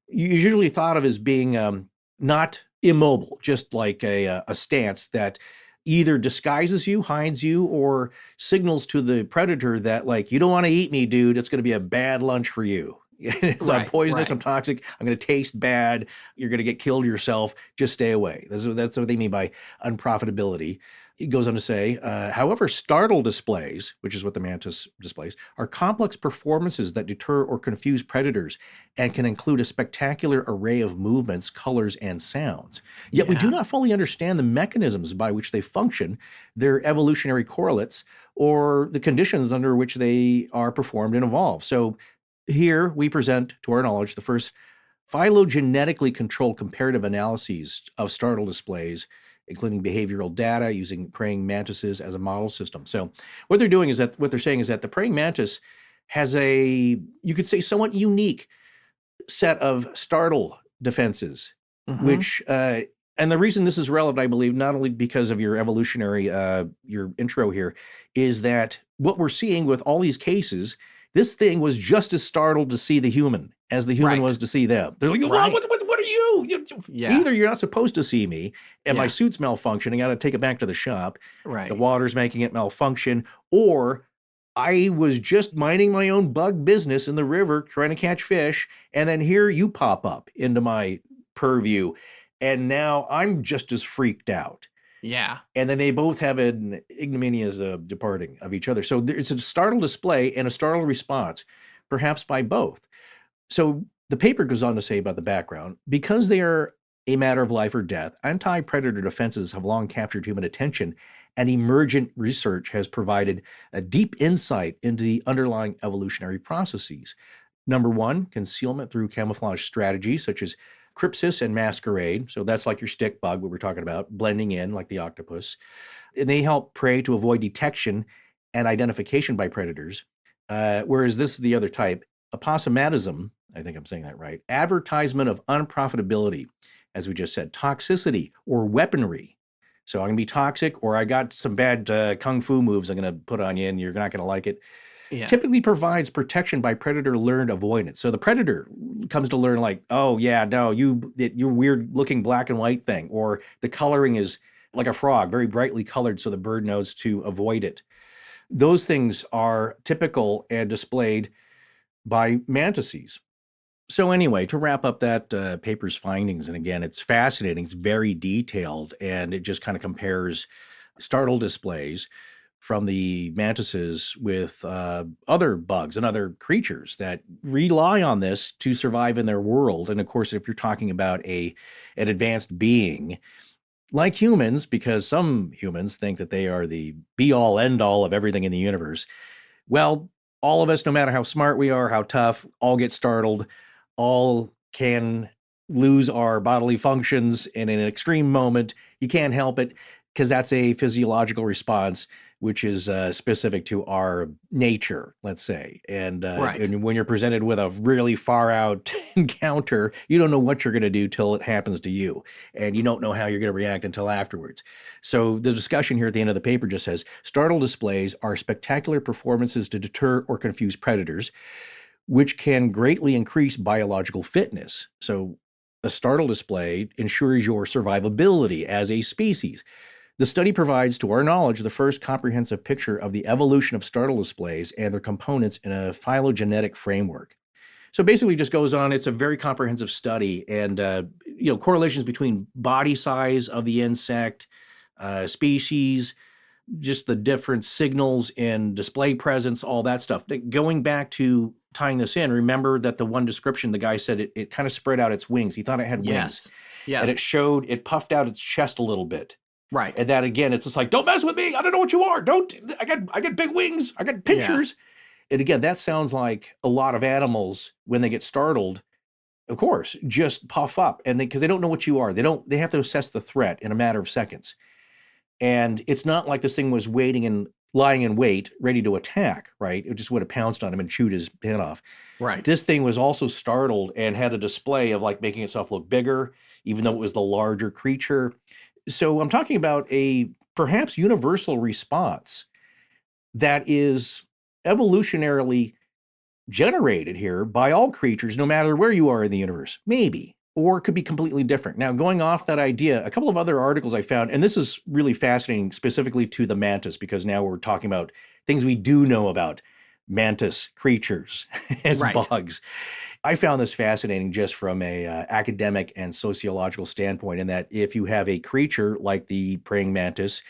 usually thought of as being not immobile, just like a stance that either disguises you, hides you, or signals to the predator that, like, you don't want to eat me, dude. It's going to be a bad lunch for you. So I'm poisonous, I'm toxic, I'm going to taste bad, you're going to get killed yourself, just stay away. That's what they mean by unprofitability. It goes on to say, however, startle displays, which is what the mantis displays, are complex performances that deter or confuse predators and can include a spectacular array of movements, colors, and sounds. Yet we do not fully understand the mechanisms by which they function, their evolutionary correlates, or the conditions under which they are performed and evolve. So here we present, to our knowledge, the first phylogenetically controlled comparative analyses of startle displays, including behavioral data using praying mantises as a model system. So what they're doing is that, what they're saying is that the praying mantis has a, you could say, somewhat unique set of startle defenses, which, and the reason this is relevant, I believe, not only because of your evolutionary, your intro here, is that what we're seeing with all these cases, this thing was just as startled to see the human as the human was to see them. They're like, what are you? Either you're not supposed to see me, and my suit's malfunctioning, I got to take it back to the shop. The water's making it malfunction, or I was just minding my own bug business in the river trying to catch fish, and then here you pop up into my purview, and now I'm just as freaked out. Yeah. And then they both have an ignominious departing of each other. So it's a startle display and a startle response, perhaps by both. So the paper goes on to say about the background, because they are a matter of life or death, anti-predator defenses have long captured human attention, and emergent research has provided a deep insight into the underlying evolutionary processes. Number one, concealment through camouflage strategies such as crypsis and masquerade. So that's like your stick bug, what we're talking about, blending in like the octopus. And they help prey to avoid detection and identification by predators. Whereas this is the other type, aposematism, I think I'm saying that right, advertisement of unprofitability, as we just said, toxicity or weaponry. So I'm going to be toxic, or I got some bad kung fu moves I'm going to put on you and you're not going to like it. Typically provides protection by predator learned avoidance. So the predator comes to learn, like, oh yeah, no, you're weird looking black and white thing, or the coloring is like a frog, very brightly colored so the bird knows to avoid it. Those things are typical and displayed by mantises. So anyway, to wrap up that paper's findings, and again, it's fascinating, it's very detailed, and it just kind of compares startle displays from the mantises with other bugs and other creatures that rely on this to survive in their world. And of course, if you're talking about an advanced being like humans, because some humans think that they are the be-all, end-all of everything in the universe, well, all of us, no matter how smart we are, how tough, all get startled, all can lose our bodily functions in an extreme moment. You can't help it because that's a physiological response, which is specific to our nature, let's say. And, and when you're presented with a really far out encounter, you don't know what you're going to do till it happens to you. And you don't know how you're going to react until afterwards. So the discussion here at the end of the paper just says, startle displays are spectacular performances to deter or confuse predators, which can greatly increase biological fitness. So a startle display ensures your survivability as a species. The study provides, to our knowledge, the first comprehensive picture of the evolution of startle displays and their components in a phylogenetic framework. So basically just goes on, it's a very comprehensive study, and correlations between body size of the insect, species, just the different signals in display presence, all that stuff. Going back to tying this in, remember that the one description, the guy said it kind of spread out its wings. He thought it had wings. Yes. Yeah. And it puffed out its chest a little bit. Right. And that again, it's just like, don't mess with me. I don't know what you are. I got big wings. I got pinchers. Yeah. And again, that sounds like a lot of animals when they get startled, of course, just puff up, and because they don't know what you are. They have to assess the threat in a matter of seconds. And it's not like this thing was waiting and lying in wait, ready to attack, right? It just would have pounced on him and chewed his head off. Right. This thing was also startled and had a display of like making itself look bigger, even though it was the larger creature. So I'm talking about a perhaps universal response that is evolutionarily generated here by all creatures, no matter where you are in the universe, maybe, or it could be completely different. Now, going off that idea, a couple of other articles I found, and this is really fascinating specifically to the mantis, because now we're talking about things we do know about mantis creatures as bugs. I found this fascinating just from a academic and sociological standpoint, in that if you have a creature like the praying mantis,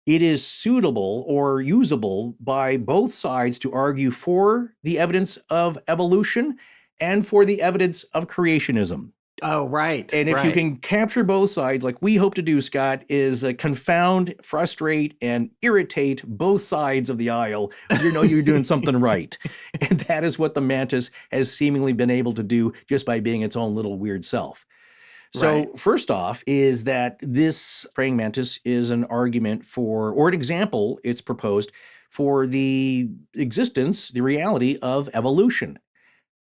it is suitable or usable by both sides to argue for the evidence of evolution and for the evidence of creationism. Oh, right. And if you can capture both sides, like we hope to do, Scott, is confound, frustrate, and irritate both sides of the aisle, you know you're doing something right. And that is what the mantis has seemingly been able to do just by being its own little weird self. So first off is that this praying mantis is an argument for, or an example, it's proposed, for the existence, the reality of evolution,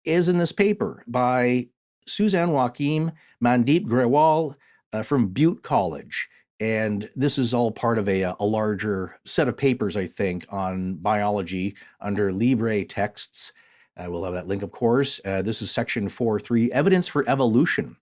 is in this paper by Suzanne Joachim, Mandeep Grewal from Butte College. And this is all part of a larger set of papers, I think, on biology under Libre texts. We'll have that link, of course. This is section 4.3, Evidence for Evolution.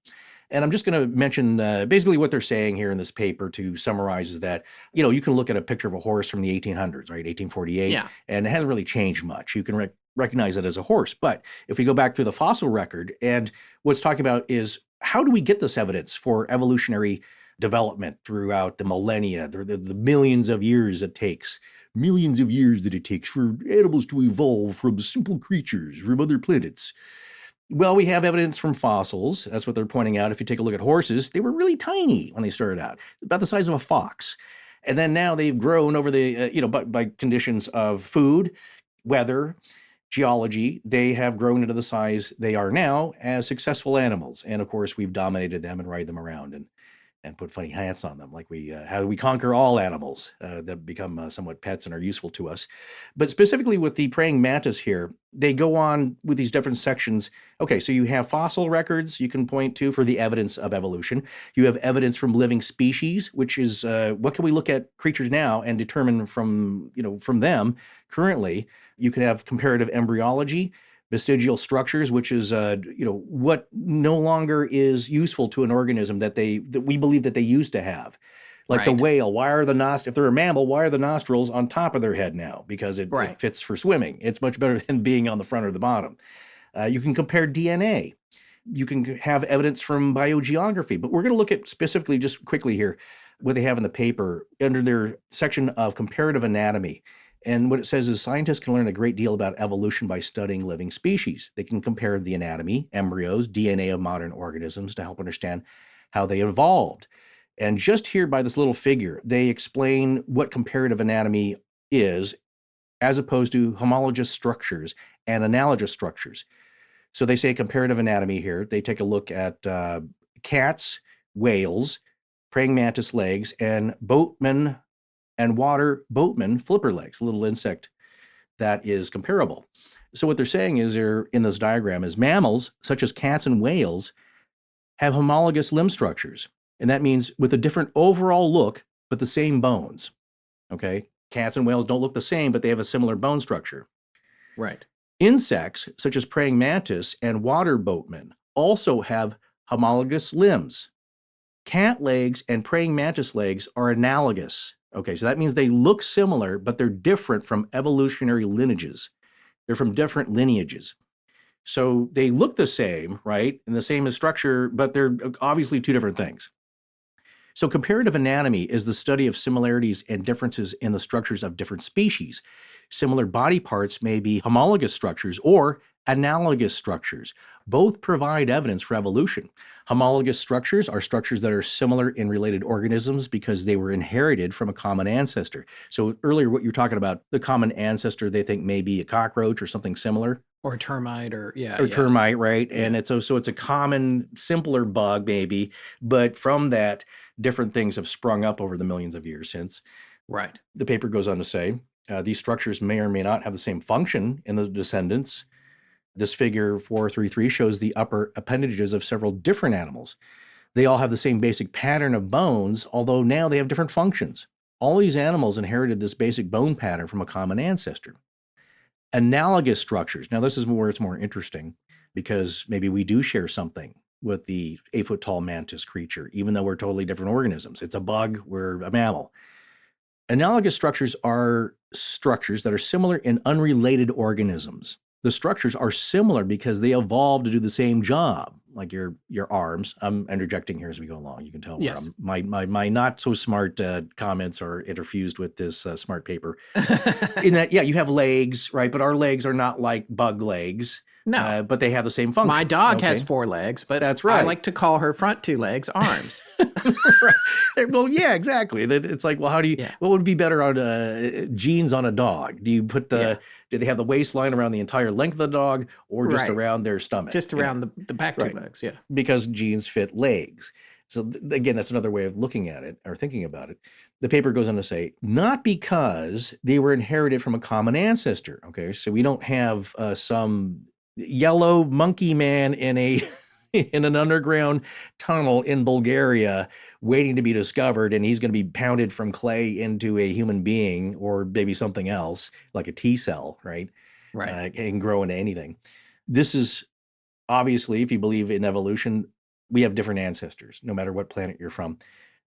And I'm just going to mention basically what they're saying here in this paper to summarize is that, you can look at a picture of a horse from the 1800s, right, 1848, and it hasn't really changed much. You can recognize it as a horse. But if we go back through the fossil record, and what's talking about is how do we get this evidence for evolutionary development throughout the millennia, the millions of years it takes, for animals to evolve from simple creatures from other planets. Well, we have evidence from fossils. That's what they're pointing out. If you take a look at horses, they were really tiny when they started out, about the size of a fox. And then now they've grown over the, by conditions of food, weather, geology, they have grown into the size they are now as successful animals. And of course, we've dominated them and ride them around and put funny hats on them, like how do we conquer all animals that become somewhat pets and are useful to us. But specifically with the praying mantis here, they go on with these different sections. Okay, so you have fossil records you can point to for the evidence of evolution. You have evidence from living species, which is what can we look at creatures now and determine from them currently. You can have comparative embryology, vestigial structures, which is what no longer is useful to an organism that we believe that they used to have, Like the Right. whale, why are the if they're a mammal, why are the nostrils on top of their head now? Because it fits for swimming. It's much better than being on the front or the bottom. You can compare DNA. You can have evidence from biogeography, but we're going to look at specifically, just quickly here, what they have in the paper under their section of comparative anatomy. And what it says is scientists can learn a great deal about evolution by studying living species. They can compare the anatomy, embryos, DNA of modern organisms to help understand how they evolved. And just here by this little figure, they explain what comparative anatomy is as opposed to homologous structures and analogous structures. So they say comparative anatomy here. They take a look at cats, whales, praying mantis legs, and boatman and water boatman flipper legs, a little insect that is comparable. So what they're saying is in this diagram is mammals, such as cats and whales, have homologous limb structures. And that means with a different overall look, but the same bones. Okay? Cats and whales don't look the same, but they have a similar bone structure. Right. Insects, such as praying mantis and water boatmen, also have homologous limbs. Cat legs and praying mantis legs are analogous. Okay, so that means they look similar, but they're different from evolutionary lineages. They're from different lineages. So they look the same, right? And the same as structure, but they're obviously two different things. So comparative anatomy is the study of similarities and differences in the structures of different species. Similar body parts may be homologous structures or analogous structures. Both provide evidence for evolution. Homologous structures are structures that are similar in related organisms because they were inherited from a common ancestor. So earlier, what you're talking about, the common ancestor, they think may be a cockroach or something similar. Or a termite or termite, right? Yeah. And it's a common, simpler bug maybe, but from that, different things have sprung up over the millions of years since. Right. The paper goes on to say, these structures may or may not have the same function in the descendants. This figure 433 shows the upper appendages of several different animals. They all have the same basic pattern of bones, although now they have different functions. All these animals inherited this basic bone pattern from a common ancestor. Analogous structures. Now, this is where it's more interesting because maybe we do share something with the 8-foot-tall mantis creature, even though we're totally different organisms. It's a bug, we're a mammal. Analogous structures are structures that are similar in unrelated organisms. The structures are similar because they evolved to do the same job, like your arms. I'm interjecting here as we go along. You can tell where my not so smart comments are interfused with this smart paper. In that, you have legs, right? But our legs are not like bug legs. No, but they have the same function. My dog has 4 legs, but that's right. I like to call her front 2 legs arms. Right. Well, yeah, exactly. It's like, well, how do you? Yeah. What would be better on genes on a dog? Do you put do they have the waistline around the entire length of the dog, or just around their stomach? Just around the back 2 legs, yeah. Because genes fit legs. So again, that's another way of looking at it or thinking about it. The paper goes on to say, not because they were inherited from a common ancestor. Okay, so we don't have some yellow monkey man in an underground tunnel in Bulgaria waiting to be discovered, and he's going to be pounded from clay into a human being or maybe something else like a T cell, right? Right. Can grow into anything. This is obviously, if you believe in evolution, we have different ancestors, no matter what planet you're from.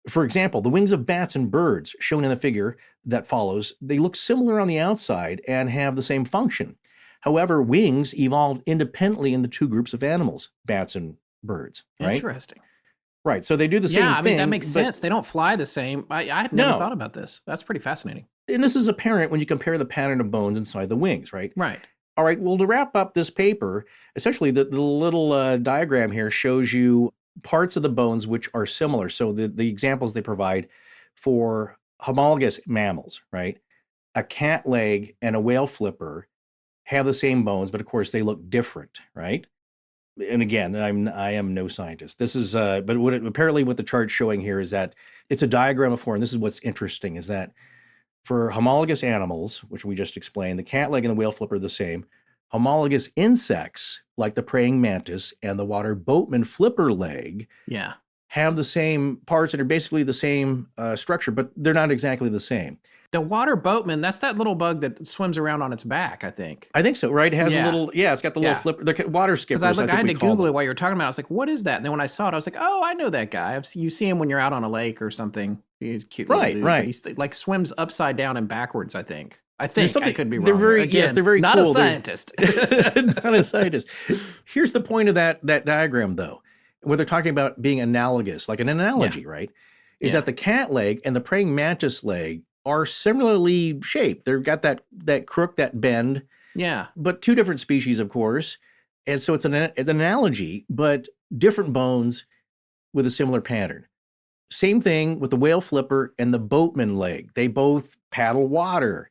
For example, the wings of bats and birds shown in the figure that follows, they look similar on the outside and have the same function. However, wings evolved independently in the 2 groups of animals, bats and birds, right? Interesting. Right, so they do the same thing. Yeah, I mean, that makes sense. They don't fly the same. I had never thought about this. That's pretty fascinating. And this is apparent when you compare the pattern of bones inside the wings, right? Right. All right, well, to wrap up this paper, essentially the little diagram here shows you parts of the bones which are similar. So the examples they provide for homologous mammals, right? A cat leg and a whale flipper have the same bones, but of course they look different, right? And again, I am no scientist. This is, but apparently what the chart's showing here is that it's a diagram of 4, and this is what's interesting, is that for homologous animals, which we just explained, the cat leg and the whale flipper are the same. Homologous insects, like the praying mantis and the water boatman flipper leg, have the same parts and are basically the same structure, but they're not exactly the same. The water boatman, that's that little bug that swims around on its back, I think. I think so, right? It has Yeah. a little, it's got the little Yeah. flipper, the water skippers. Because I had we to call Google them. it while you were talking about it. I was like, what is that? And then when I saw it, I was like, oh, I know that guy. You see him when you're out on a lake or something. He's cute. little Right, dude, right. but he's like swims upside down and backwards, I think. I There's think I could be wrong. They're very, Again, they're very not cool. a scientist. Not a scientist. Here's the point of that diagram, though. Where they're talking about being analogous, like an analogy, right? Is that the cat leg and the praying mantis leg are similarly shaped. They've got that crook, that bend. Yeah. But two different species, of course. And so it's an analogy, but different bones with a similar pattern. Same thing with the whale flipper and the boatman leg. They both paddle water,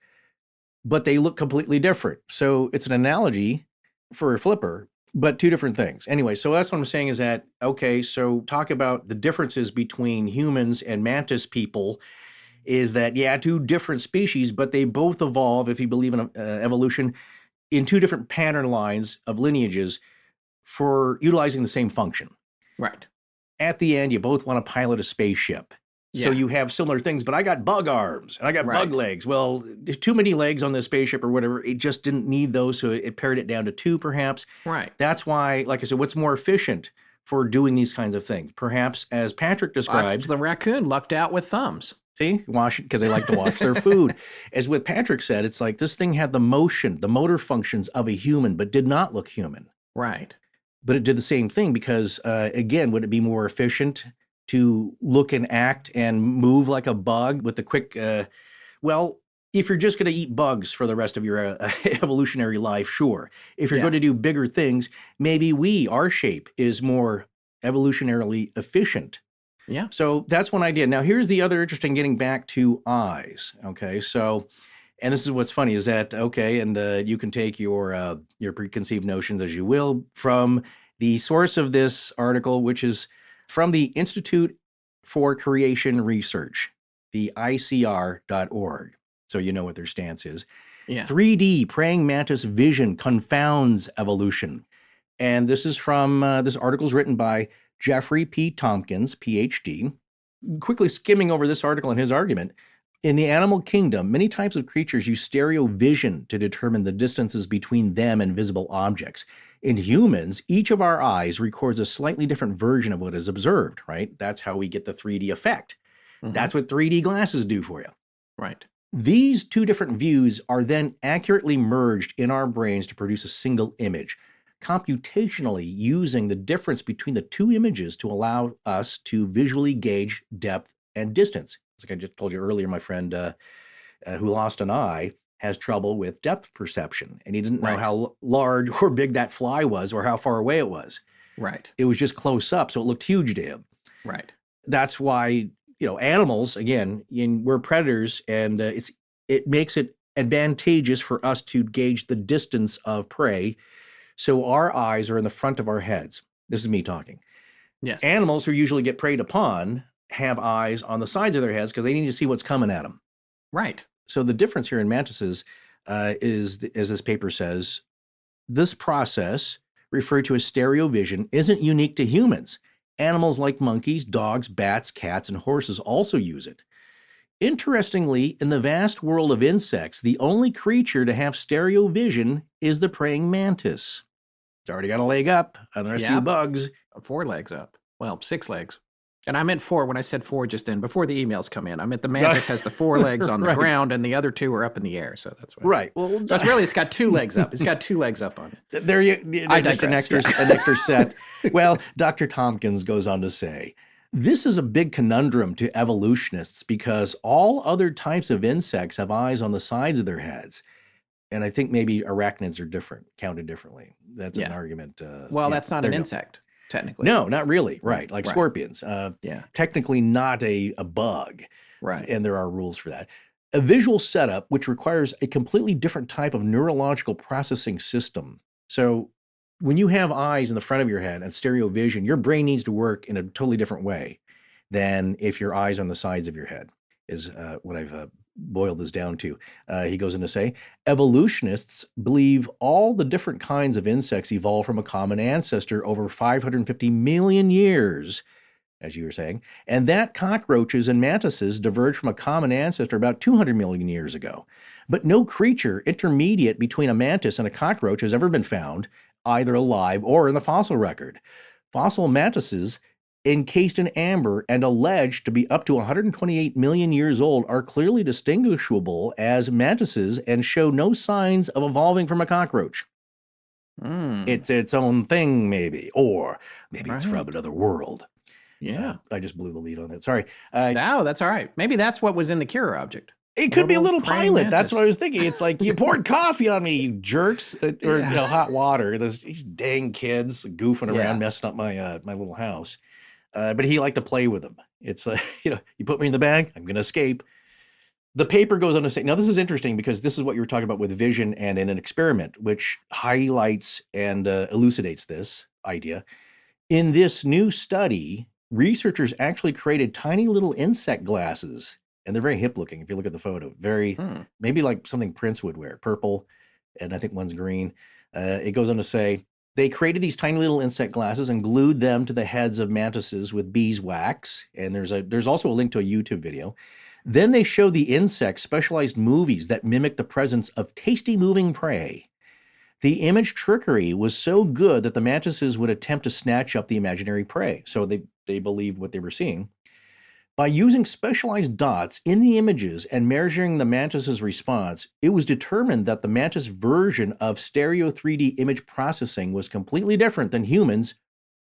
but they look completely different. So it's an analogy for a flipper, but two different things. Anyway, so that's what I'm saying is that, okay, so talk about the differences between humans and mantis people is that, two different species, but they both evolve, if you believe in evolution, in two different pattern lines of lineages for utilizing the same function. Right. At the end, you both want to pilot a spaceship. So you have similar things, but I got bug arms and I got bug legs. Well, too many legs on the spaceship or whatever. It just didn't need those, so it pared it down to two, perhaps. Right. That's why, like I said, what's more efficient for doing these kinds of things? Perhaps, as Patrick described, the raccoon lucked out with thumbs. See, wash it because they like to wash their food. As with Patrick said, it's like this thing had the motor functions of a human, but did not look human. Right. But it did the same thing because, again, would it be more efficient to look and act and move like a bug with the quick, well, if you're just going to eat bugs for the rest of your evolutionary life, sure. If you're going to do bigger things, maybe our shape is more evolutionarily efficient. Yeah. So that's one idea. Now, here's the other interesting, getting back to eyes. Okay. So, and this is what's funny is that, okay, and you can take your preconceived notions as you will from the source of this article, which is from the Institute for Creation Research, the ICR.org. So you know what their stance is. Yeah. 3D praying mantis vision confounds evolution. And this is from, this article is written by Jeffrey P. Tompkins, PhD. Quickly skimming over this article and his argument, in the animal kingdom, many types of creatures use stereo vision to determine the distances between them and visible objects. In humans, each of our eyes records a slightly different version of what is observed, right? That's how we get the 3D effect. Mm-hmm. That's what 3D glasses do for you. Right. These two different views are then accurately merged in our brains to produce a single image, computationally using the difference between the two images to allow us to visually gauge depth and distance. Like I just told you earlier, my friend who lost an eye has trouble with depth perception, and he didn't know how large or big that fly was or how far away it was. Right. It was just close up, so it looked huge to him. Right. That's why, animals, again, we're predators, and it makes it advantageous for us to gauge the distance of prey. So our eyes are in the front of our heads. This is me talking. Yes. Animals who usually get preyed upon have eyes on the sides of their heads because they need to see what's coming at them. Right. So the difference here in mantises is, as this paper says, this process, referred to as stereo vision, isn't unique to humans. Animals like monkeys, dogs, bats, cats, and horses also use it. Interestingly, in the vast world of insects, the only creature to have stereo vision is the praying mantis. It's already got a leg up on the rest of you bugs. 4 legs up. Well, 6 legs. And I meant 4 when I said 4 just then, before the emails come in. I meant the mantis has the 4 legs on the ground and the other 2 are up in the air. So that's what. Right. Well, that's really, it's got 2 legs up. It's got 2 legs up on it. There you I just an digress, extra set. Well, Dr. Tompkins goes on to say, this is a big conundrum to evolutionists because all other types of insects have eyes on the sides of their heads. And I think maybe arachnids are counted differently. That's an argument. Well, that's not an insect. Technically. No, not really. Right. Like scorpions. Technically not a bug. Right. And there are rules for that. A visual setup, which requires a completely different type of neurological processing system. So when you have eyes in the front of your head and stereo vision, your brain needs to work in a totally different way than if your eyes are on the sides of your head, is what I've boiled this down to. He goes on to say, evolutionists believe all the different kinds of insects evolved from a common ancestor over 550 million years, as you were saying, and that cockroaches and mantises diverged from a common ancestor about 200 million years ago. But no creature intermediate between a mantis and a cockroach has ever been found, either alive or in the fossil record. Fossil mantises, encased in amber and alleged to be up to 128 million years old, are clearly distinguishable as mantises and show no signs of evolving from a cockroach. It's its own thing, maybe, or maybe it's from another world. Yeah. I just blew the lead on that. Sorry. No, that's all right. Maybe that's what was in the Kira object. It could be a little praying pilot. That's mantis. what I was thinking. It's like, you poured coffee on me, you jerks, or hot water. These dang kids goofing around, messing up my my little house. But he liked to play with them. It's you put me in the bag, I'm going to escape. The paper goes on to say, now this is interesting because this is what you were talking about with vision and in an experiment, which highlights and elucidates this idea. In this new study, researchers actually created tiny little insect glasses, and they're very hip looking. If you look at the photo, very, maybe like something Prince would wear, purple, and I think one's green. It goes on to say, they created these tiny little insect glasses and glued them to the heads of mantises with beeswax. And there's also a link to a YouTube video. Then they show the insects specialized movies that mimic the presence of tasty moving prey. The image trickery was so good that the mantises would attempt to snatch up the imaginary prey. So they believed what they were seeing. By using specialized dots in the images and measuring the mantis's response, it was determined that the mantis version of stereo 3D image processing was completely different than humans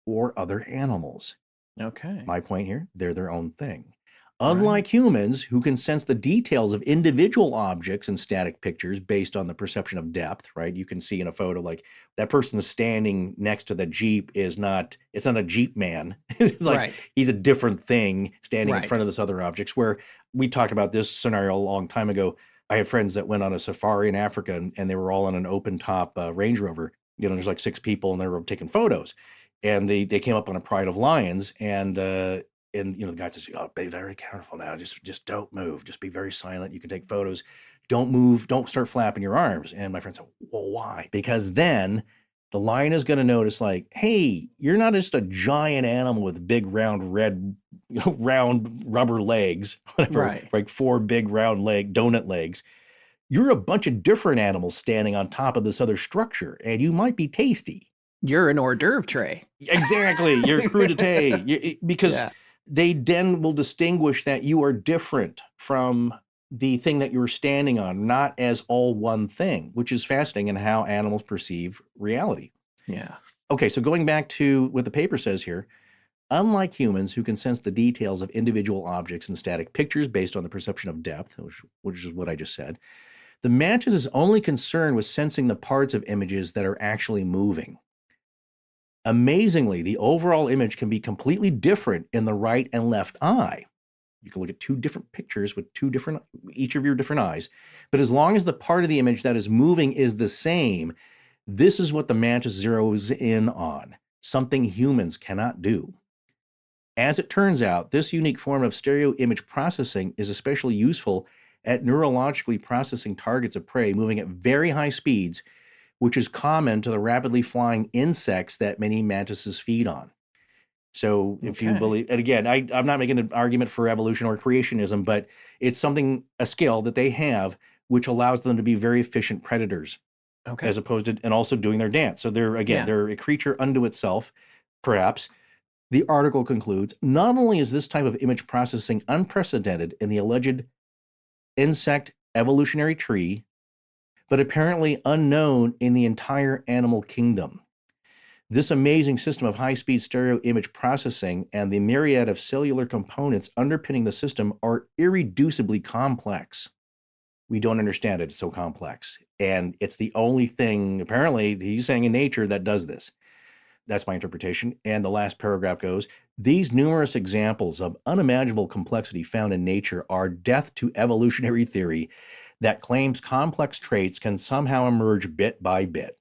or other animals. Okay. My point here, they're their own thing. Unlike humans, who can sense the details of individual objects in static pictures based on the perception of depth, right? You can see in a photo, like, that person standing next to the Jeep it's not a Jeep man. It's like, he's a different thing standing in front of this other objects, where we talked about this scenario a long time ago. I had friends that went on a safari in Africa, and they were all on an open top Range Rover. There's like 6 people, and they were taking photos. And they came up on a pride of lions, and the guy says, "Oh, be very careful now. Just don't move. Just be very silent. You can take photos. Don't move. Don't start flapping your arms." And my friend said, "Well, why?" Because then the lion is going to notice, like, hey, you're not just a giant animal with big, round, red, round rubber legs, whatever, like 4 big, round donut legs. You're a bunch of different animals standing on top of this other structure, and you might be tasty. You're an hors d'oeuvre tray. Exactly. You're crudité. Because they then will distinguish that you are different from the thing that you're standing on, not as all one thing, which is fascinating in how animals perceive reality. Yeah. Okay, so going back to what the paper says here, unlike humans who can sense the details of individual objects in static pictures based on the perception of depth, which is what I just said, the mantis is only concerned with sensing the parts of images that are actually moving. Amazingly, the overall image can be completely different in the right and left eye. You can look at 2 different pictures with each of your different eyes. But as long as the part of the image that is moving is the same, this is what the mantis zeroes in on, something humans cannot do. As it turns out, this unique form of stereo image processing is especially useful at neurologically processing targets of prey moving at very high speeds, which is common to the rapidly flying insects that many mantises feed on. So if you believe, and again, I'm not making an argument for evolution or creationism, but it's a skill that they have, which allows them to be very efficient predators, as opposed to, and also doing their dance. So they're a creature unto itself, perhaps. The article concludes, not only is this type of image processing unprecedented in the alleged insect evolutionary tree, but apparently unknown in the entire animal kingdom. This amazing system of high-speed stereo image processing and the myriad of cellular components underpinning the system are irreducibly complex. We don't understand it. It's so complex. And it's the only thing, apparently, he's saying in nature that does this. That's my interpretation. And the last paragraph goes, these numerous examples of unimaginable complexity found in nature are death to evolutionary theory that claims complex traits can somehow emerge bit by bit.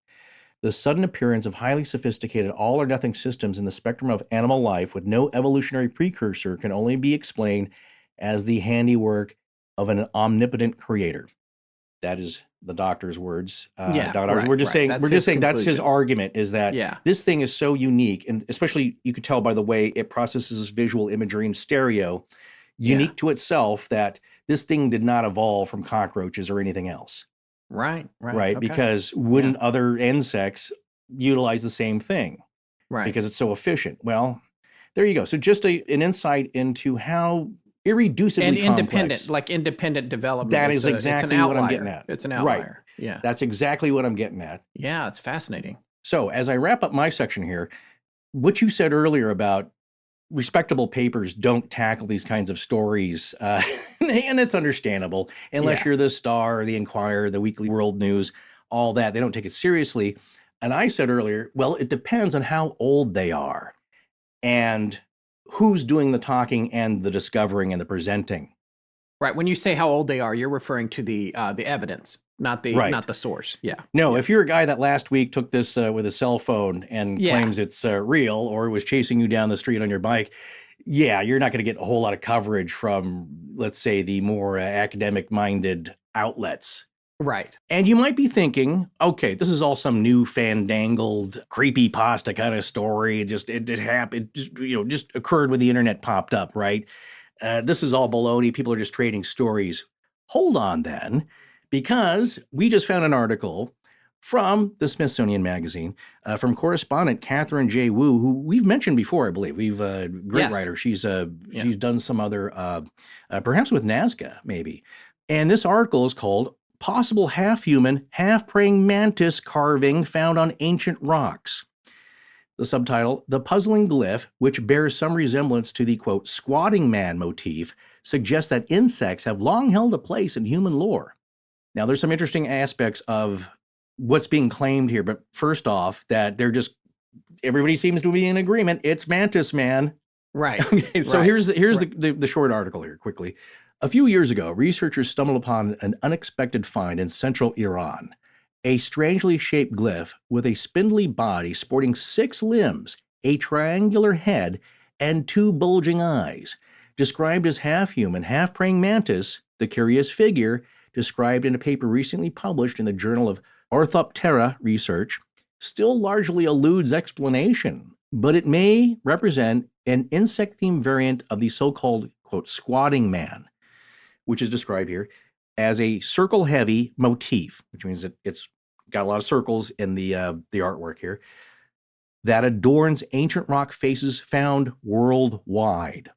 The sudden appearance of highly sophisticated all-or-nothing systems in the spectrum of animal life with no evolutionary precursor can only be explained as the handiwork of an omnipotent creator. That is the doctor's words. Yeah, we're just saying that's his conclusion. argument, is that Yeah. this thing is so unique, and especially you could tell by the way it processes visual imagery in stereo, unique to itself, that this thing did not evolve from cockroaches or anything else. Right. Right, Okay. because wouldn't other insects utilize the same thing? Right. Because it's so efficient. Well, there you go. So just an insight into how irreducibly and complex. independent development. That It's is a- exactly it's an what I'm outlier. getting at. It's an Right. outlier. Yeah. That's exactly what I'm getting at. Yeah, it's fascinating. So as I wrap up my section here, what you said earlier about respectable papers don't tackle these kinds of stories, and it's understandable, unless you're the Star, the Inquirer, the Weekly World News, all that. They don't take it seriously. And I said earlier, well, it depends on how old they are and who's doing the talking and the discovering and the presenting. Right. When you say how old they are, you're referring to the evidence, not the source. Yeah. No, if you're a guy that last week took this with a cell phone and claims it's real, or was chasing you down the street on your bike, you're not going to get a whole lot of coverage from, let's say, the more academic-minded outlets. Right. And you might be thinking, okay, this is all some new fandangled creepypasta kind of story. It happened, just occurred when the internet popped up, right? This is all baloney. People are just trading stories. Hold on then, because we just found an article from the Smithsonian Magazine from correspondent Catherine J. Wu, who we've mentioned before, I believe. We've great writer. She's done some other, perhaps with Nazca, maybe. And this article is called "Possible Half-Human, Half-Praying Mantis Carving Found on Ancient Rocks." The subtitle: "The puzzling glyph, which bears some resemblance to the, quote, squatting man motif, suggests that insects have long held a place in human lore." Now, there's some interesting aspects of what's being claimed here, but first off, that everybody seems to be in agreement. It's Mantis Man. Right. Okay, so here's the short article here, quickly. A few years ago, researchers stumbled upon an unexpected find in central Iran. A strangely shaped glyph with a spindly body sporting 6 limbs, a triangular head, and 2 bulging eyes. Described as half-human, half-praying mantis, the curious figure, described in a paper recently published in the Journal of Orthoptera Research, still largely eludes explanation, but it may represent an insect-themed variant of the so-called, quote, squatting man, which is described here as a circle-heavy motif, which means that it's got a lot of circles in the artwork here, that adorns ancient rock faces found worldwide,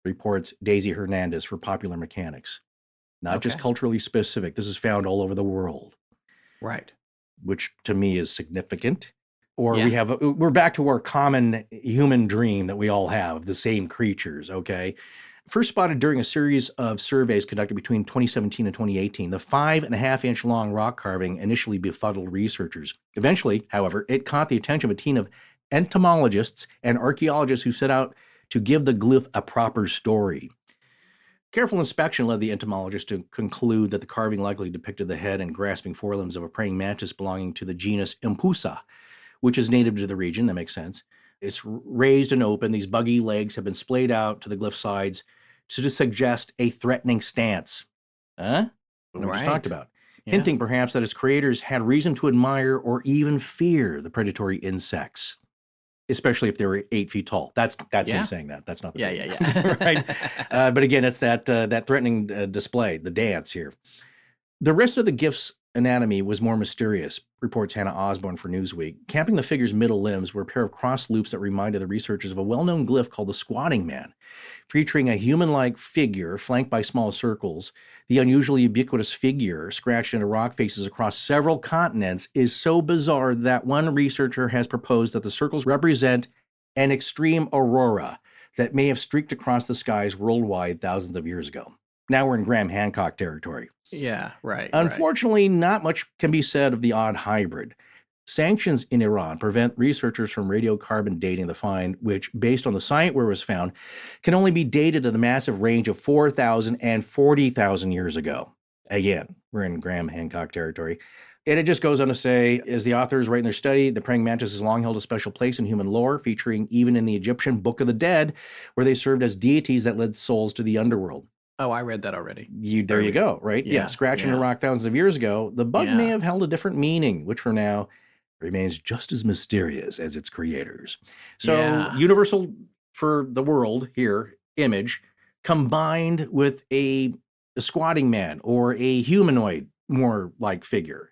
reports Daisy Hernandez for Popular Mechanics. Not just culturally specific. This is found all over the world. Right. Which to me is significant. Or we're back to our common human dream that we all have, the same creatures, okay? First spotted during a series of surveys conducted between 2017 and 2018, the 5.5-inch long rock carving initially befuddled researchers. Eventually, however, it caught the attention of a team of entomologists and archaeologists who set out to give the glyph a proper story. Careful inspection led the entomologist to conclude that the carving likely depicted the head and grasping forelimbs of a praying mantis belonging to the genus Impusa, which is native to the region. That makes sense. It's raised and open. These buggy legs have been splayed out to the glyph sides to suggest a threatening stance. What we just talked about. Hinting perhaps that its creators had reason to admire or even fear the predatory insects, especially if they were 8 feet tall. That's me saying that. That's not the right. But again, it's that threatening display, the dance here. The rest of the glyph's anatomy was more mysterious, reports Hannah Osborne for Newsweek. Capping the figure's middle limbs were a pair of cross loops that reminded the researchers of a well-known glyph called the Squatting Man, featuring a human-like figure flanked by small circles. The unusually ubiquitous figure, scratched into rock faces across several continents, is so bizarre that one researcher has proposed that the circles represent an extreme aurora that may have streaked across the skies worldwide thousands of years ago. Now we're in Graham Hancock territory. Yeah, right. Unfortunately, not much can be said of the odd hybrid. Sanctions in Iran prevent researchers from radiocarbon dating the find, which, based on the site where it was found, can only be dated to the massive range of 4,000 and 40,000 years ago. Again, we're in Graham Hancock territory. And it just goes on to say, as the authors write in their study, the praying mantis has long held a special place in human lore, featuring even in the Egyptian Book of the Dead, where they served as deities that led souls to the underworld. Oh, I read that already. There you go, right? Yeah, scratching a rock thousands of years ago. The bug may have held a different meaning, which for now remains just as mysterious as its creators. So universal for the world here, image, combined with a squatting man or a humanoid more like figure.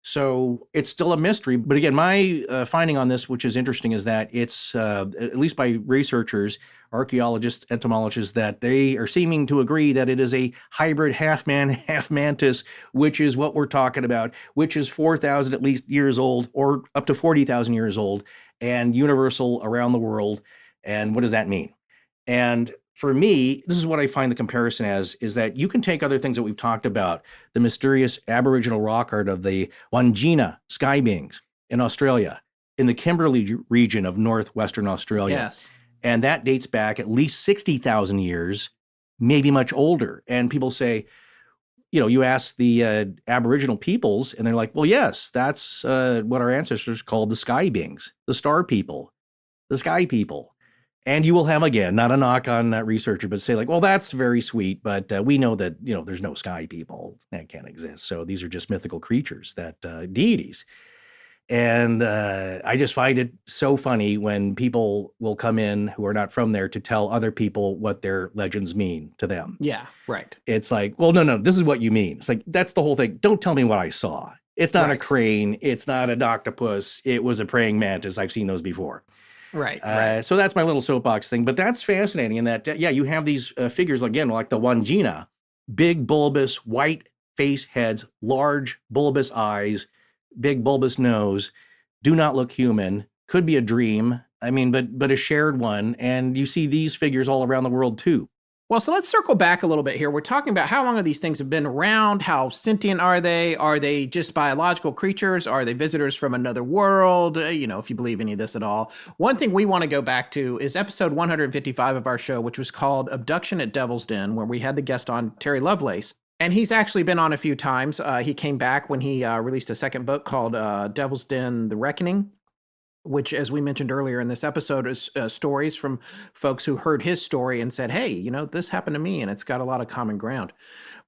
So it's still a mystery. But again, my finding on this, which is interesting, is that it's, at least by researchers, archaeologists, entomologists, that they are seeming to agree that it is a hybrid half man, half mantis, which is what we're talking about, which is 4,000 at least years old or up to 40,000 years old and universal around the world. And what does that mean? And for me, this is what I find the comparison as, is that you can take other things that we've talked about, the mysterious Aboriginal rock art of the Wangina sky beings in Australia, in the Kimberley region of northwestern Australia. Yes. And that dates back at least 60,000 years, maybe much older. And people say, you ask the Aboriginal peoples, and they're like, well, yes, that's what our ancestors called the sky beings, the star people, the sky people. And you will have, again, not a knock on that researcher, but say like, well, that's very sweet, but we know that, there's no sky people. That can't exist. So these are just mythical creatures, that deities. And I just find it so funny when people will come in who are not from there to tell other people what their legends mean to them. Yeah, right. It's like, well, no, this is what you mean. It's like, that's the whole thing. Don't tell me what I saw. It's not a crane. It's not an octopus. It was a praying mantis. I've seen those before. Right. So that's my little soapbox thing. But that's fascinating in that, you have these figures, again, like the Wangina, big bulbous white face heads, large bulbous eyes, big bulbous nose, do not look human, could be a dream. I mean, but a shared one. And you see these figures all around the world too. Well, so let's circle back a little bit here. We're talking about how long these things have been around. How sentient are they? Are they just biological creatures? Are they visitors from another world? If you believe any of this at all. One thing we want to go back to is episode 155 of our show, which was called Abduction at Devil's Den, where we had the guest on, Terry Lovelace. And he's actually been on a few times. He came back when he released a second book called Devil's Den, The Reckoning, which, as we mentioned earlier in this episode, is stories from folks who heard his story and said, hey, this happened to me, and it's got a lot of common ground.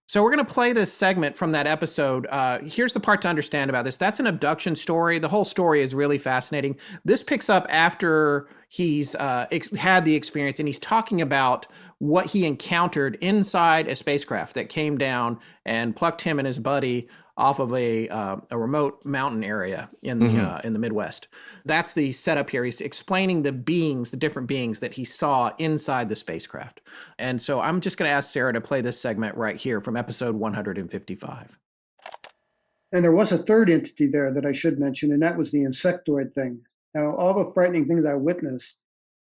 So we're going to play this segment from that episode. Here's the part to understand about this. That's an abduction story. The whole story is really fascinating. This picks up after he's had the experience, and he's talking about what he encountered inside a spacecraft that came down and plucked him and his buddy off of a remote mountain area in the Midwest. That's the setup here. He's explaining the different beings that he saw inside the spacecraft. And so I'm just going to ask Sarah to play this segment right here from episode 155. And there was a third entity there that I should mention, and that was the insectoid thing. Now, all the frightening things I witnessed,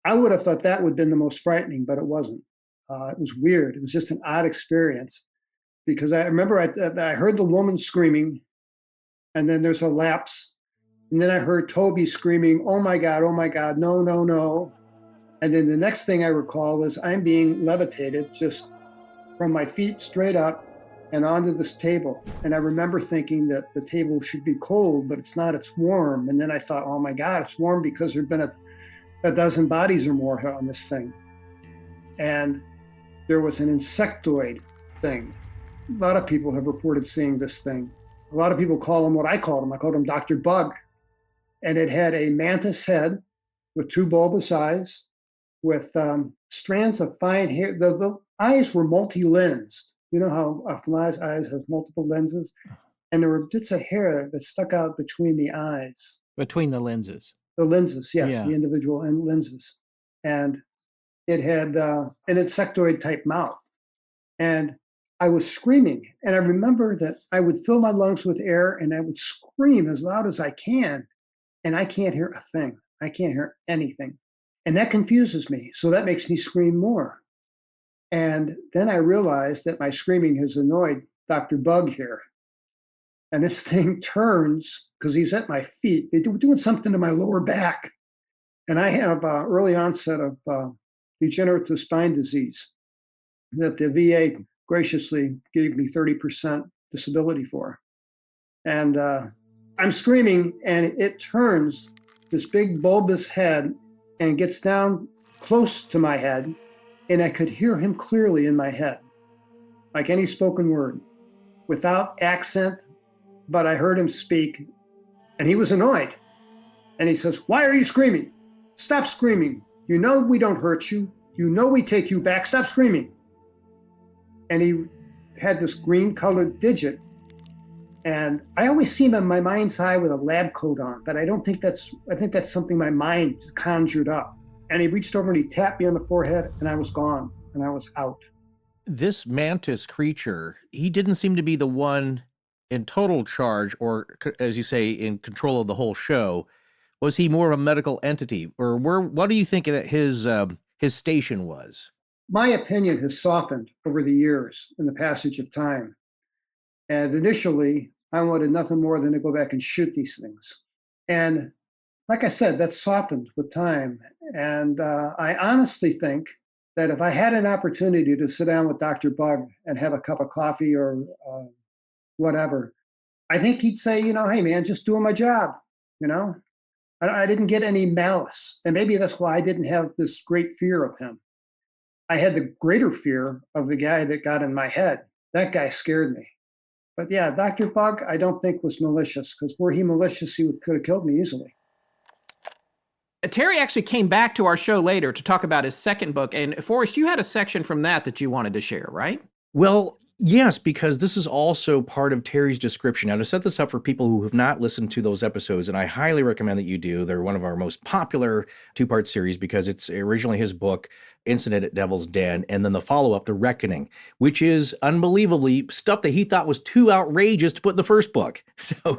I would have thought that would have been the most frightening, but it wasn't. It was weird. It was just an odd experience. Because I remember I heard the woman screaming, and then there's a lapse. And then I heard Toby screaming, oh my God, no, no, no. And then the next thing I recall is I'm being levitated just from my feet straight up and onto this table. And I remember thinking that the table should be cold, but it's not, it's warm. And then I thought, oh my God, it's warm because there'd been a dozen bodies or more on this thing. And there was an insectoid thing. A lot of people have reported seeing this thing. A lot of people call him what I called him. I called him Dr. Bug. And it had a mantis head with two bulbous eyes with strands of fine hair. The eyes were multi-lensed. You know how a fly's eyes have multiple lenses? And there were bits of hair that stuck out between the eyes. Between the lenses. The lenses, yes, the individual lenses. And it had an insectoid type mouth. And I was screaming, and I remember that I would fill my lungs with air and I would scream as loud as I can, and I can't hear a thing. I can't hear anything. And that confuses me, so that makes me scream more. And then I realized that my screaming has annoyed Dr. Bug here. And this thing turns, because he's at my feet, they're doing something to my lower back. And I have early onset of degenerative spine disease that the VA graciously gave me 30% disability for. And I'm screaming, and it turns this big bulbous head and gets down close to my head, and I could hear him clearly in my head. like any spoken word, without accent, but I heard him speak, and he was annoyed. And he says, "Why are you screaming? Stop screaming. You know we don't hurt you. You know we take you back. Stop screaming." And he had this green-colored digit. And I always see him in my mind's eye with a lab coat on, but I think that's something my mind conjured up. And he reached over and he tapped me on the forehead, and I was gone, and I was out. This mantis creature, he didn't seem to be the one in total charge, or as you say, in control of the whole show. Was he more of a medical entity, or what do you think that his station was? My opinion has softened over the years in the passage of time. And initially, I wanted nothing more than to go back and shoot these things. And like I said, that's softened with time. And I honestly think that if I had an opportunity to sit down with Dr. Bug and have a cup of coffee or whatever, I think he'd say, hey, man, just doing my job. I didn't get any malice. And maybe that's why I didn't have this great fear of him. I had the greater fear of the guy that got in my head. That guy scared me. But yeah, Dr. Bug, I don't think was malicious, because were he malicious, he could have killed me easily. Terry actually came back to our show later to talk about his second book. And Forrest, you had a section from that you wanted to share, right? Well, yes, because this is also part of Terry's description. Now, to set this up for people who have not listened to those episodes, and I highly recommend that you do, they're one of our most popular two-part series because it's originally his book, Incident at Devil's Den, and then the follow-up, The Reckoning, which is unbelievably stuff that he thought was too outrageous to put in the first book. So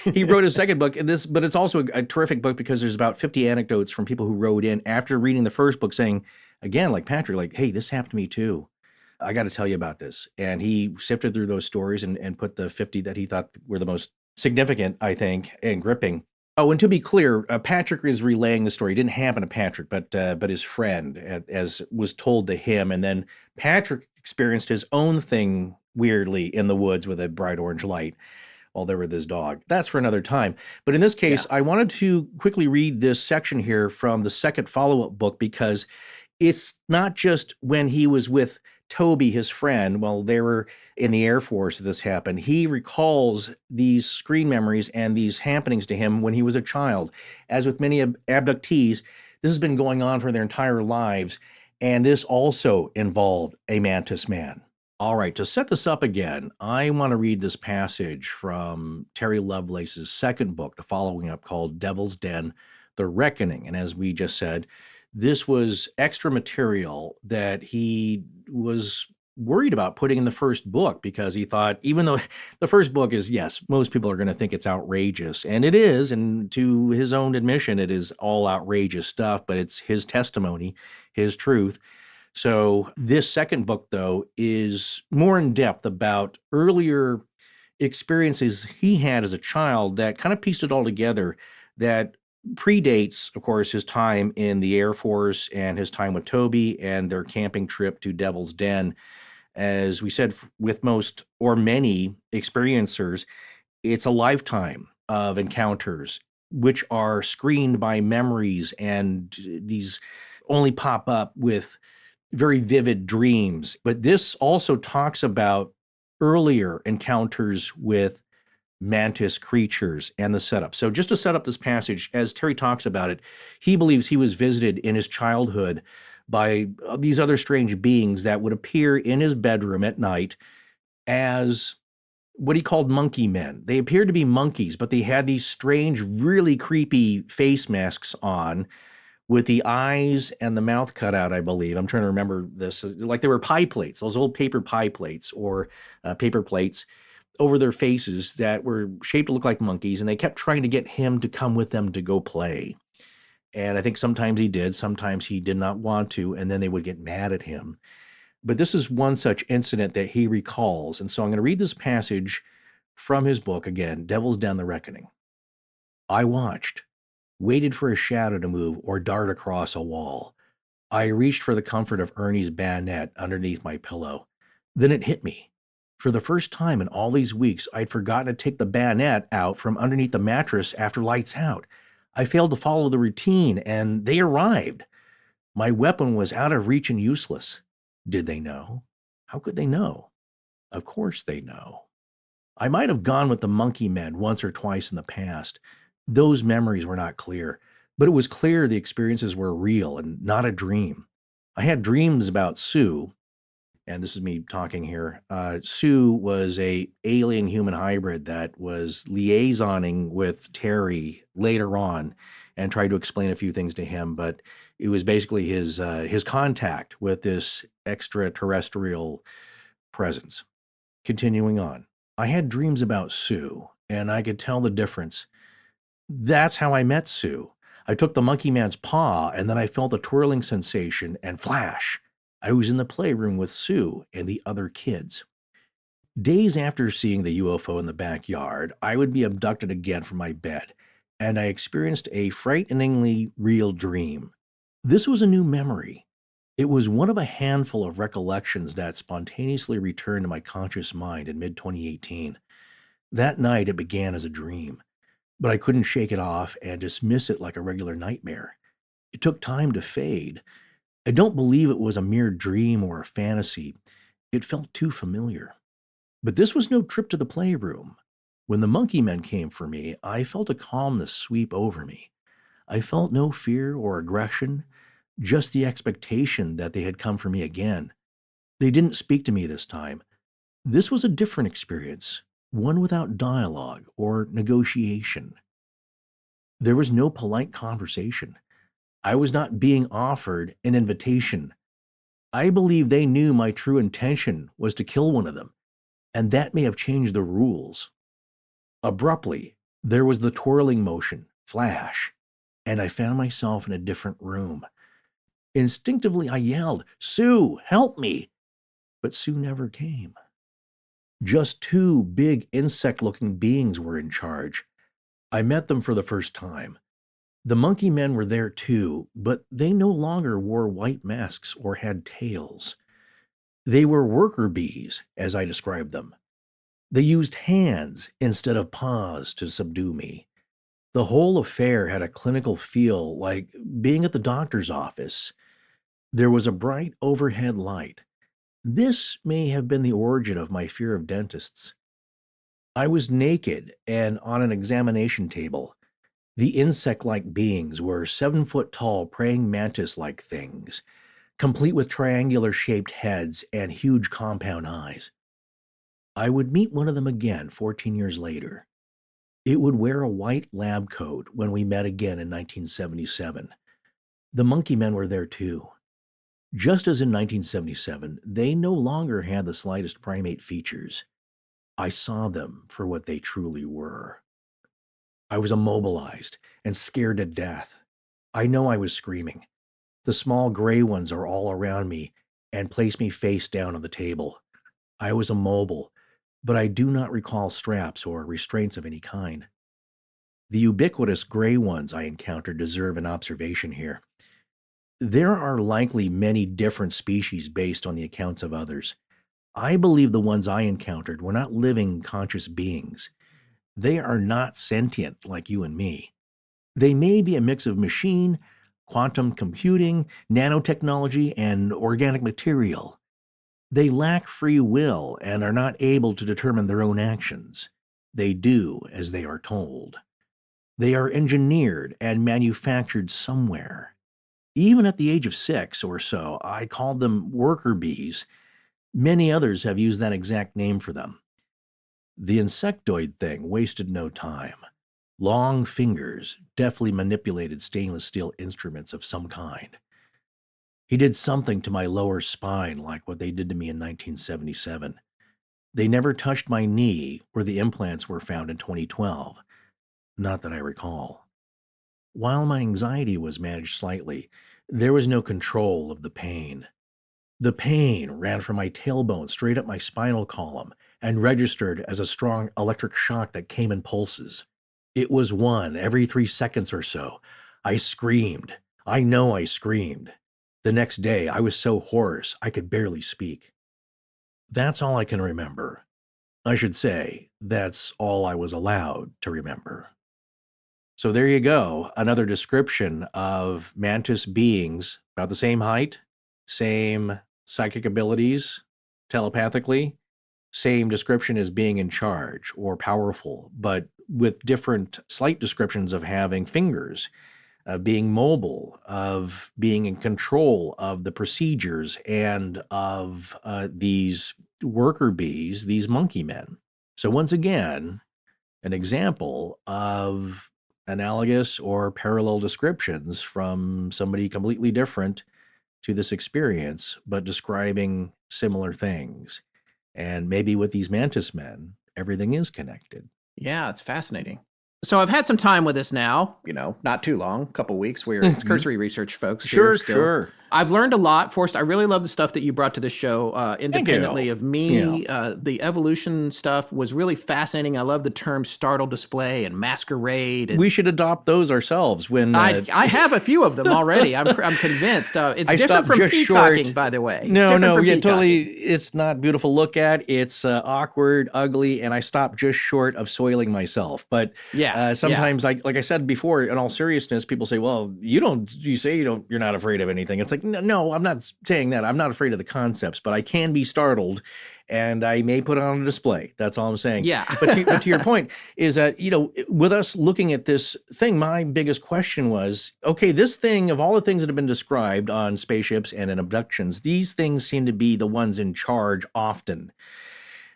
he wrote a second book, but it's also a terrific book because there's about 50 anecdotes from people who wrote in after reading the first book saying, again, like Patrick, like, hey, this happened to me too. I got to tell you about this. And he sifted through those stories and put the 50 that he thought were the most significant, I think, and gripping. Oh, and to be clear, Patrick is relaying the story. It didn't happen to Patrick, but his friend, as was told to him. And then Patrick experienced his own thing weirdly in the woods with a bright orange light while they were with his dog. That's for another time. But in this case, I wanted to quickly read this section here from the second follow-up book because it's not just when he was with Toby, his friend, while they were in the Air Force, this happened. He recalls these screen memories and these happenings to him when he was a child. As with many abductees, this has been going on for their entire lives, and this also involved a Mantis Man. All right, to set this up again, I want to read this passage from Terry Lovelace's second book, the following up, called Devil's Den, The Reckoning. And as we just said, this was extra material that he was worried about putting in the first book because he thought, even though the first book is, yes, most people are going to think it's outrageous, and it is, and to his own admission, it is all outrageous stuff, but it's his testimony, his truth. So this second book, though, is more in depth about earlier experiences he had as a child that kind of pieced it all together, that predates, of course, his time in the Air Force and his time with Toby and their camping trip to Devil's Den. As we said, with most or many experiencers, it's a lifetime of encounters which are screened by memories, and these only pop up with very vivid dreams. But this also talks about earlier encounters with mantis creatures and the setup. So just to set up this passage, as Terry talks about it, he believes he was visited in his childhood by these other strange beings that would appear in his bedroom at night as what he called monkey men. They appeared to be monkeys, but they had these strange, really creepy face masks on with the eyes and the mouth cut out, I believe. I'm trying to remember this. Like they were pie plates, those old paper pie plates or paper plates over their faces that were shaped to look like monkeys, and they kept trying to get him to come with them to go play. And I think sometimes he did, sometimes he did not want to, and then they would get mad at him. But this is one such incident that he recalls. And so I'm going to read this passage from his book again, Devil's Den, The Reckoning. I watched, waited for a shadow to move or dart across a wall. I reached for the comfort of Ernie's bayonet underneath my pillow. Then it hit me. For the first time in all these weeks, I'd forgotten to take the bayonet out from underneath the mattress after lights out. I failed to follow the routine, and they arrived. My weapon was out of reach and useless. Did they know? How could they know? Of course they know. I might have gone with the monkey men once or twice in the past. Those memories were not clear, but it was clear the experiences were real and not a dream. I had dreams about Sue, and this is me talking here. Sue was a alien human hybrid that was liaisoning with Terry later on and tried to explain a few things to him, but it was basically his contact with this extraterrestrial presence. Continuing on, I had dreams about Sue, and I could tell the difference. That's how I met Sue. I took the monkey man's paw, and then I felt a twirling sensation, and flash, I was in the playroom with Sue and the other kids. Days after seeing the UFO in the backyard, I would be abducted again from my bed, and I experienced a frighteningly real dream. This was a new memory. It was one of a handful of recollections that spontaneously returned to my conscious mind in mid-2018. That night, it began as a dream, but I couldn't shake it off and dismiss it like a regular nightmare. It took time to fade. I don't believe it was a mere dream or a fantasy. It felt too familiar. But this was no trip to the playroom. When the monkey men came for me, I felt a calmness sweep over me. I felt no fear or aggression, just the expectation that they had come for me again. They didn't speak to me this time. This was a different experience, one without dialogue or negotiation. There was no polite conversation. I was not being offered an invitation. I believe they knew my true intention was to kill one of them, and that may have changed the rules. Abruptly, there was the twirling motion, flash, and I found myself in a different room. Instinctively, I yelled, "Sue, help me!" But Sue never came. Just two big insect-looking beings were in charge. I met them for the first time. The monkey men were there too, but they no longer wore white masks or had tails. They were worker bees, as I described them. They used hands instead of paws to subdue me. The whole affair had a clinical feel, like being at the doctor's office. There was a bright overhead light. This may have been the origin of my fear of dentists. I was naked and on an examination table. The insect-like beings were 7-foot-tall praying mantis-like things, complete with triangular-shaped heads and huge compound eyes. I would meet one of them again 14 years later. It would wear a white lab coat when we met again in 1977. The monkey men were there too. Just as in 1977, they no longer had the slightest primate features. I saw them for what they truly were. I was immobilized and scared to death. I know I was screaming. The small gray ones are all around me and place me face down on the table. I was immobile, but I do not recall straps or restraints of any kind. The ubiquitous gray ones I encountered deserve an observation here. There are likely many different species based on the accounts of others. I believe the ones I encountered were not living, conscious beings. They are not sentient like you and me. They may be a mix of machine, quantum computing, nanotechnology, and organic material. They lack free will and are not able to determine their own actions. They do as they are told. They are engineered and manufactured somewhere. Even at the age of 6 or so, I called them worker bees. Many others have used that exact name for them. The insectoid thing wasted no time. Long fingers deftly manipulated stainless steel instruments of some kind. He did something to my lower spine like what they did to me in 1977. They never touched my knee where the implants were found in 2012. Not that I recall. While my anxiety was managed slightly, there was no control of the pain. The pain ran from my tailbone straight up my spinal column and registered as a strong electric shock that came in pulses. It was one every 3 seconds or so. I screamed. I know I screamed. The next day, I was so hoarse I could barely speak. That's all I can remember. I should say, that's all I was allowed to remember. So there you go, another description of mantis beings, about the same height, same psychic abilities, telepathically, same description as being in charge or powerful, but with different slight descriptions of having fingers, being mobile, of being in control of the procedures and of these worker bees, these monkey men. So once again, an example of analogous or parallel descriptions from somebody completely different to this experience, but describing similar things. And maybe with these Mantis men, everything is connected. Yeah, it's fascinating. So I've had some time with this now, not too long, a couple weeks. It's cursory research, folks. Sure, sure. I've learned a lot, Forrest. I really love the stuff that you brought to the show independently of me. Yeah. The evolution stuff was really fascinating. I love the term startle display and masquerade. And We should adopt those ourselves when... I have a a few of them already. I'm convinced. It's I different stopped from just peacocking, short. by the way. It's No, different no, from yeah, peacocking. totally. It's not beautiful to look at. It's awkward, ugly, and I stopped just short of soiling myself. But sometimes, like I said before, in all seriousness, people say, "Well, you're not afraid of anything." It's like, no, I'm not saying that. I'm not afraid of the concepts, but I can be startled. And I may put it on a display. That's all I'm saying. Yeah. but to your point is that, with us looking at this thing, my biggest question was, okay, this thing, of all the things that have been described on spaceships and in abductions, these things seem to be the ones in charge often.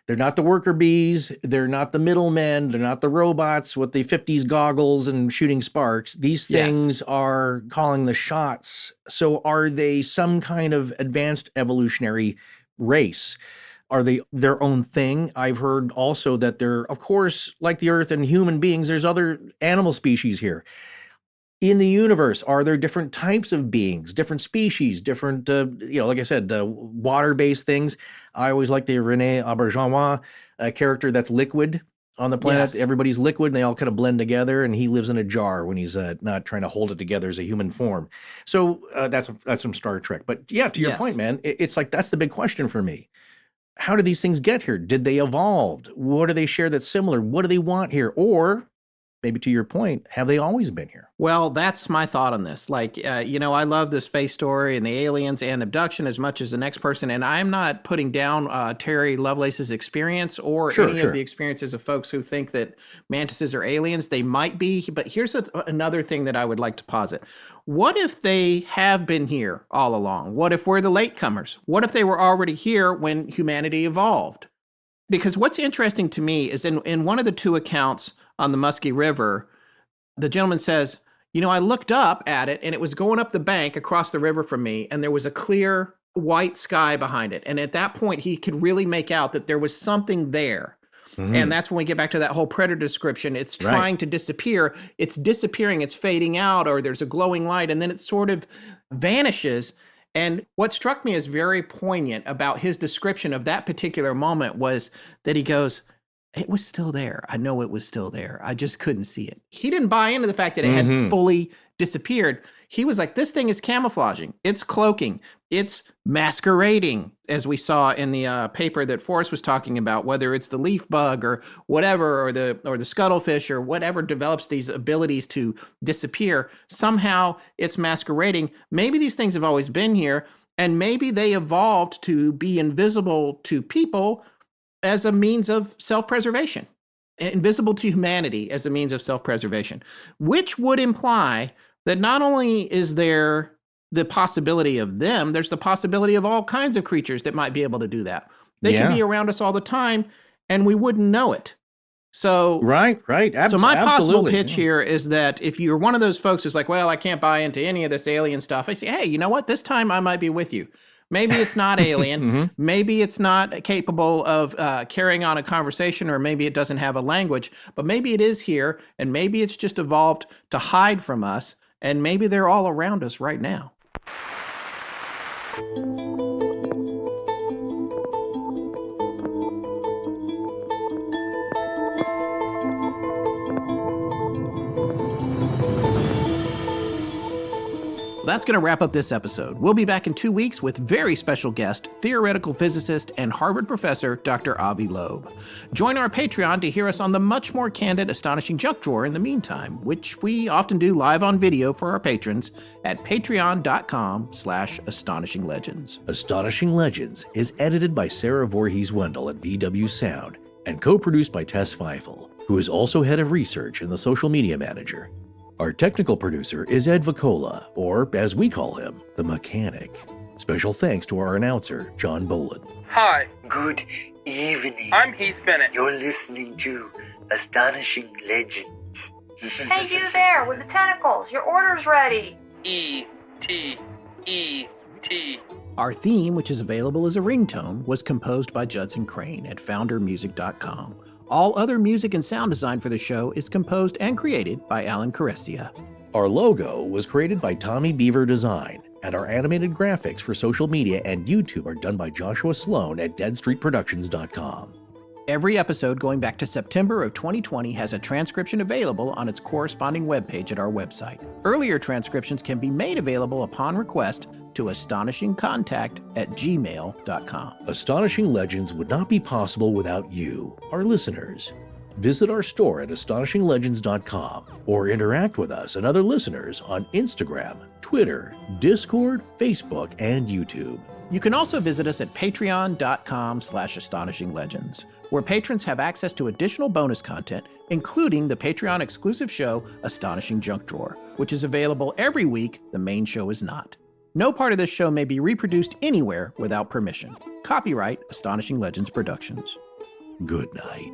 They're not the worker bees. They're not the middlemen. They're not the robots with the 50s goggles and shooting sparks. These things are calling the shots. So are they some kind of advanced evolutionary race? Are they their own thing? I've heard also that they're, of course, like the Earth and human beings, there's other animal species here. In the universe, are there different types of beings, different species, different, like I said, water-based things? I always like the René Auberjonois character that's liquid on the planet. Yes. Everybody's liquid, and they all kind of blend together, and he lives in a jar when he's not trying to hold it together as a human form. So that's from Star Trek. But yeah, to your point, man, it's like that's the big question for me. How did these things get here? Did they evolve? What do they share that's similar? What do they want here? Or maybe to your point, have they always been here? Well, that's my thought on this. I love the space story and the aliens and abduction as much as the next person. And I'm not putting down Terry Lovelace's experience or any of the experiences of folks who think that mantises are aliens. They might be, but here's another thing that I would like to posit. What if they have been here all along? What if we're the latecomers? What if they were already here when humanity evolved? Because what's interesting to me is in one of the two accounts on the Muskie River, the gentleman says, I looked up at it and it was going up the bank across the river from me, and there was a clear white sky behind it. And at that point, he could really make out that there was something there. Mm-hmm. And that's when we get back to that whole predator description. It's trying to disappear. It's disappearing. It's fading out, or there's a glowing light, and then it sort of vanishes. And what struck me as very poignant about his description of that particular moment was that he goes, it was still there. I know it was still there. I just couldn't see it. He didn't buy into the fact that it had fully disappeared. He was like, this thing is camouflaging. It's cloaking. It's masquerading, as we saw in the paper that Forrest was talking about, whether it's the leaf bug or whatever, or the scuttlefish or whatever develops these abilities to disappear. Somehow it's masquerading. Maybe these things have always been here, and maybe they evolved to be invisible to people as a means of self-preservation, invisible to humanity as a means of self-preservation, which would imply that not only is there the possibility of them, there's the possibility of all kinds of creatures that might be able to do that. They can be around us all the time, and we wouldn't know it. So right. So my possible pitch here is that if you're one of those folks who's like, well, I can't buy into any of this alien stuff, I say, hey, you know what? This time I might be with you. Maybe it's not alien. Maybe it's not capable of carrying on a conversation, or maybe it doesn't have a language, but maybe it is here, and maybe it's just evolved to hide from us, and maybe they're all around us right now. That's going to wrap up this episode. We'll be back in 2 weeks with very special guest, theoretical physicist and Harvard professor, Dr. Avi Loeb. Join our Patreon to hear us on the much more candid Astonishing Junk Drawer in the meantime, which we often do live on video for our patrons at patreon.com/astonishinglegends. Astonishing Legends is edited by Sarah Voorhees-Wendell at VW Sound and co-produced by Tess Feifel, who is also head of research and the social media manager. Our technical producer is Ed Vicola, or as we call him, the Mechanic. Special thanks to our announcer, John Boland. Hi, Good evening. I'm Heath Bennett. You're listening to Astonishing Legends. Hey, you there with the tentacles, your order's ready. E.T. E.T. Our theme, which is available as a ringtone, was composed by Judson Crane at foundermusic.com. All other music and sound design for the show is composed and created by Alan Carestia. Our logo was created by Tommy Beaver Design, and our animated graphics for social media and YouTube are done by Joshua Sloan at deadstreetproductions.com. Every episode going back to September of 2020 has a transcription available on its corresponding webpage at our website. Earlier transcriptions can be made available upon request to astonishingcontact@gmail.com. Astonishing Legends would not be possible without you, our listeners. Visit our store at astonishinglegends.com or interact with us and other listeners on Instagram, Twitter, Discord, Facebook, and YouTube. You can also visit us at patreon.com/astonishinglegends, where patrons have access to additional bonus content, including the Patreon exclusive show, Astonishing Junk Drawer, which is available every week. The main show is not. No part of this show may be reproduced anywhere without permission. Copyright Astonishing Legends Productions. Good night.